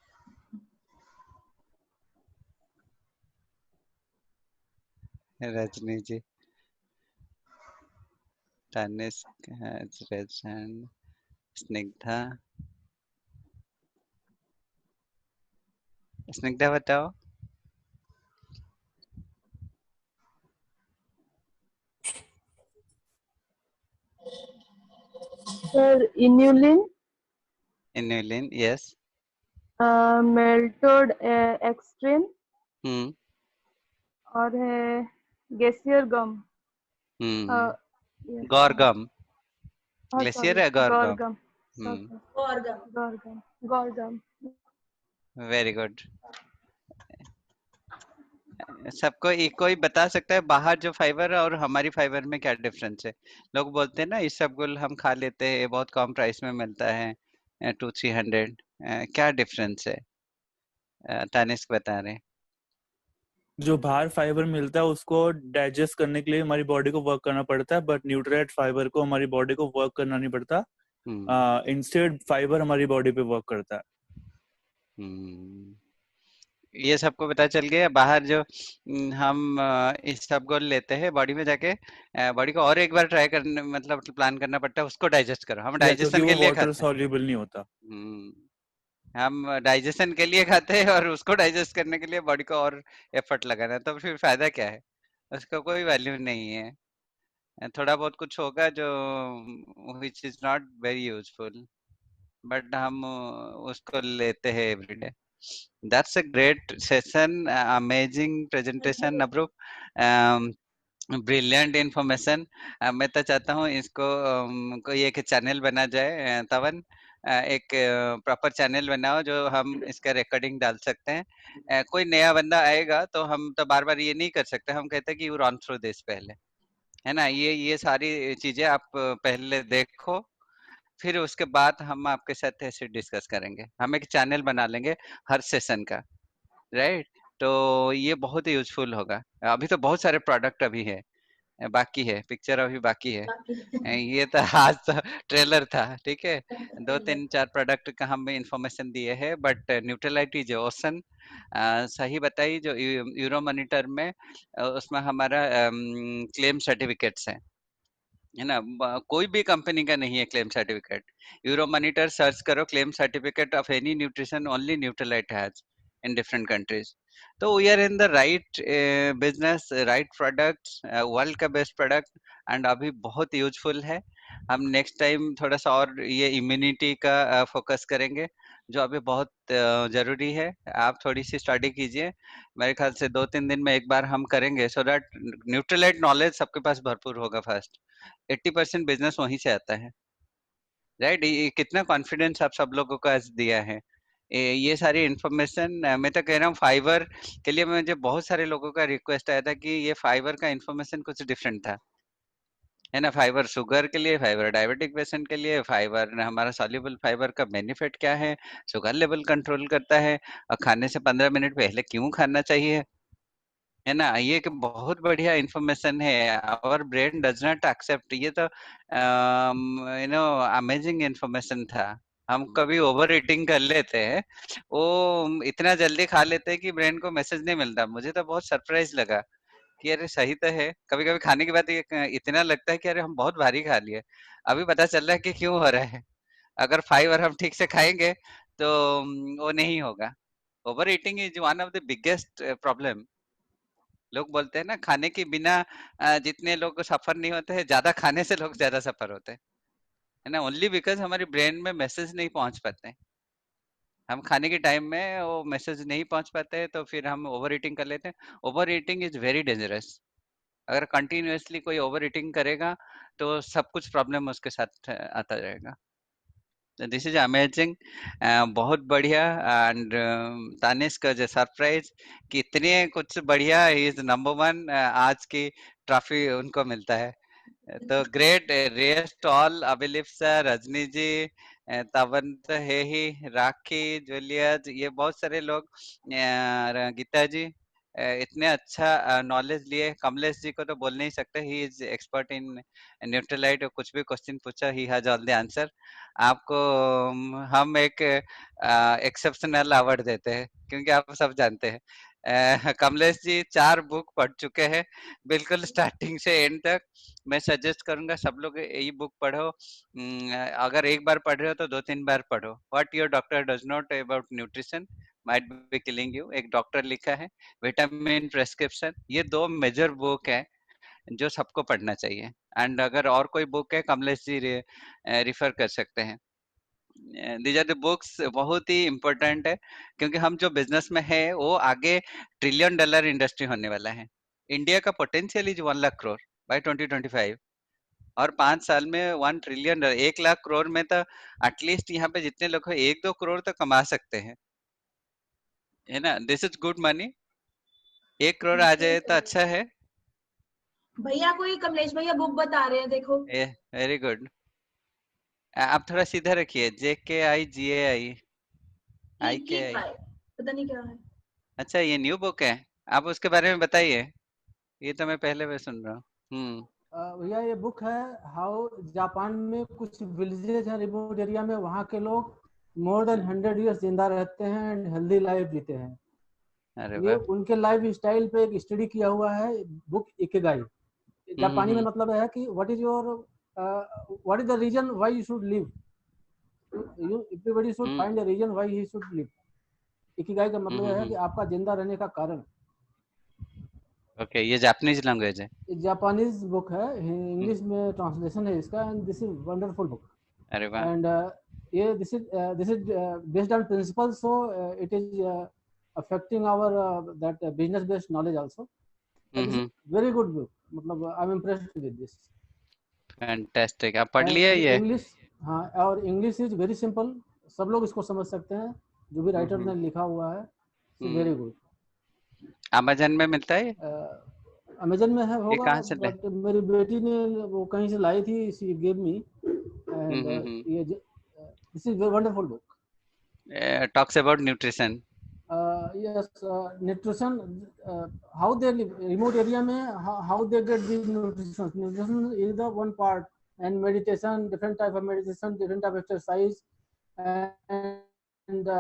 Rajni ji, Tanish, Rajan, Snigdha. Snigdha बताओ। Sir inulin. Inulin, yes. Maltodextrin. और है ग्लेशियर गम। गॉरगम। ग्लेशियर है गॉरगम। गॉरगम। Very good. सबको कोई बता सकता है बाहर जो फाइबर है और हमारी फाइबर में क्या डिफरेंस है? लोग बोलते हैं ना इसबगोल हम खा लेते हैं, बहुत कम प्राइस में मिलता है, 200-300। क्या डिफरेंस है? तानिश बता रहे हैं। जो बाहर फाइबर मिलता है उसको डाइजेस्ट करने के लिए हमारी बॉडी को वर्क करना पड़ता है, बट न्यूट्रिएंट फाइबर को हमारी बॉडी को वर्क करना नहीं पड़ता। इंस्टेड फाइबर हमारी बॉडी पे वर्क करता है। ये सबको पता चल गया। बाहर जो हम इस सब को लेते हैं बॉडी में जाके, बॉडी को और एक बार ट्राई करने मतलब प्लान करना पड़ता है उसको डाइजेस्ट करो। हम डाइजेशन के लिए खाते हैं, सॉल्युबल नहीं होता। हम डाइजेशन के लिए खाते हैं और उसको डाइजेस्ट करने के लिए बॉडी को और एफर्ट लगाना, तो फिर फायदा क्या है? उसका कोई वैल्यू नहीं है। थोड़ा बहुत कुछ होगा जो which is not very useful, but हम उसको लेते हैं everyday. That's a great session, amazing presentation, Navrup. Brilliant information. मैं तो चाहता हूँ इसको कोई एक चैनल बना जाए। तवन, एक प्रॉपर चैनल बनाओ जो हम इसका रिकॉर्डिंग डाल सकते हैं। कोई नया बंदा आएगा तो हम तो बार बार ये नहीं कर सकते। हम कहते हैं कि यू रन थ्रू दिस पहले, है ना? ये सारी चीजें आप पहले देखो, फिर उसके बाद हम आपके साथ ऐसे डिस्कस करेंगे। हम एक चैनल बना लेंगे हर सेशन का, राइट? तो ये बहुत ही यूजफुल होगा। अभी तो बहुत सारे प्रोडक्ट अभी है, बाकी है, पिक्चर अभी बाकी है। ये तो आज तो ट्रेलर था, ठीक है। 2-3-4 प्रोडक्ट का हम इंफॉर्मेशन दिए हैं, बट न्यूट्रलाइट इज ऑसम। सही बताई जो यूरो मॉनिटर में, उसमें हमारा क्लेम सर्टिफिकेट्स है ना? कोई भी कंपनी का नहीं है claim certificate. Euromonitor search करो, claim certificate of any nutrition only Nutrilite has in different countries. So we are in the right business, right products, world का best product, and अभी बहुत यूजफुल है। हम next time थोड़ा सा और ये इम्यूनिटी का फोकस करेंगे जो अभी बहुत जरूरी है। आप थोड़ी सी स्टडी कीजिए, मेरे ख्याल से 2-3 दिन में एक बार हम करेंगे, सो दैट न्यूट्रलाइट नॉलेज सबके पास भरपूर होगा। फर्स्ट 80% बिजनेस वहीं से आता है, राइट? कितना कॉन्फिडेंस आप सब लोगों को आज दिया है। ये सारी इंफॉर्मेशन मैं तो कह रहा हूँ, फाइबर के लिए मुझे बहुत सारे लोगों का रिक्वेस्ट आया था कि ये फाइबर का इंफॉर्मेशन कुछ डिफरेंट था, है ना। फाइबर शुगर के लिए, फाइबर डायबिटिक पेशेंट के लिए, फाइबर हमारा सॉल्युबल फाइबर का बेनिफिट क्या है, शुगर लेवल कंट्रोल करता है, और खाने से 15 मिनट पहले क्यों खाना चाहिए, है ना। ये कि बहुत बढ़िया इंफॉर्मेशन है। Our brain does not accept, ये तो अमेजिंग इंफॉर्मेशन था। हम कभी ओवर ईटिंग कर लेते हैं, वो इतना जल्दी खा लेते हैं कि ब्रेन को मैसेज नहीं मिलता। मुझे तो बहुत सरप्राइज लगा कि अरे सही तो है, कभी कभी खाने के बाद इतना लगता है कि अरे हम बहुत भारी खा लिए। अभी पता चल रहा है कि क्यों हो रहा है। अगर फाइबर हम ठीक से खाएंगे तो वो नहीं होगा। Over eating is one of the biggest problem. लोग बोलते हैं ना, खाने के बिना जितने लोग सफर नहीं होते हैं, ज्यादा खाने से लोग ज्यादा सफर होते हैं, है ना। ओनली बिकॉज हमारी ब्रेन में मैसेज नहीं पहुंच पाते हैं। हम खाने के टाइम में वो मैसेज नहीं पहुंच पाते हैं, तो फिर हम ओवर ईटिंग कर लेते हैं। Over eating is very dangerous. अगर कंटिन्यूअसली कोई ओवर ईटिंग करेगा तो सब कुछ प्रॉब्लम उसके साथ आता रहेगा। दिस इज अमेजिंग, बहुत बढ़िया। एंड तानिश का जो सरप्राइज कि इतने कुछ बढ़िया, इज नंबर 1, आज की ट्रॉफी उनको मिलता है। तो great, rest all, Abhilip sir, Rajni ji, Tavan तो है ही, राखी, जूलियस, ये बहुत सारे लोग, गीता जी, इतने अच्छा नॉलेज लिए। कमलेश जी को तो बोल नहीं सकते, he is expert in Nutrilite, कुछ भी क्वेश्चन पूछा he has all the answer. आपको हम एक एक्सेप्शनल अवार्ड देते हैं, क्योंकि आप सब जानते हैं कमलेश जी 4 बुक पढ़ चुके हैं, बिल्कुल स्टार्टिंग से एंड तक। मैं सजेस्ट करूंगा सब लोग यही बुक पढ़ो। अगर एक बार पढ़ रहे हो तो 2-3 बार पढ़ो। What your doctor does not about nutrition might be killing you, एक डॉक्टर लिखा है। विटामिन प्रेस्क्रिप्शन, ये 2 मेजर बुक है जो सबको पढ़ना चाहिए। एंड अगर और कोई बुक है, कमलेश जी रिफर कर सकते हैं। दीज आर द बुक्स, बहुत ही इम्पोर्टेंट है, क्योंकि हम जो बिजनेस में है वो आगे $1 ट्रिलियन इंडस्ट्री होने वाला है। इंडिया का potential is 1 lakh crore by 2025, और 5 साल में 1 ट्रिलियन, 1 लाख करोड़ में तो एटलीस्ट यहाँ पे जितने लोग हैं 1-2 करोड़ तो कमा सकते हैं, है ना। This is good money. 1 crore आ जाए तो अच्छा है। भैया कोई कमलेश भैया बुक बता रहे हैं, देखो। Very good. आप थोड़ा सीधा रखिए, JKIGAI IKI। पता नहीं क्या है। अच्छा, ये न्यू बुक है, आप उसके बारे में बताइए, ये तो मैं पहले भी सुन रहा हूँ। भैया ये बुक है हाउ जापान में कुछ विलेजेस हैं रिमोट एरिया में, वहाँ के लोग मोर देन 100 years जिंदा रहते हैं एंड हेल्दी लाइफ जीते हैं। अरे ये उनके लाइफ स्टाइल पे एक स्टडी किया हुआ है, बुक इकिगाई। जापानी में मतलब है कि what is the reason why you should live, everybody should find the reason why he should live. Ikigai का मतलब है कि आपका जिंदा रहने का कारण। ओके, ये जापानीज लैंग्वेज है, जापानीज बुक है, इंग्लिश में ट्रांसलेशन है इसका, and this is wonderful book. अरे वाह। एंड ये this is based on principles, so it is affecting our that business based knowledge also. Very good book, मतलब I am impressed with this. Fantastic. आप पढ़ लिए ये? इंग्लिश, हाँ, और इंग्लिश इज वेरी सिंपल, सब लोग इसको समझ सकते हैं, जो भी राइटर ने लिखा हुआ है। Very good. अमेज़न में मिलता है? अमेज़न में है, होगा, कहाँ से बट मेरी बेटी ने वो कहीं से लाई थी, शी गिव मी, एंड ये this is wonderful book. Talks about nutrition. yes, nutrition, how they live remote area में, how they get the nutrition is the one part, and meditation, different type of meditation, different type of exercise, and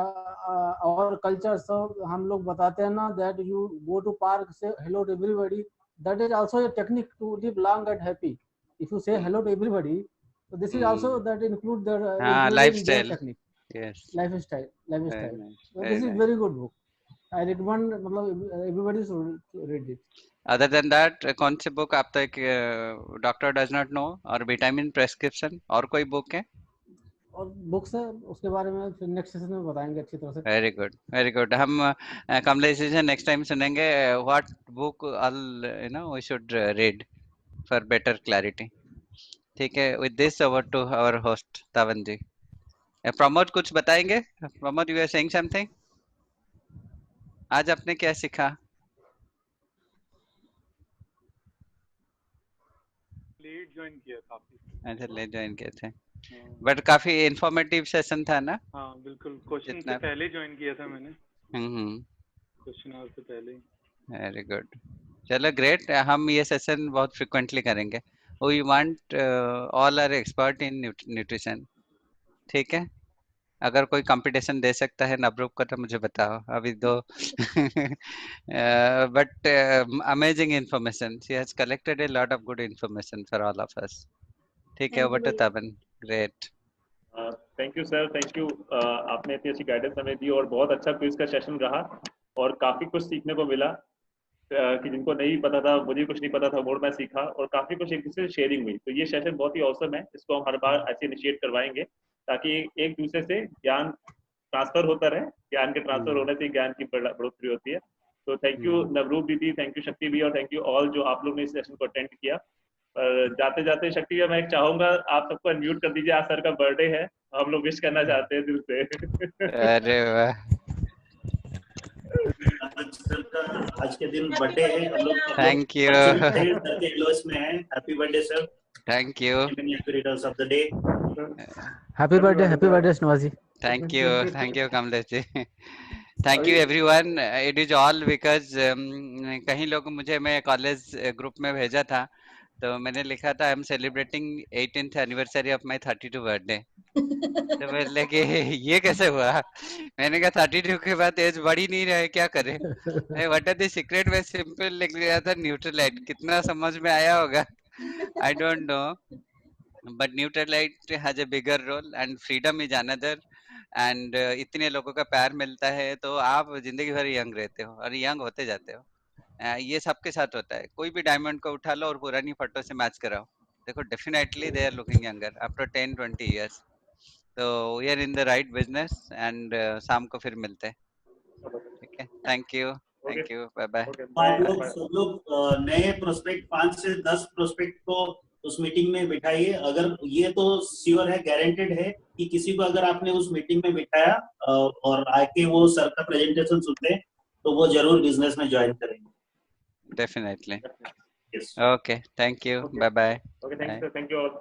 our culture, so हम लोग बताते हैं ना that you go to park, say hello to everybody, that is also a technique to live long and happy. If you say hello to everybody, so this is also that include the lifestyle technique. Yes, lifestyle. Nice. So this is very good book. I recommend, everybody should read it. Other than that, कौन सी book आप तक doctor does not know और vitamin prescription, और कोई book है? और books है, उसके बारे में फिर नेक्स्ट सेशन में बताएंगे अच्छी तरह से। Very good, very good. हम कमलेश जी से नेक्स्ट टाइम सुनेंगे what book all we should read for better clarity. ठीक है, with this over to our host Tavan ji. Pramod कुछ बताएंगे? Pramod, you are saying something. आज आपने क्या सीखा? लेट ज्वाइन किया काफी। अच्छा लेट ज्वाइन किए थे, बट काफी इंफॉर्मेटिव सेशन था ना? हाँ बिल्कुल, क्वेश्चन से जितना पहले ज्वाइन किया था मैंने, हम्म, क्वेश्चन आवर से पहले ही। वेरी गुड, चलो ग्रेट। हम ये सेशन बहुत फ्रिक्वेंटली करेंगे। We want all are expert in nutrition, ठीक है? अगर कोई कंपटीशन दे सकता है नवरूप को तो मुझे बताओ, अभी दो। But amazing information, she has collected a lot of good information for all of us. ठीक है, over to Tapan. Great, thank you sir, thank you. आपने इतनी अच्छी गाइडेंस हमें दी और बहुत अच्छा क्विज का सेशन रहा और काफी कुछ सीखने को मिला कि जिनको नहीं पता था, मुझे कुछ नहीं पता था वो मैं सीखा और काफी कुछ एक दूसरे से शेयरिंग हुई। तो ये सेशन बहुत ही औसम है, इसको हम हर बार ऐसे इनिशिएट करवाएंगे ताकि एक दूसरे से ज्ञान ट्रांसफर होता रहे, ज्ञान के ट्रांसफर होने से ज्ञान की बढ़ोतरी होती है। तो थैंक यू नवरूप दीदी, थैंक यू शक्ति भी, और थैंक यू ऑल जो आप लोग ने इस सेशन को अटेंड किया। पर जाते जाते शक्ति भैया मैं चाहूंगा आप सबको अनम्यूट कर दीजिए, आज सर का बर्थडे है, हम लोग विश करना चाहते हैं दिल से। अरे वाह, आज के दिन बर्थडे है, हम लोग थैंक यू, सर के एलोस में है। Happy birthday sir, thank you, returns of the day. Happy birthday नवाजी। Thank you Kamlesh ji. Thank you everyone, it is all because कहीं लोग मुझे, मैं कॉलेज ग्रुप में भेजा था तो मैंने लिखा था I am celebrating 18th anniversary of my 32 birthday. तो बोले कि ये कैसे हुआ? मैंने कहा 32 के बाद एज बढ़ ही नहीं रहे, क्या करे? What are the secret? मैं सिंपल लिख लिया था न्यूट्रलाइट। कितना समझ में आया होगा I don't know, but Nutrilite has a bigger role and freedom is another. And इतने लोगों का प्यार मिलता है तो आप जिंदगी भर यंग रहते हो और यंग होते जाते हो। ये सबके साथ होता है। कोई भी डायमंड को उठा लो और पुरानी फोटो से मैच कराओ, देखो definitely they are looking younger after 10-20 years. तो we are in the right business and शाम को फिर मिलते हैं, ठीक है? Thank you, bye bye. आप लोग सब लोग नए प्रोस्पेक्ट 5 से 10 प्रोस्पेक्ट को उस मीटिंग में बिठाइए। अगर ये तो श्योर है, गारंटेड है कि किसी को अगर आपने उस मीटिंग में बिठाया और आके वो सर का प्रेजेंटेशन सुनते तो वो जरूर बिजनेस में ज्वाइन करेंगे। Definitely. Okay, thank you. Bye bye. Okay, thank you, sir. Thank you all.